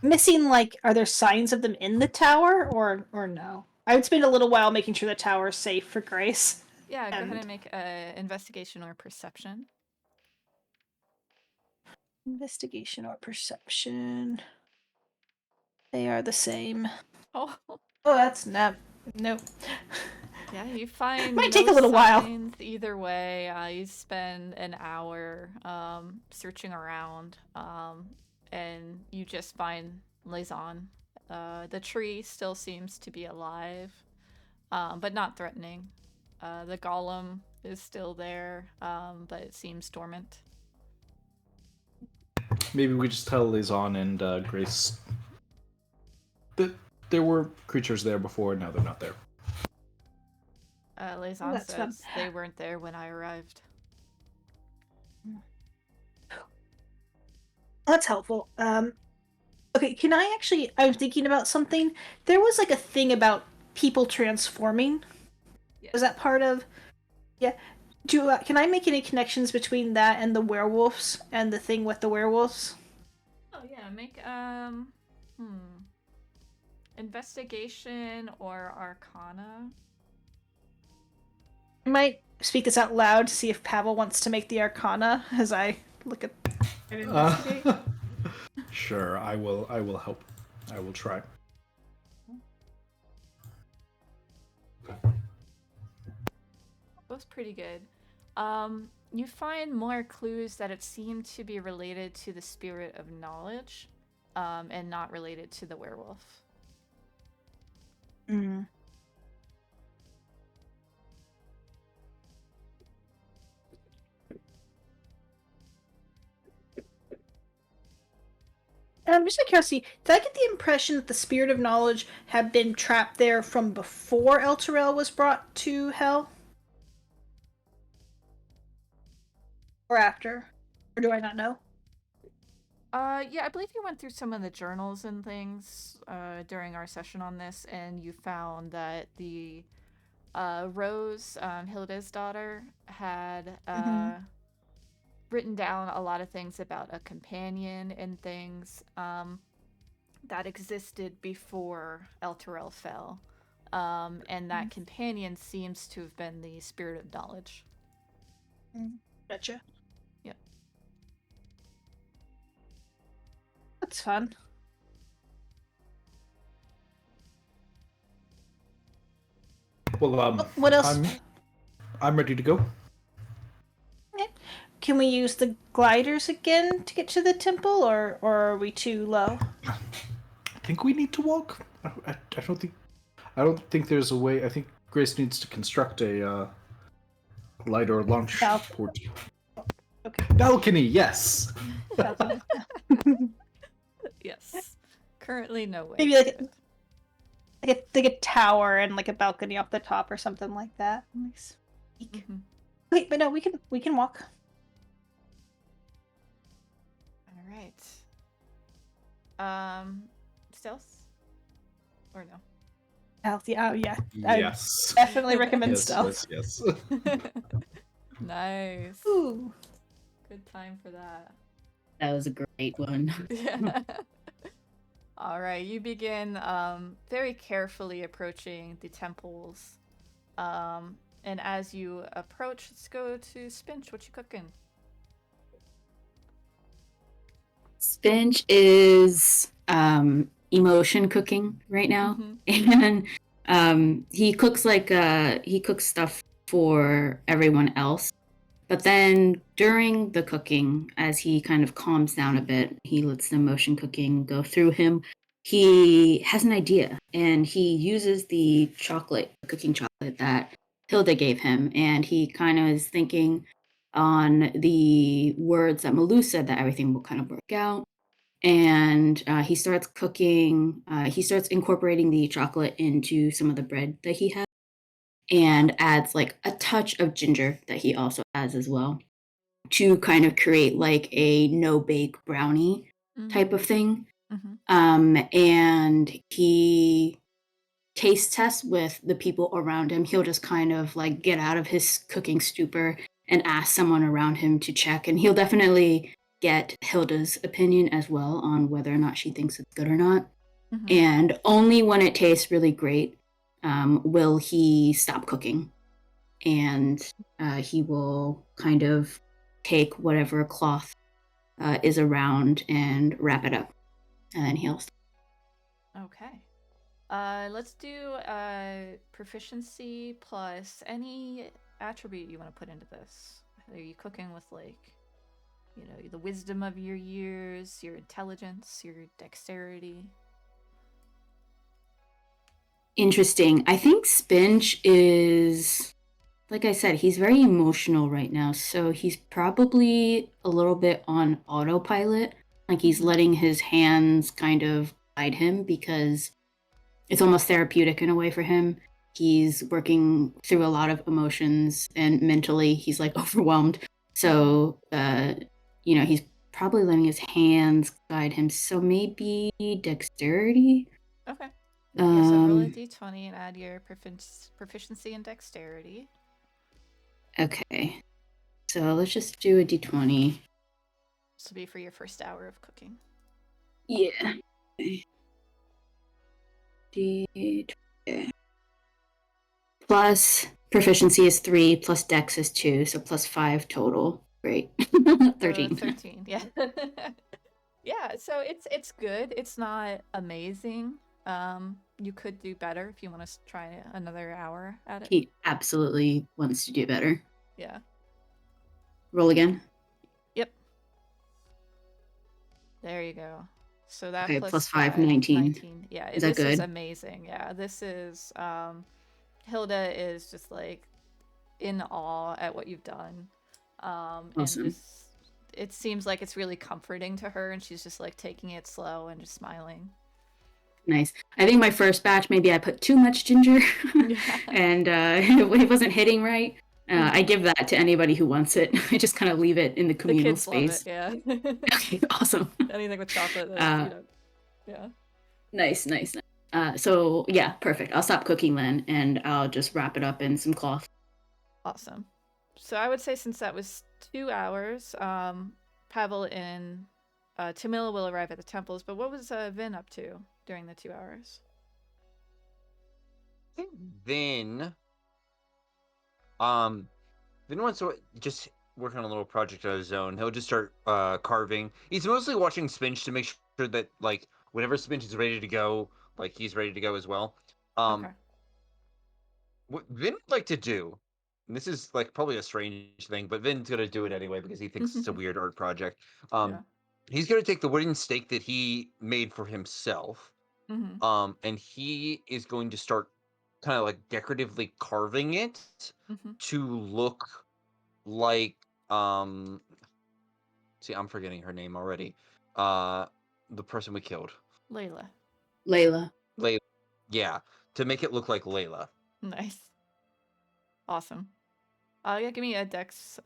Missing, like, are there signs of them in the tower or no? I would spend a little while making sure the tower is safe for Grace. Yeah, go ahead and make an investigation or perception. Investigation or perception. They are the same. Oh, that's nope. Yeah, you find might take a little while. Either way, you spend an hour searching around, and you just find Liaison. The tree still seems to be alive, but not threatening. The golem is still there, but it seems dormant. Maybe we just tell Liaison and Grace that there were creatures there before, now they're not there. Liaison says they weren't there when I arrived. That's helpful. Okay, can I actually... I'm thinking about something. There was like a thing about people transforming. Yeah. Was that part of... Yeah. Can I make any connections between that and the werewolves and the thing with the werewolves? Oh yeah, make investigation or arcana. I might speak this out loud to see if Pavel wants to make the arcana as I look at and investigate. Sure, I will help. I will try. Both pretty good. You find more clues that it seemed to be related to the spirit of knowledge, and not related to the werewolf. Mm. Just out of curiosity, did I get the impression that the spirit of knowledge had been trapped there from before El Toro was brought to Hell? Or after? Or do I not know? Yeah, I believe you went through some of the journals and things during our session on this, and you found that the Rose, Hilda's daughter, had written down a lot of things about a companion and things that existed before El Toro fell. And that companion seems to have been the spirit of knowledge. Gotcha. Yep. That's fun. Well, what else? I'm ready to go. Okay. can we use the gliders again to get to the temple, or are we too low? I think we need to walk. I don't think there's a way. I think Grace needs to construct a light or launch port. Okay. Balcony, yes. Yes. Currently, no way. Maybe like a tower and like a balcony off the top or something like that. Nice. Mm-hmm. Wait, but no, we can walk. All right. Stealth or no? Stealth, yeah, yeah. Yes. I definitely recommend stealth. Yes. Nice. Ooh. Good time for that. That was a great one. Yeah. All right, you begin very carefully approaching the temples. And as you approach, let's go to Spinch. What you cooking? Spinch is emotion cooking right now, and he cooks he cooks stuff for everyone else. But then during the cooking, as he kind of calms down a bit, he lets the emotion cooking go through him. He has an idea, and he uses the cooking chocolate that Hilda gave him, and he kind of is thinking on the words that Malou said that everything will kind of work out. And he starts cooking, he starts incorporating the chocolate into some of the bread that he has, and adds like a touch of ginger that he also has as well to kind of create like a no-bake brownie type of thing. And he taste tests with the people around him. He'll just kind of like get out of his cooking stupor and ask someone around him to check, and he'll definitely get Hilda's opinion as well on whether or not she thinks it's good or not. And only when it tastes really great will he stop cooking, and he will kind of take whatever cloth is around and wrap it up, and then he'll stop. Okay. Let's do proficiency plus any attribute you want to put into this. Are you cooking with like, you know, the wisdom of your years, your intelligence, your dexterity? Interesting. I think Spinch is, like I said, he's very emotional right now, so he's probably a little bit on autopilot. Like he's letting his hands kind of guide him because it's almost therapeutic in a way for him. He's working through a lot of emotions, and mentally he's like overwhelmed. So, you know, he's probably letting his hands guide him. So maybe dexterity? Okay. Yeah, so roll a d20 and add your proficiency and dexterity. Okay. So let's just do a d20. This will be for your first hour of cooking. Yeah. D20. Plus proficiency is 3, plus dex is 2, so plus 5 total. Great. 13. 13, yeah. Yeah, so it's good. It's not amazing. You could do better if you want to try another hour at it. He absolutely wants to do better. Yeah. Roll again. Yep. There you go. So that okay, plus 5, 19. Yeah, is that good? This is amazing. Yeah, this is Hilda is just like in awe at what you've done. Awesome. And just it seems like it's really comforting to her, and she's just like taking it slow and just smiling. Nice. I think my first batch, maybe I put too much ginger and it wasn't hitting right. I give that to anybody who wants it. I just kind of leave it in the communal space. Love it, yeah. Okay, awesome. Anything with chocolate, yeah. Nice. So yeah, perfect. I'll stop cooking then, and I'll just wrap it up in some cloth. Awesome. So I would say since that was 2 hours, Pavel and Tamila will arrive at the temples, but what was Vin up to during the 2 hours? I think Vin wants to just work on a little project of his own. He'll just start carving. He's mostly watching Spinch to make sure that like whenever Spinch is ready to go, like he's ready to go as well. Okay. What Vin would like to do And this is like probably a strange thing, but Vin's gonna do it anyway because he thinks it's a weird art project. Yeah. He's gonna take the wooden stake that he made for himself, and he is going to start kind of like decoratively carving it to look like see, I'm forgetting her name already. The person we killed. Layla. Layla. Yeah, to make it look like Layla. Nice. Awesome. Yeah, give me a dex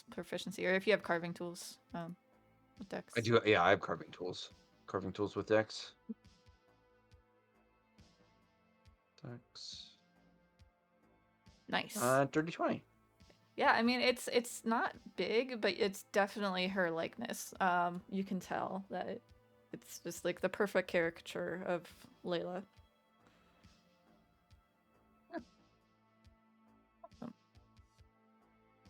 proficiency, or if you have carving tools, with dex. I do. Yeah, I have carving tools. Carving tools with dex. Dex. Nice. Dirty 20. Yeah, I mean it's not big, but it's definitely her likeness. You can tell that it's just like the perfect caricature of Layla.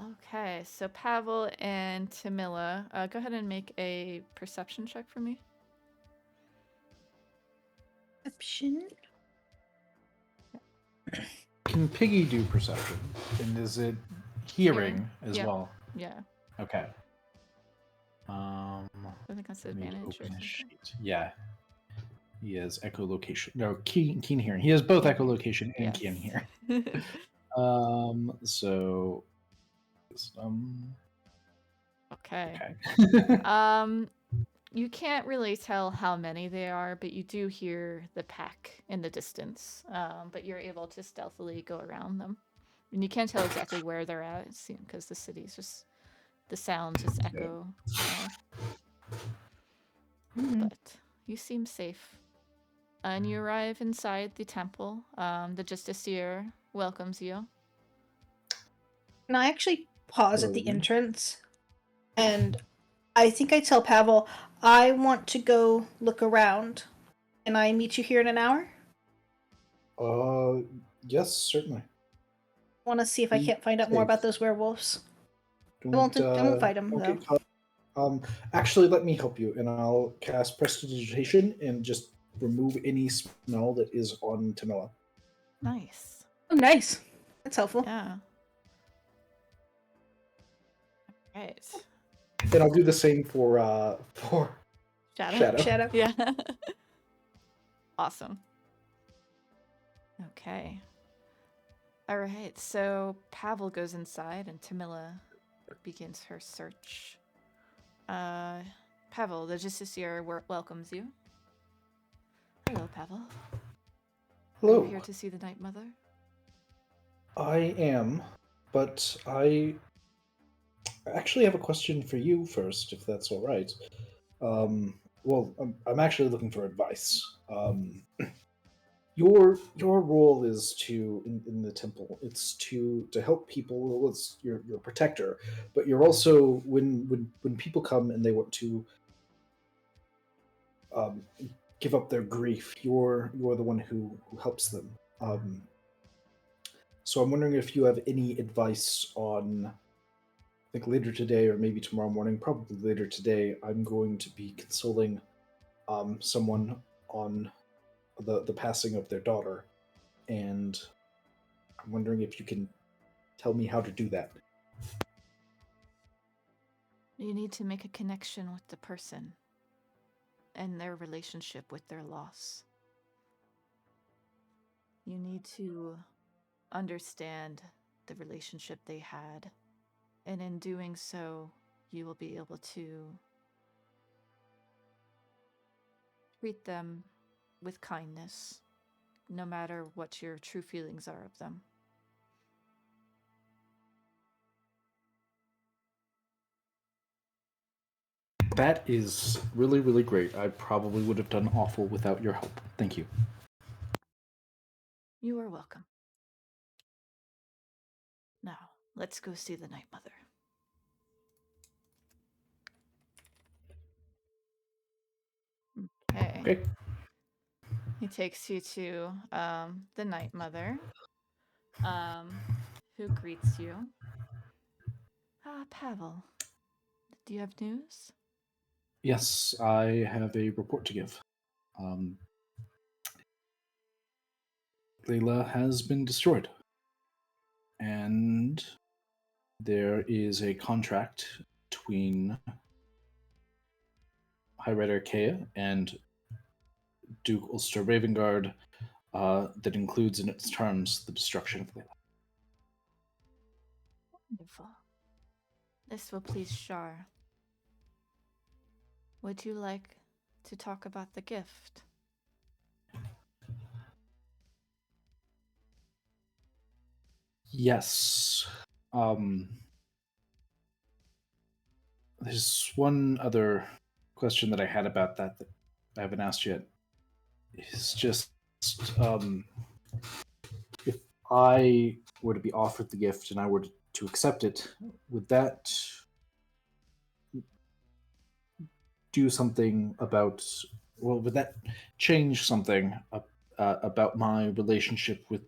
Okay, so Pavel and Tamila, go ahead and make a perception check for me. Perception. Can Piggy do perception? And is it hearing as well? Yeah. Okay. I think that's the advantage or something. Yeah. He has echolocation. No, keen hearing. He has both echolocation and keen hearing. So Okay. You can't really tell how many they are, but you do hear the pack in the distance. But you're able to stealthily go around them. And you can't tell exactly where they're at, because the city's just, the sounds just echo. But you seem safe. And you arrive inside the temple. The Justiciar welcomes you. And I actually pause at the entrance, and I think I tell Pavel, I want to go look around. Can I meet you here in an hour? Yes, certainly. I want to see if I can't find out more about those werewolves. I won't fight them, though. Actually, let me help you, and I'll cast Prestidigitation and just remove any smell that is on Tamila. Nice. Oh, nice. That's helpful. Yeah. Right. And I'll do the same for Shadow. Yeah. Awesome. Okay. All right. So Pavel goes inside, and Tamila begins her search. Pavel, the Justiciar welcomes you. Hello, Pavel. Hello. Are you here to see the Night Mother? I am, but I actually have a question for you first, if that's all right. Well, I'm actually looking for advice. Your role is to in the temple. It's to help people. It's you're a protector, but you're also when people come and they want to give up their grief, you're the one who helps them. So I'm wondering if you have any advice on. I think later today, or maybe tomorrow morning, probably later today, I'm going to be consoling someone on the passing of their daughter, and I'm wondering if you can tell me how to do that. You need to make a connection with the person and their relationship with their loss. You need to understand the relationship they had, and in doing so, you will be able to treat them with kindness, no matter what your true feelings are of them. That is really, really great. I probably would have done awful without your help. Thank you. You are welcome. Now, let's go see the Night Mother. Okay. He takes you to the Night Mother, who greets you. Pavel, do you have news? Yes, I have a report to give. Layla has been destroyed. And there is a contract between High Rider Kea and Duke Ulster Ravengard that includes in its terms the destruction of Layla. Wonderful. This will please Shar. Would you like to talk about the gift? Yes. There's one other question that I had about that I haven't asked yet. It's just if I were to be offered the gift and I were to accept it, would that do something about, well, would that change something about my relationship with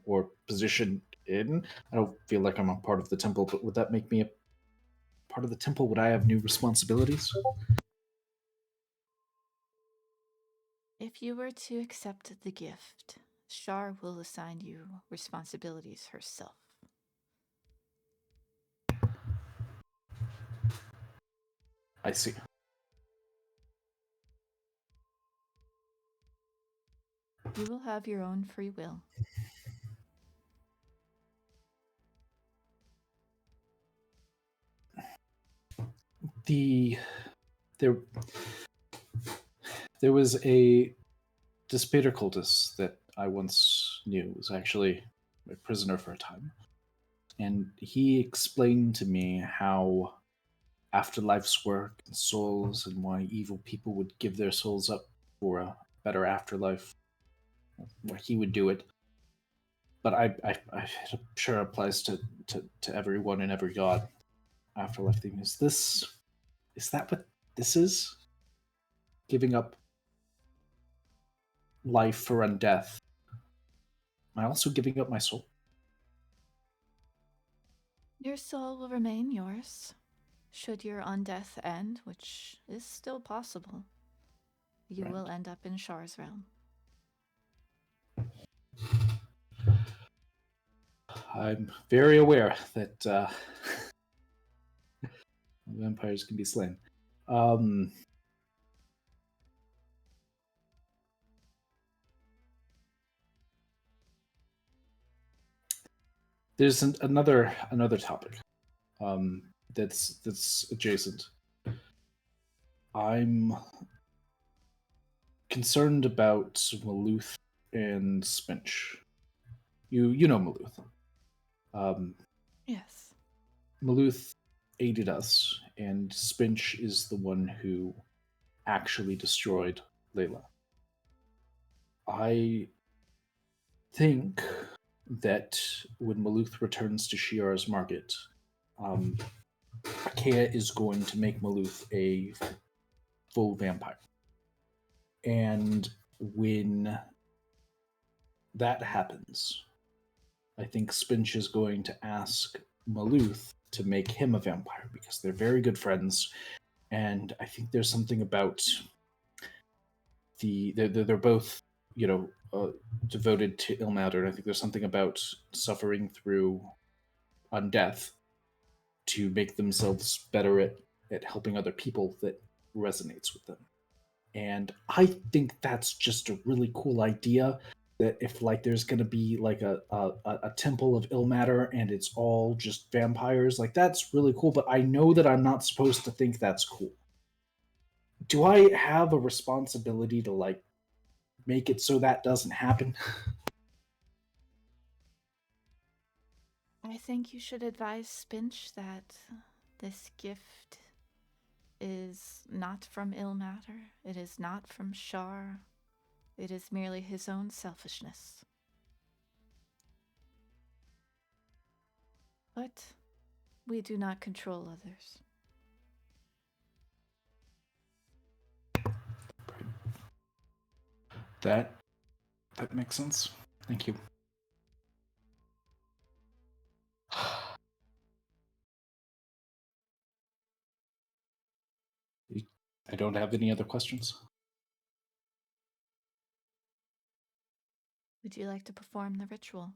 or position in? I don't feel like I'm a part of the temple, but would that make me a part of the temple? Would I have new responsibilities? If you were to accept the gift, Shar will assign you responsibilities herself. I see. You will have your own free will. There was a Despater cultist that I once knew, was actually a prisoner for a time. And he explained to me how afterlife's work and souls and why evil people would give their souls up for a better afterlife, why he would do it. But I'm sure applies to everyone and every god. Afterlife thing. Is that what this is? Giving up life for undeath. Am I also giving up my soul? Your soul will remain yours. Should your undeath end, which is still possible, you Right. will end up in Shar's realm. I'm very aware that vampires can be slain. There's another topic that's adjacent. I'm concerned about Maluth and Spinch. You know Maluth. Yes. Maluth aided us, and Spinch is the one who actually destroyed Layla. I think that when Maluth returns to Shiar's market, Akea is going to make Maluth a full vampire. And when that happens, I think Spinch is going to ask Maluth to make him a vampire because they're very good friends. And I think there's something about they're both, devoted to Ilmater. And I think there's something about suffering through undeath to make themselves better at helping other people that resonates with them. And I think that's just a really cool idea, that if like there's gonna be like a temple of Ilmater and it's all just vampires, like that's really cool, but I know that I'm not supposed to think that's cool. Do I have a responsibility to like make it so that doesn't happen? I think you should advise Spinch that this gift is not from Ilmater. It is not from Shar. It is merely his own selfishness. But we do not control others. That makes sense. Thank you. I don't have any other questions. Would you like to perform the ritual?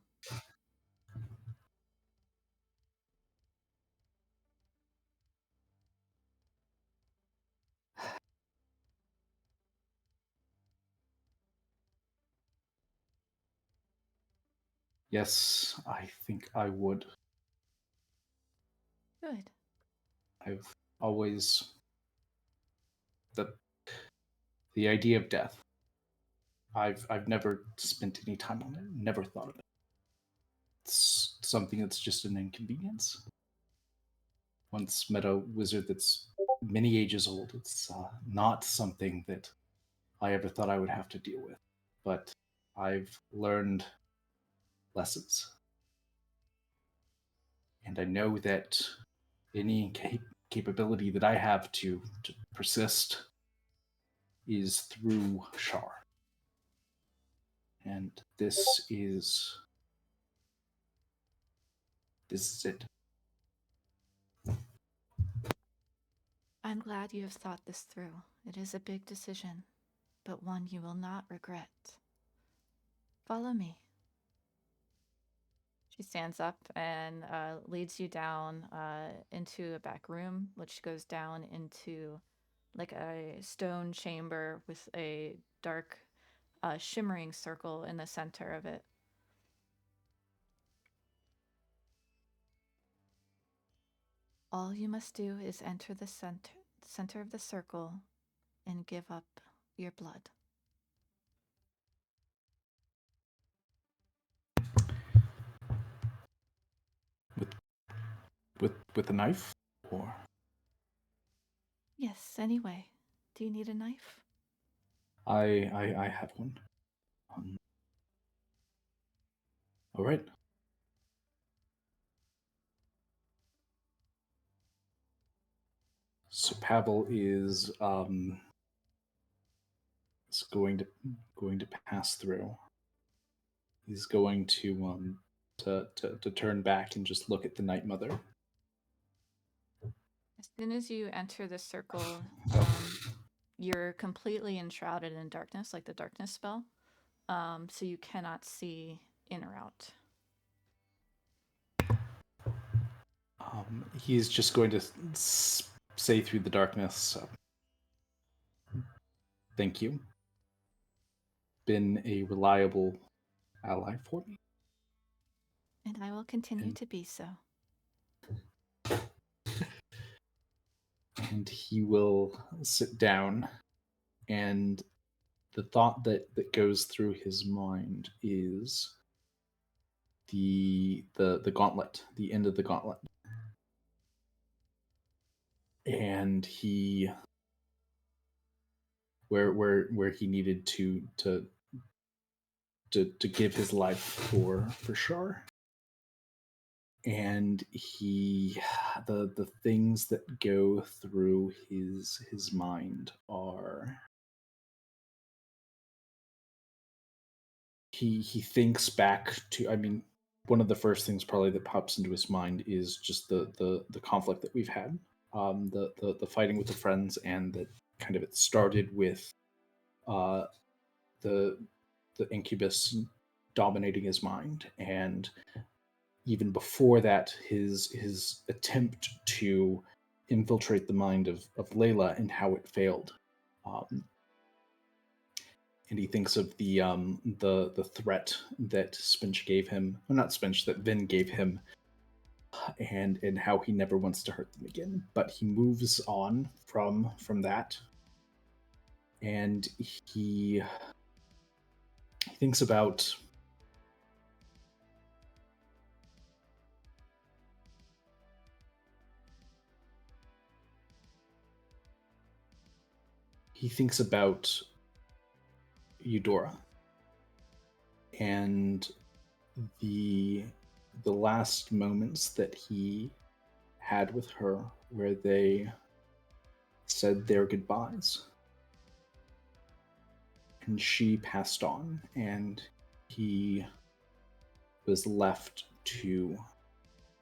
Yes, I think I would. Good. I've always the idea of death. I've never spent any time on it. Never thought of it. It's something that's just an inconvenience. Once met a wizard that's many ages old. It's not something that I ever thought I would have to deal with. But I've learned lessons. And I know that any capability that I have to persist is through Shar. And this is it. I'm glad you have thought this through. It is a big decision, but one you will not regret. Follow me. She stands up and leads you down into a back room, which goes down into like a stone chamber with a dark, shimmering circle in the center of it. All you must do is enter the center of the circle and give up your blood. With a knife, or Yes, anyway. Do you need a knife? I have one. All right. So Pavel is going to pass through. He's going to turn back and just look at the Night Mother. As soon as you enter the circle, you're completely enshrouded in darkness, like the darkness spell. So you cannot see in or out. He's just going to say through the darkness, thank you. Been a reliable ally for me. And I will continue to be so. And he will sit down, and the thought that goes through his mind is the gauntlet, the end of the gauntlet. And he where he needed to give his life for Shar. And the things that go through his mind are he thinks back to, I mean, one of the first things probably that pops into his mind is just the conflict that we've had, the fighting with the friends, and that kind of it started with the incubus dominating his mind, and even before that, his attempt to infiltrate the mind of Layla and how it failed. And he thinks of the threat that Spinch gave him, or not Spinch, that Vin gave him, and how he never wants to hurt them again. But he moves on from that, and he thinks about Eudora and the last moments that he had with her, where they said their goodbyes, and she passed on, and he was left to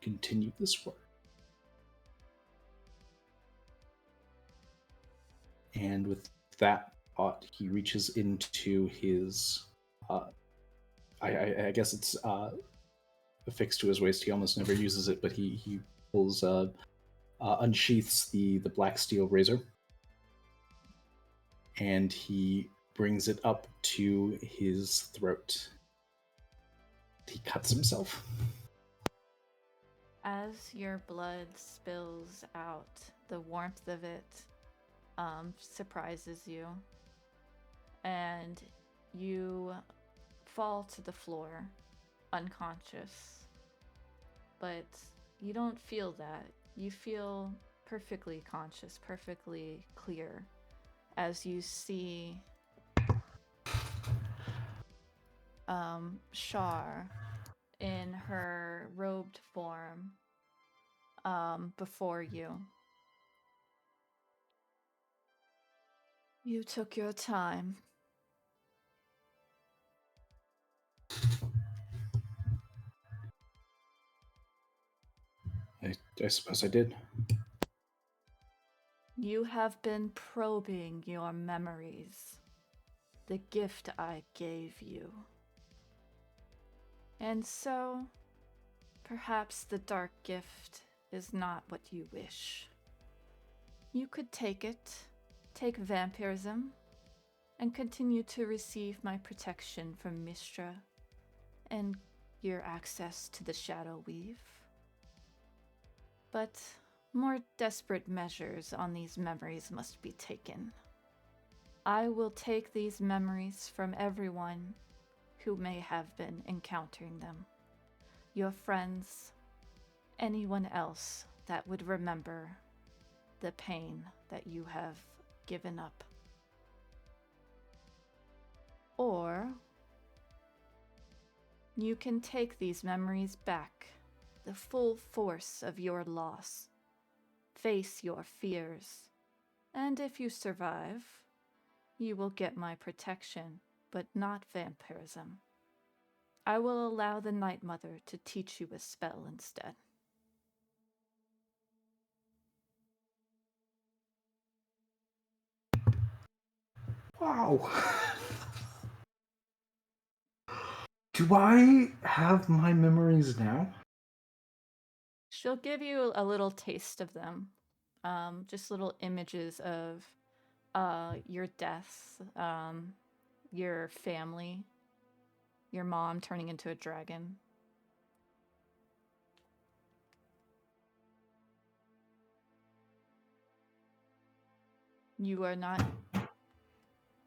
continue this work. And with that thought, he reaches into his I guess it's affixed to his waist. He almost never uses it, but he pulls unsheaths the black steel razor, and he brings it up to his throat. He cuts himself. As your blood spills out, the warmth of it surprises you, and you fall to the floor, unconscious. But you don't feel that. You feel perfectly conscious, perfectly clear, as you see Shar in her robed form before you. You took your time. I suppose I did. You have been probing your memories, the gift I gave you. And so, perhaps the dark gift is not what you wish. You could take it, take vampirism, and continue to receive my protection from Mistra and your access to the Shadow Weave. But more desperate measures on these memories must be taken. I will take these memories from everyone who may have been encountering them. Your friends, anyone else that would remember the pain that you have given up. Or you can take these memories back, the full force of your loss, face your fears, and if you survive, you will get my protection, but not vampirism. I will allow the Night Mother to teach you a spell instead. Wow. Do I have my memories now? She'll give you a little taste of them. Just little images of your deaths, your family, your mom turning into a dragon. You are not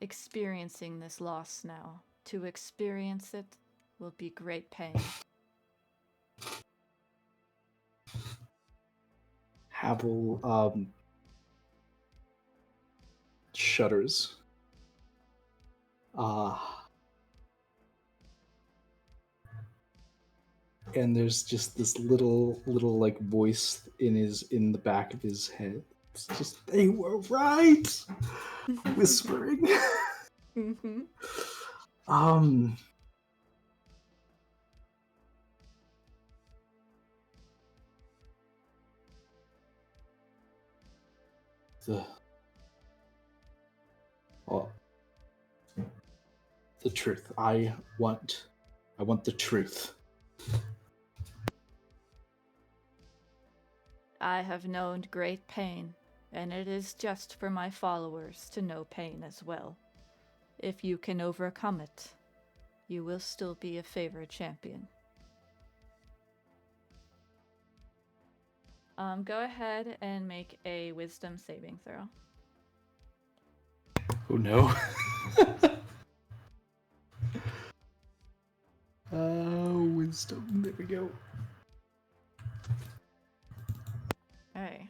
experiencing this loss now. To experience it will be great pain. Pavel shudders. And there's just this little like voice in the back of his head. It's just, they were right, whispering. Mm-hmm. The truth. I want the truth. I have known great pain, and it is just for my followers to know pain as well. If you can overcome it, you will still be a favored champion. Go ahead and make a wisdom saving throw. Oh no. Wisdom. There we go. Okay.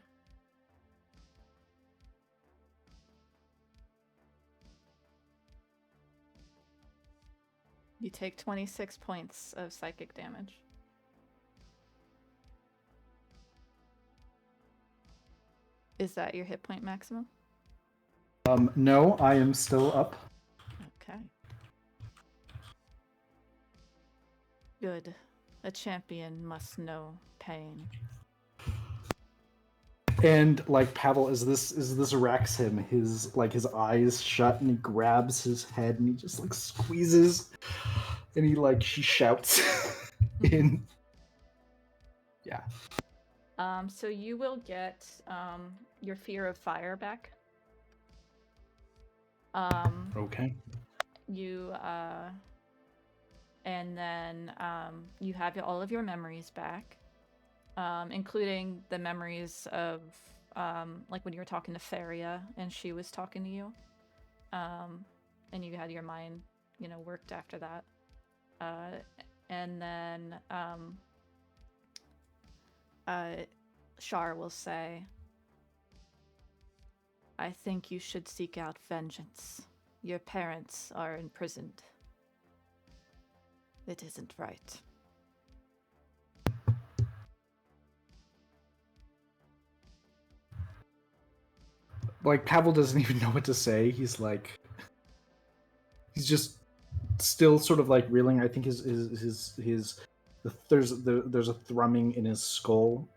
You take 26 points of psychic damage. Is that your hit point maximum? No, I am still up. Okay. Good. A champion must know pain. And like Pavel, as this wrecks him, his eyes shut and he grabs his head and he just like squeezes and she shouts in. Yeah. So you will get your fear of fire back. Okay. You and then you have all of your memories back, including the memories of like when you were talking to Feria and she was talking to you, and you had your mind, worked after that, and then Shar will say, "I think you should seek out vengeance. Your parents are imprisoned. It isn't right." Like, Pavel doesn't even know what to say. He's just still sort of like reeling. I think there's a thrumming in his skull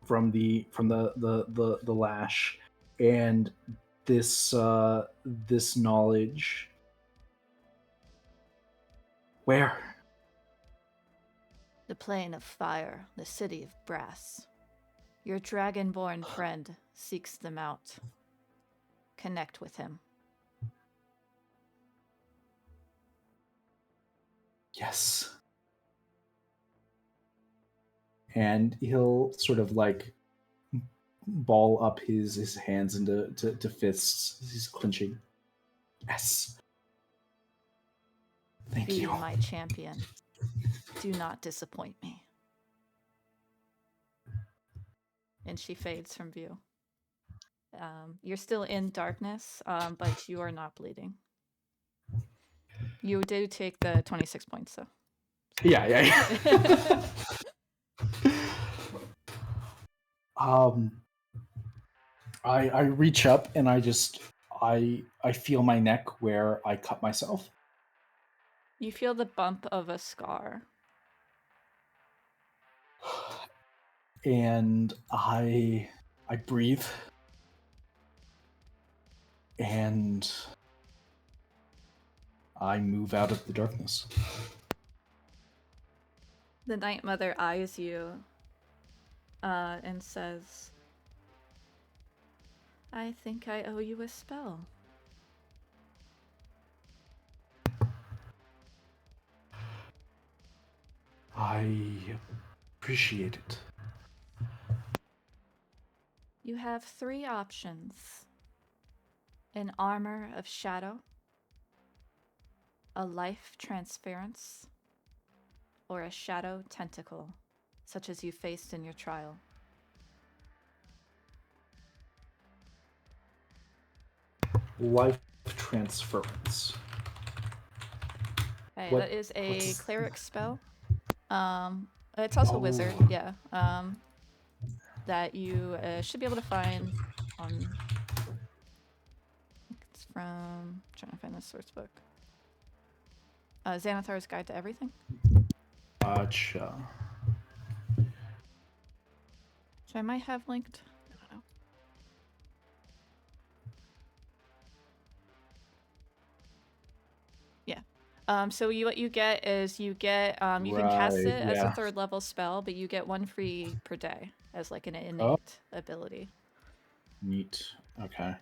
from the lash, and this knowledge. Where? The plane of fire, the city of brass. Your dragonborn friend seeks them out. Connect with him. Yes. And he'll sort of like ball up his hands into fists. He's clenching. Yes. Thank Be you. my champion. Do not disappoint me. And she fades from view. You're still in darkness, but you are not bleeding. You do take the 26 points, though. So. Yeah. I reach up and I feel my neck where I cut myself. You feel the bump of a scar. And I breathe. And I move out of the darkness. The Night Mother eyes you and says, "I think I owe you a spell." I appreciate it. You have 3 options. An armor of shadow, a life transference, or a shadow tentacle, such as you faced in your trial. Life transference. Okay, that is a cleric spell. It's also wizard, yeah. That you should be able to find on. It's from. I'm trying to find this source book. Xanathar's Guide to Everything. Gotcha. Which I might have linked. I don't know. Yeah. So what you get is you get you can cast it as a 3rd level spell, but you get 1 free per day as like an innate ability. Neat. Okay.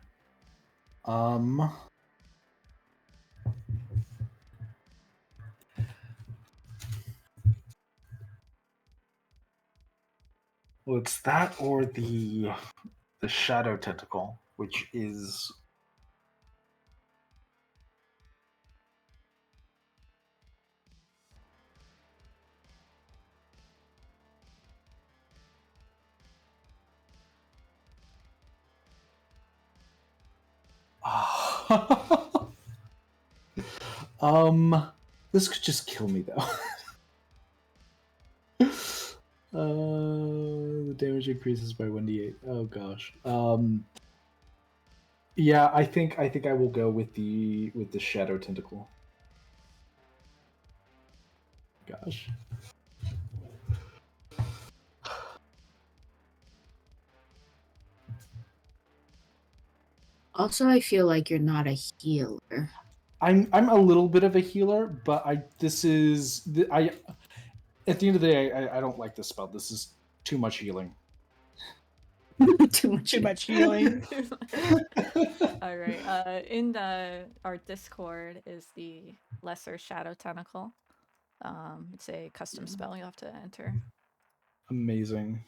Well, it's that or the shadow tentacle, which is this could just kill me though. The damage increases by 1d8. Oh gosh. Yeah, I think I will go with the shadow tentacle. Gosh. Also, I feel like you're not a healer. I'm a little bit of a healer, but at the end of the day, I don't like this spell. This is too much healing. Too much healing. All right. In our Discord is the Lesser Shadow Tentacle. It's a custom spell you have to enter. Amazing.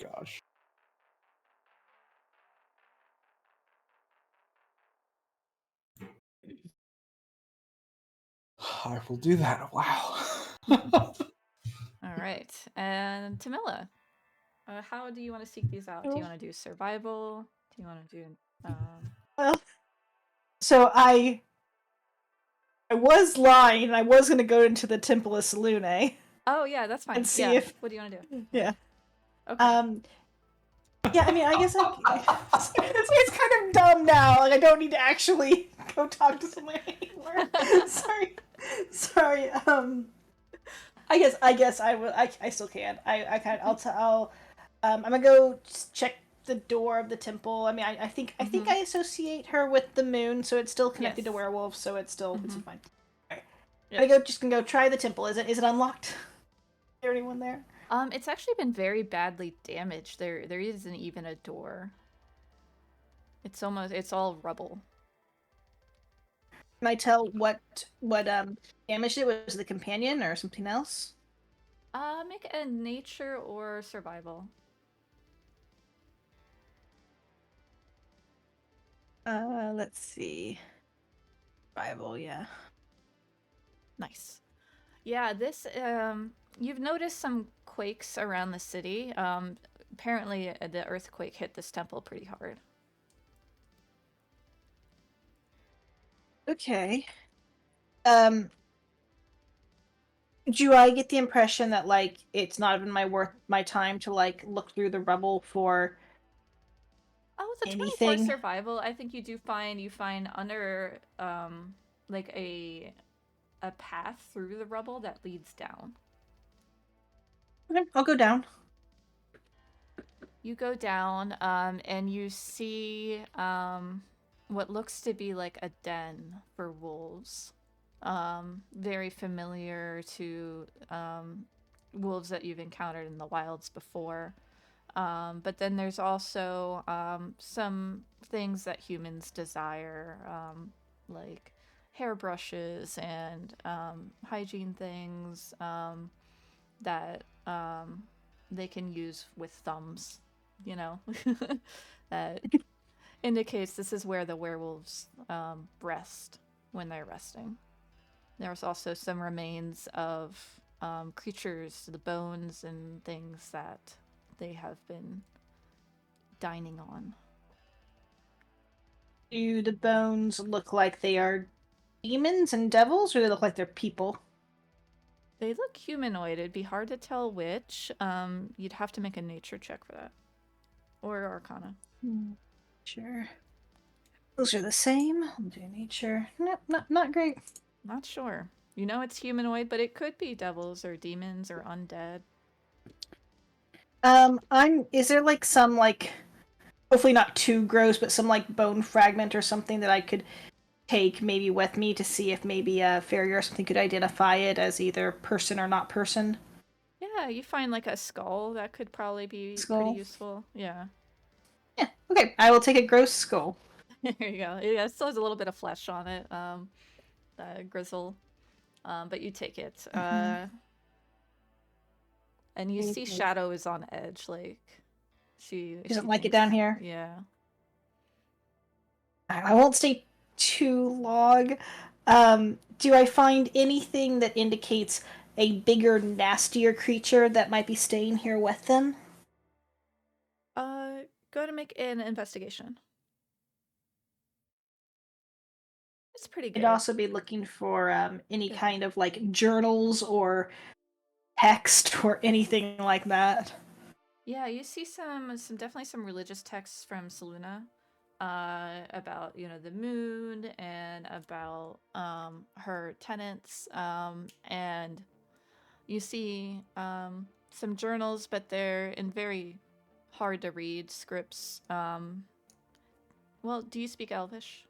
Gosh. I will do that. Wow. All right. And Tamila, how do you want to seek these out? Do you want to do survival? Do you want to do... Well, so I was lying. I was going to go into the Temple of Selune. Oh, yeah, that's fine. And see if... What do you want to do? Yeah. Okay. Yeah, I mean, I guess it's kind of dumb now. Like, I don't need to actually go talk to someone anymore. Sorry. I guess I will. I still can. I'm gonna go check the door of the temple. I mean, I think I associate her with the moon, so it's still connected to werewolves, so it's still it's fine. All right. I'm gonna go try the temple. Is it unlocked? Is there anyone there? It's actually been very badly damaged. There isn't even a door. It's all rubble. Can I tell what damaged it? Was the companion or something else? Make a nature or survival. Let's see. Survival, yeah. Nice. Yeah, this you've noticed some quakes around the city. Apparently the earthquake hit this temple pretty hard. Okay. Do I get the impression that like it's not even my time to like look through the rubble for it's a anything? 24 survival. I think you find under like a path through the rubble that leads down. Okay, I'll go down. You go down, and you see what looks to be like a den for wolves. Very familiar to wolves that you've encountered in the wilds before. But then there's also some things that humans desire, like hairbrushes and hygiene things that they can use with thumbs, that indicates this is where the werewolves rest when they're resting. There's also some remains of creatures, the bones and things that they have been dining on. Do the bones look like they are demons and devils, or do they look like they're people? They look humanoid. It'd be hard to tell which. You'd have to make a nature check for that. Or Arcana. Sure. Those are the same. I'll do nature. Nope, not great. Not sure. You know it's humanoid, but it could be devils or demons or undead. Is there like some like, hopefully not too gross, but some like bone fragment or something that I could take maybe with me to see if maybe a farrier or something could identify it as either person or not person? Yeah, you find like a skull that could probably be pretty useful. Yeah. Yeah, okay. I will take a gross skull. There you go. Yeah, it still has a little bit of flesh on it. Grizzle. But you take it. And you see Shadow is on edge, like she doesn't like it down here. Yeah. I won't stay too long. Do I find anything that indicates a bigger, nastier creature that might be staying here with them? Go to make an investigation. It's pretty good. I'd also be looking for any kind of like journals or text or anything like that. Yeah, you see some definitely some religious texts from Seluna about the moon and about her tenants, and you see some journals, but they're in very hard to read scripts. Well, do you speak Elvish?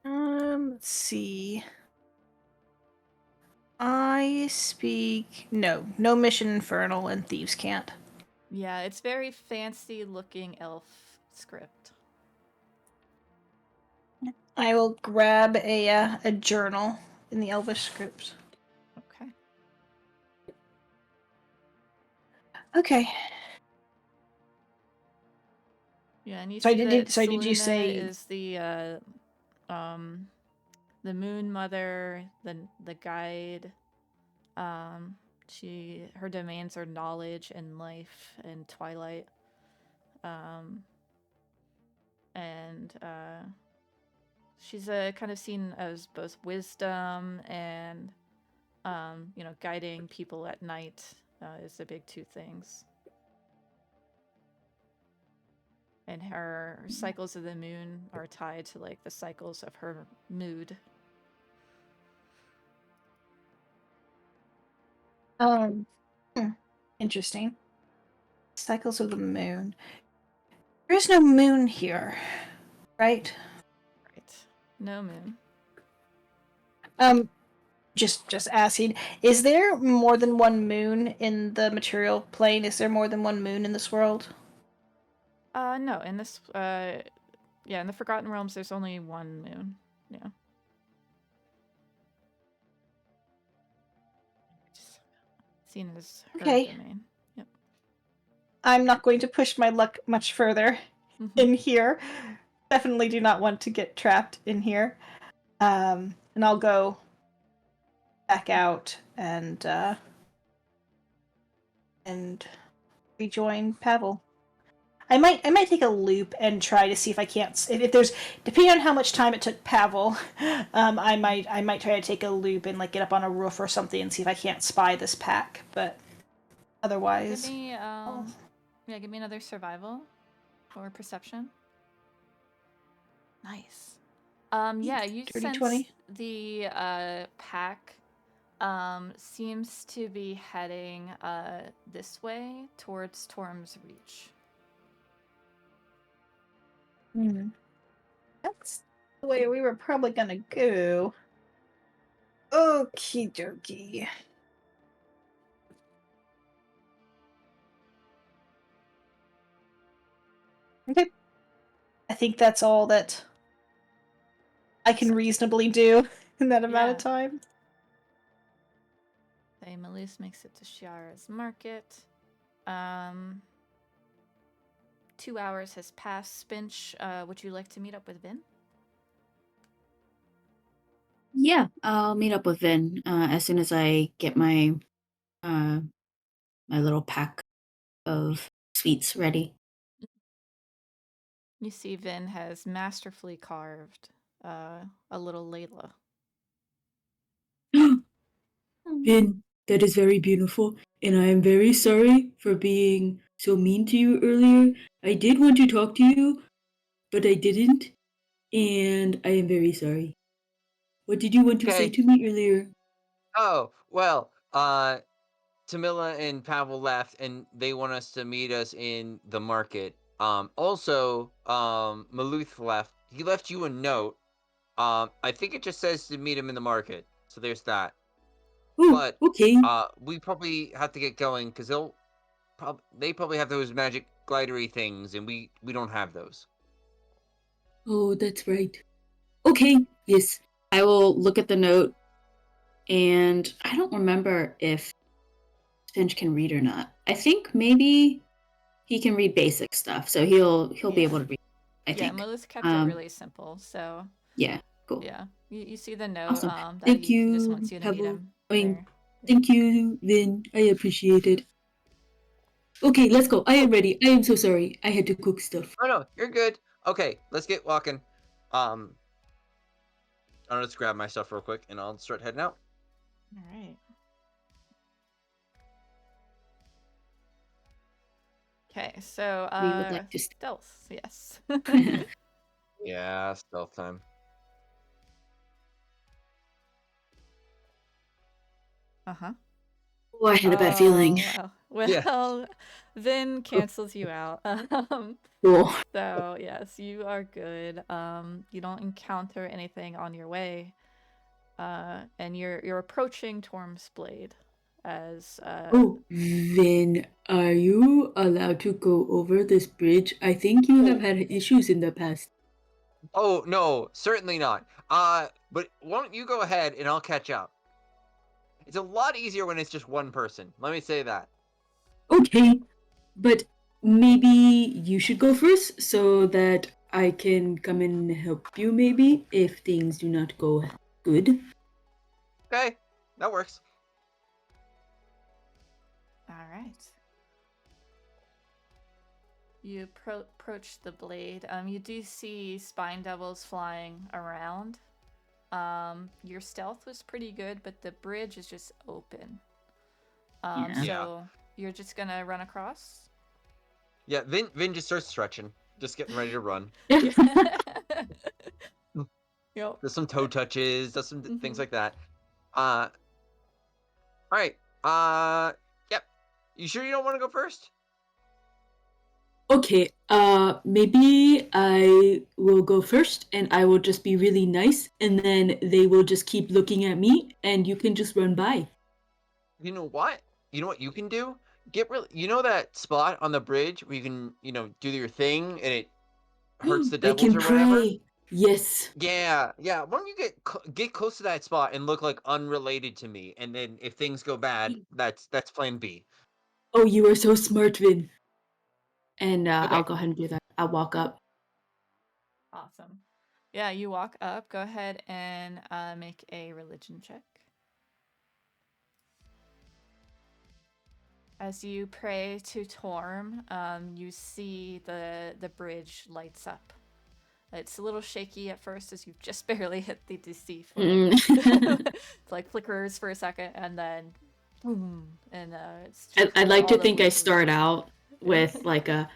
Let's see. I speak no Mission Infernal and Thieves Can't. Yeah, it's very fancy looking elf script. I will grab a journal in the Elvish script. Okay. Okay. Yeah, and you So see that did you Seluna say is the Moon Mother, the guide. Her domains are knowledge and life and twilight. And she's kind of seen as both wisdom and guiding people at night is the big two things. And her cycles of the moon are tied to like the cycles of her mood. Interesting. Cycles of the moon. There is no moon here, right? Right. No moon. Just asking. Is there more than one moon in the material plane? Is there more than one moon in this world? No. In this, in the Forgotten Realms, there's only one moon. Yeah. Seen as her domain. Yep. I'm not going to push my luck much further in here. Definitely do not want to get trapped in here. And I'll go back out and rejoin Pavel. I might take a loop and try to see if I can't. If there's, depending on how much time it took Pavel, I might try to take a loop and like get up on a roof or something and see if I can't spy this pack. But otherwise, give me give me another survival or perception. Nice. You sense 20. the pack seems to be heading this way towards Torm's Reach. That's the way we were probably gonna go. Okie dokie. Okay. I think that's all that I can reasonably do in that amount of time. Okay, Malus makes it to Shar's market. 2 hours has passed. Spinch, would you like to meet up with Vin? Yeah, I'll meet up with Vin as soon as I get my my little pack of sweets ready. You see Vin has masterfully carved a little Layla. Vin, that is very beautiful, and I am very sorry for being so mean to you earlier. I did want to talk to you, but I didn't, and I am very sorry. What did you want to say to me earlier? Oh, well, Tamila and Pavel left, and they want us to meet us in the market. Also, Maluth left. He left you a note. I think it just says to meet him in the market. So there's that. Oh, but okay. We probably have to get going because they probably have those magic glidery things, and we don't have those. Oh, that's right. Okay, yes. I will look at the note, and I don't remember if Finch can read or not. I think maybe he can read basic stuff, so he'll be able to read. I think. Malus kept it really simple, so yeah, cool. Yeah, you see the note. Awesome. That Thank he you, just wants you to meet him. Thank you, Vin. I appreciate it. Okay, let's go. I am ready. I am so sorry. I had to cook stuff. Oh no, you're good. Okay, let's get walking. I'll just grab my stuff real quick, and I'll start heading out. All right. Okay, so we would like to stealth, yes. Yeah, stealth time. Uh-huh. Oh, I had a bad feeling. Wow. Well, Vin cancels you out. Cool. So yes, you are good. You don't encounter anything on your way. And you're approaching Torm's blade as Oh, Vin, are you allowed to go over this bridge? I think you have had issues in the past. Oh no, certainly not. But why don't you go ahead and I'll catch up. It's a lot easier when it's just one person. Let me say that. Okay, but maybe you should go first so that I can come and help you maybe if things do not go good. Okay, that works. all right. You approach the blade. You do see spine devils flying around. Your stealth was pretty good, but the bridge is just open. So you're just gonna run across? Yeah, Vin just starts stretching, just getting ready to run. Yep. There's some toe touches, does some things like that. All right. Yep. You sure you don't want to go first? Okay, maybe I will go first and I will just be really nice and then they will just keep looking at me and you can just run by. You know what? You know what you can do? You know that spot on the bridge where you can, do your thing and it hurts the I devils can or whatever? pray. Yes. Yeah. Why don't you get close to that spot and look like unrelated to me, and then if things go bad, that's plan B. Oh, you are so smart, Vin. And Okay. I'll go ahead and do that. I'll walk up. Awesome. Yeah, you walk up. Go ahead and make a religion check. As you pray to Torm, you see the bridge lights up. It's a little shaky at first as you've just barely hit the DC flag. It's like flickers for a second and then boom, and it's. I'd like to think I start out with like a,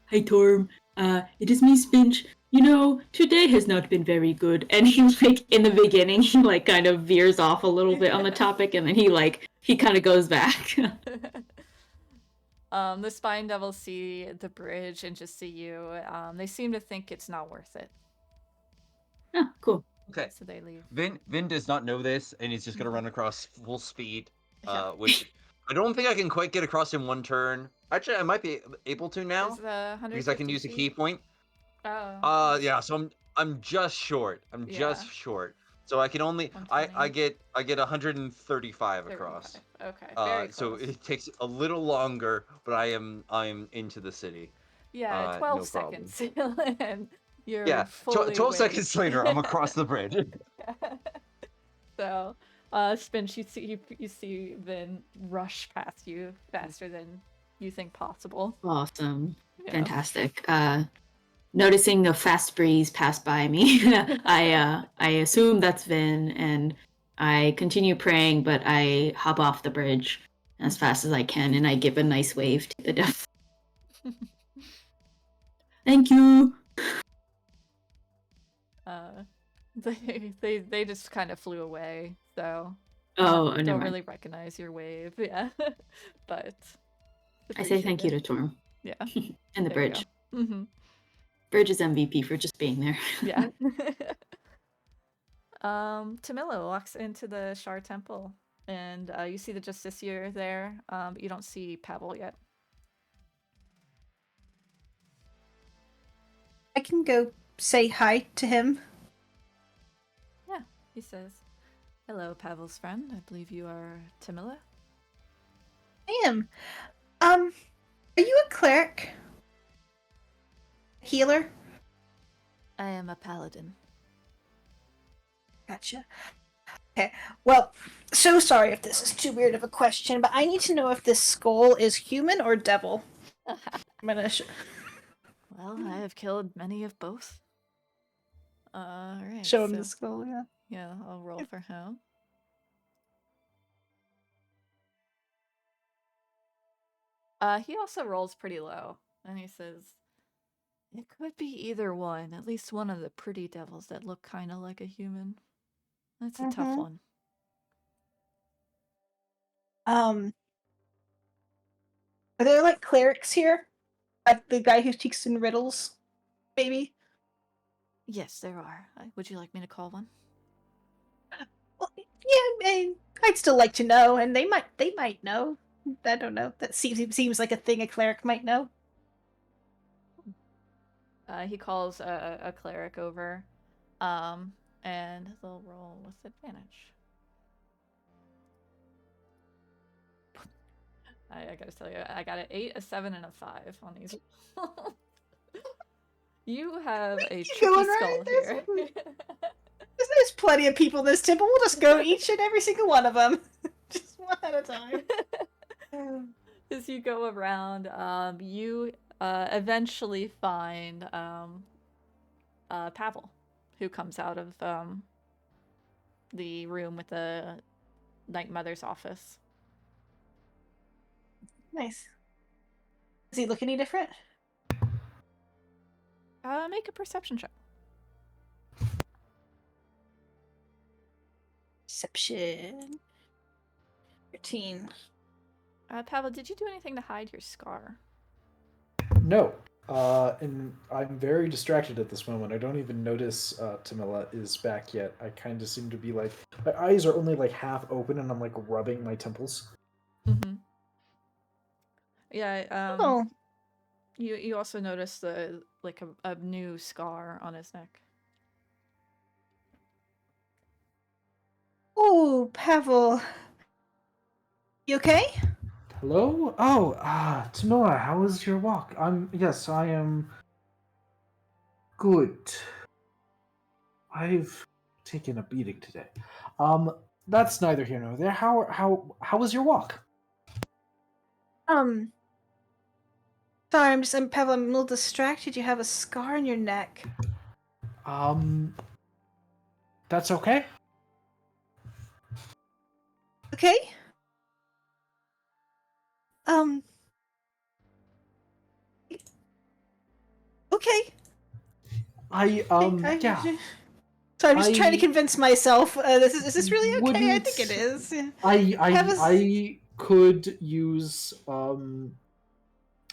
"Hey Torm, it is me, Spinch. You know, today has not been very good." And he like in the beginning, he like kind of veers off a little bit on the topic, and then he kind of goes back. The spine devils see the bridge and just see you. They seem to think it's not worth it. Oh, cool. Okay. So they leave. Vin does not know this, and he's just gonna run across full speed, Yeah. which I don't think I can quite get across in one turn. Actually, I might be able to now Is the because I can use a key point. Oh. Yeah. So I'm just short. Just short. So I can only I get 135 across. Okay. Very close. So it takes a little longer, but I am into the city. Yeah, 12 no problem. seconds. And you're fully 12 seconds later, I'm across the bridge. So, Spinch, you see Vin rush past you faster than you think possible. Awesome. Yeah. Fantastic. Noticing the fast breeze pass by me, I assume that's Vin, and I continue praying, but I hop off the bridge as fast as I can, and I give a nice wave to the devil. Thank you. They just kind of flew away, so don't really recognize your wave. Yeah, but I say thank you to Torm. Yeah, and the bridge. Mm-hmm. Bridge is MVP for just being there. Yeah. Tamila walks into the Shar temple, and you see the Justiciar there, but you don't see Pavel yet. I can go say hi to him. Yeah, he says, "Hello, Pavel's friend. I believe you are Tamila." I am. Are you a cleric? Healer? I am a paladin. Gotcha. Okay. Well, so sorry if this is too weird of a question, but I need to know if this skull is human or devil. I'm gonna. Well, I have killed many of both. Alright. Show him the skull, yeah. Yeah, I'll roll for him. He also rolls pretty low, and he says, "It could be either one. At least one of the pretty devils that look kind of like a human. That's a tough one." Are there like clerics here? Like the guy who speaks in riddles, maybe? Yes, there are. Would you like me to call one? I'd still like to know, and they might know. I don't know. That seems like a thing a cleric might know. He calls a cleric over, and they'll roll with advantage. I gotta tell you, I got an 8, a 7, and a 5 on these. You have a tricky skull here. There's plenty of people in this temple. We'll just go each and every single one of them, just one at a time. As you go around, you eventually find Pavel, who comes out of the room with the Night Mother's office. Nice. Does he look any different? Make a perception check. Perception. 13. Pavel, did you do anything to hide your scar? No. And I'm very distracted at this moment. I don't even notice Tamila is back yet. I kind of seem to be like, my eyes are only like half open and I'm like rubbing my temples. Mm-hmm. Yeah, you also notice a new scar on his neck. Oh, Pavel. You okay? Hello? Oh, Tamila, how was your walk? Yes, I am good. I've taken a beating today. That's neither here nor there. How was your walk? Sorry, I'm Pavel, I'm a little distracted. You have a scar on your neck. That's okay? Okay? Okay. Yeah. So I'm just trying to convince myself. Is this really okay? I wouldn't- think it is. I could use a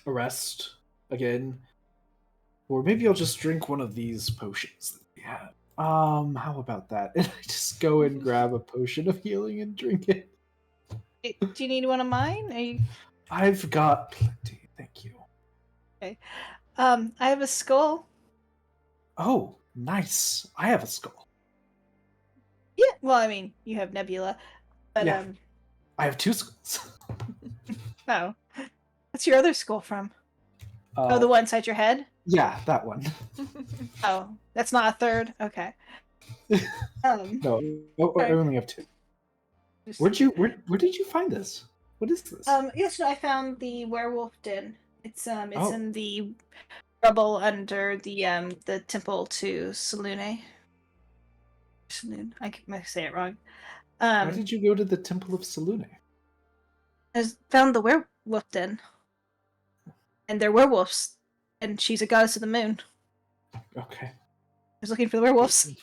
rest again, or maybe I'll just drink one of these potions that we have. How about that? And I just go and grab a potion of healing and drink it. Do you need one of mine? I've got plenty, thank you. Okay. I have a skull. Oh, nice. I have a skull. Yeah. Well, I mean, you have Nebula, but yeah. I have 2 skulls. Oh, what's your other skull from? The one inside your head? Yeah, that one. Oh, that's not a third? Okay. No, I only have 2. Where did you find this? What is this? Yes, no, I found the werewolf den. It's in the rubble under the temple to Selune. I might say it wrong. Why did you go to the Temple of Selune? I found the werewolf den. And they're werewolves. And she's a goddess of the moon. Okay. I was looking for the werewolves.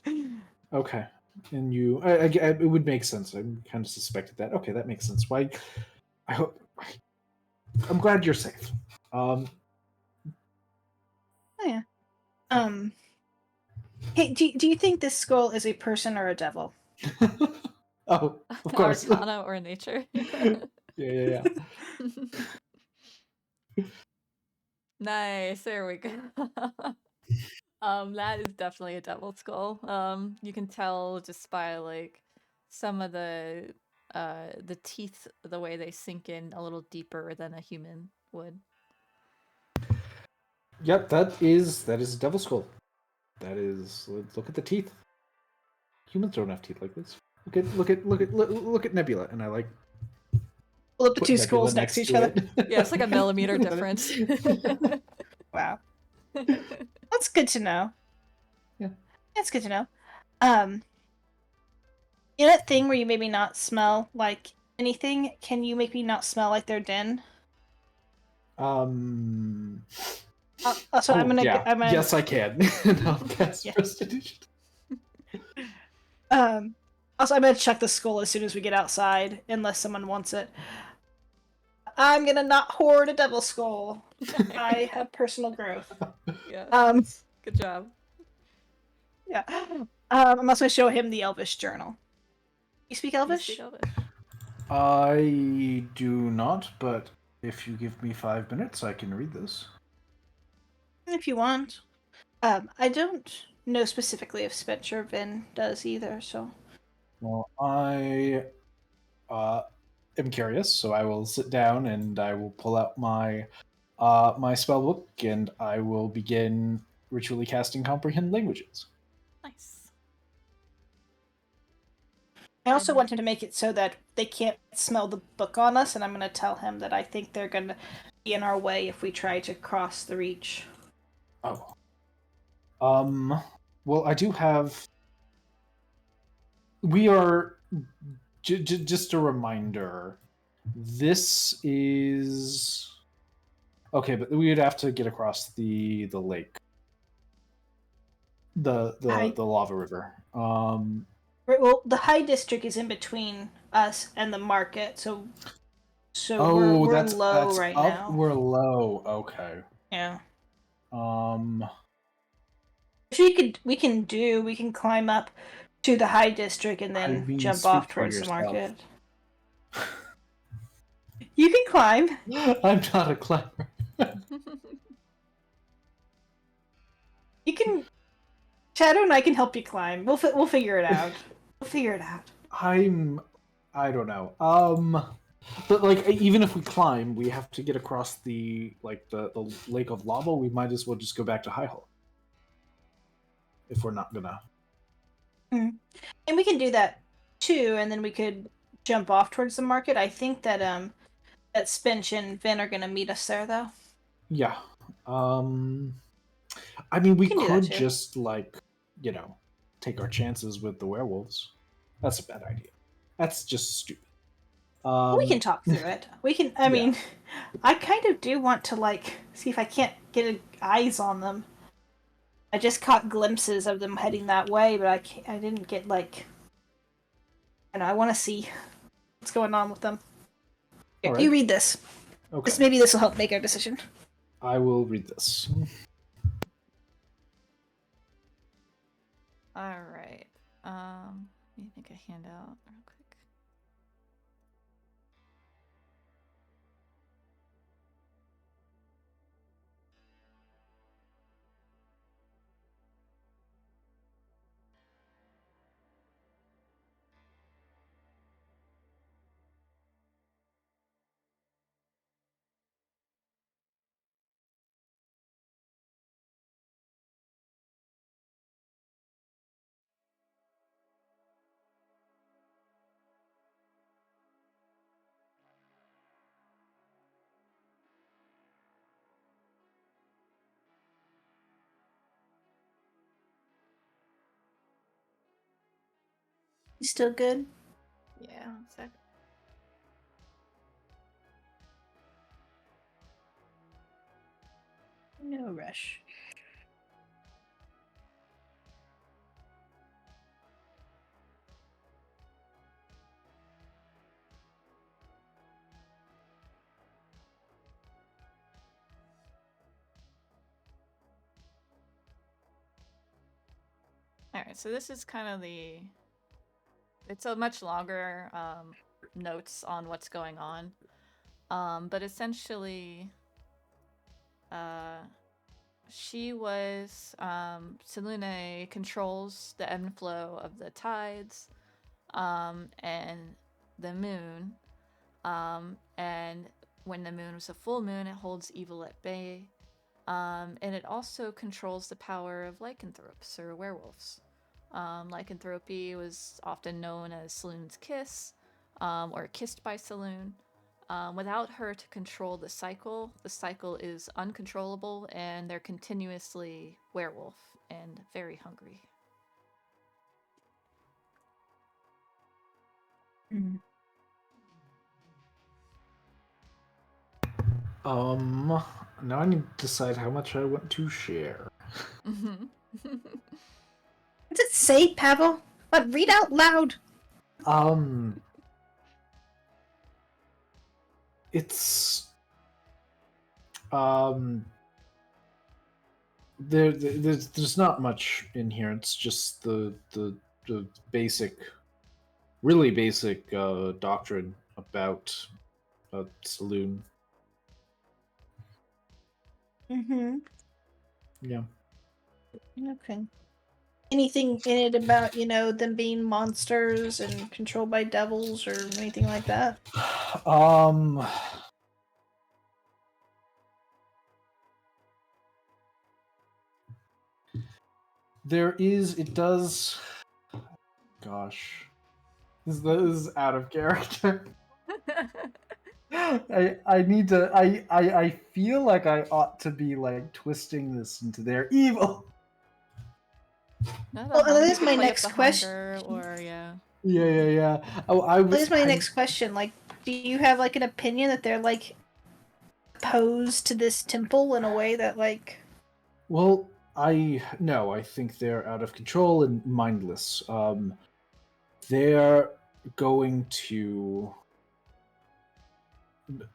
Okay. And you... it would make sense. I kind of suspected that. Okay, that makes sense. Why... I'm glad you're safe. Oh, yeah. Hey, do you think this skull is a person or a devil? Oh, of course. Arcana or nature. Yeah. Nice, there we go. That is definitely a devil skull. You can tell just by like some of the teeth, the way they sink in a little deeper than a human would. Yep, that is a devil skull. That is. Look at the teeth. Humans don't have teeth like this. Look at Nebula, and I like. Pull up the 2 skulls next to each other. Yeah, it's like a millimeter difference. Wow. That's good to know. Yeah. That's good to know. You know that thing where you maybe not smell like anything? Can you make me not smell like their den? I'm gonna. Yes, I can. I'll cast Prestidigitation. Also, I'm gonna check the skull as soon as we get outside, unless someone wants it. I'm gonna not hoard a devil skull. I have personal growth. Yeah. Good job. Yeah. I'm also gonna show him the Elvish journal. You speak Elvish? You speak Elvish? I do not, but if you give me 5 minutes, I can read this. If you want. I don't know specifically if Spencer Vin does either, so. Well, I am curious, so I will sit down and I will pull out my my spell book and I will begin ritually casting comprehend languages. Nice. I also want him to make it so that they can't smell the book on us, and I'm going to tell him that I think they're going to be in our way if we try to cross the reach. Oh. Well, I do have. We are. Just a reminder. This is. Okay, but we would have to get across the lake. The lava river. Right, well, the High District is in between us and the market, so we're that's low right up. now. We're low. Okay. Yeah. We can climb up to the High District and then jump off towards the market. You can climb. I'm not a climber. You can. Shadow and I can help you climb. We'll figure it out. We'll figure it out. I don't know. But like, even if we climb, we have to get across the lake of lava. We might as well just go back to High Hall. If we're not gonna. Mm. And we can do that too, and then we could jump off towards the market. I think that that Spinch and Vin are gonna meet us there, though. Yeah. I mean, we could just take our chances with the werewolves. That's a bad idea. That's just stupid. We can talk through it. We can. I mean, I kind of do want to see if I can't get eyes on them. I just caught glimpses of them heading that way, but I didn't get I want to see what's going on with them. Here, right. You read this. Okay. Maybe this will help make our decision. I will read this. All right. Let me make a handout real quick. You still good? Yeah, 1 sec. No rush. Alright, so this is kind of it's a much longer notes on what's going on. But essentially, she was, Selune controls the ebb and flow of the tides, and the moon. And when the moon was a full moon, it holds evil at bay. And it also controls the power of lycanthropes or werewolves. Lycanthropy was often known as Selune's kiss, or kissed by Selune. Without her to control the cycle is uncontrollable and they're continuously werewolf and very hungry. Mm. Now I need to decide how much I want to share. What's it say, Pavel? But read out loud. It's there's not much in here. It's just the basic really basic doctrine about a saloon. Mm-hmm. Yeah. Okay. Anything in it about, them being monsters and controlled by devils or anything like that? It does. Gosh. This is out of character. I need to. I feel like I ought to be like twisting this into their evil. No, Well, that is my next question. Or yeah. Yeah. Oh, That is my next question. Like, do you have like an opinion that they're like opposed to this temple in a way that like? Well, I think they're out of control and mindless. They're going to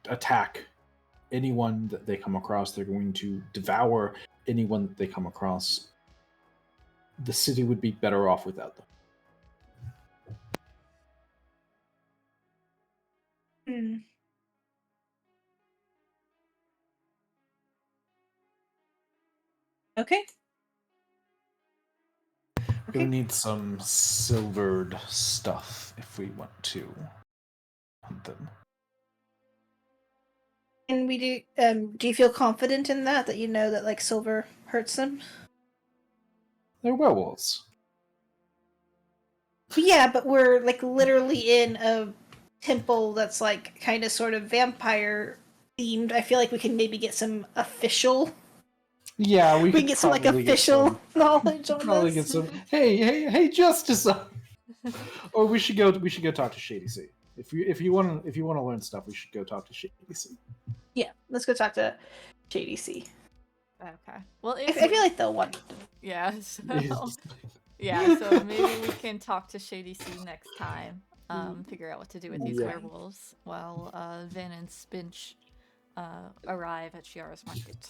attack anyone that they come across. They're going to devour anyone that they come across. The city would be better off without them. Hmm. Okay. We'll need some silvered stuff if we want to hunt them. And we do. Do you feel confident in that? That that like silver hurts them? They're werewolves. Yeah, but we're like literally in a temple that's like kind of sort of vampire themed. I feel like we can maybe get some official. Yeah, we can get some like official knowledge on probably this. get some. Hey, Justice! Or we should go talk to Shady C. If you want to learn stuff, we should go talk to Shady C. Yeah, let's go talk to Shady C. Okay. Well, I feel like they'll want. Yeah. So maybe we can talk to Shady C next time. Figure out what to do with these werewolves while Vin and Spinch arrive at Shiara's market.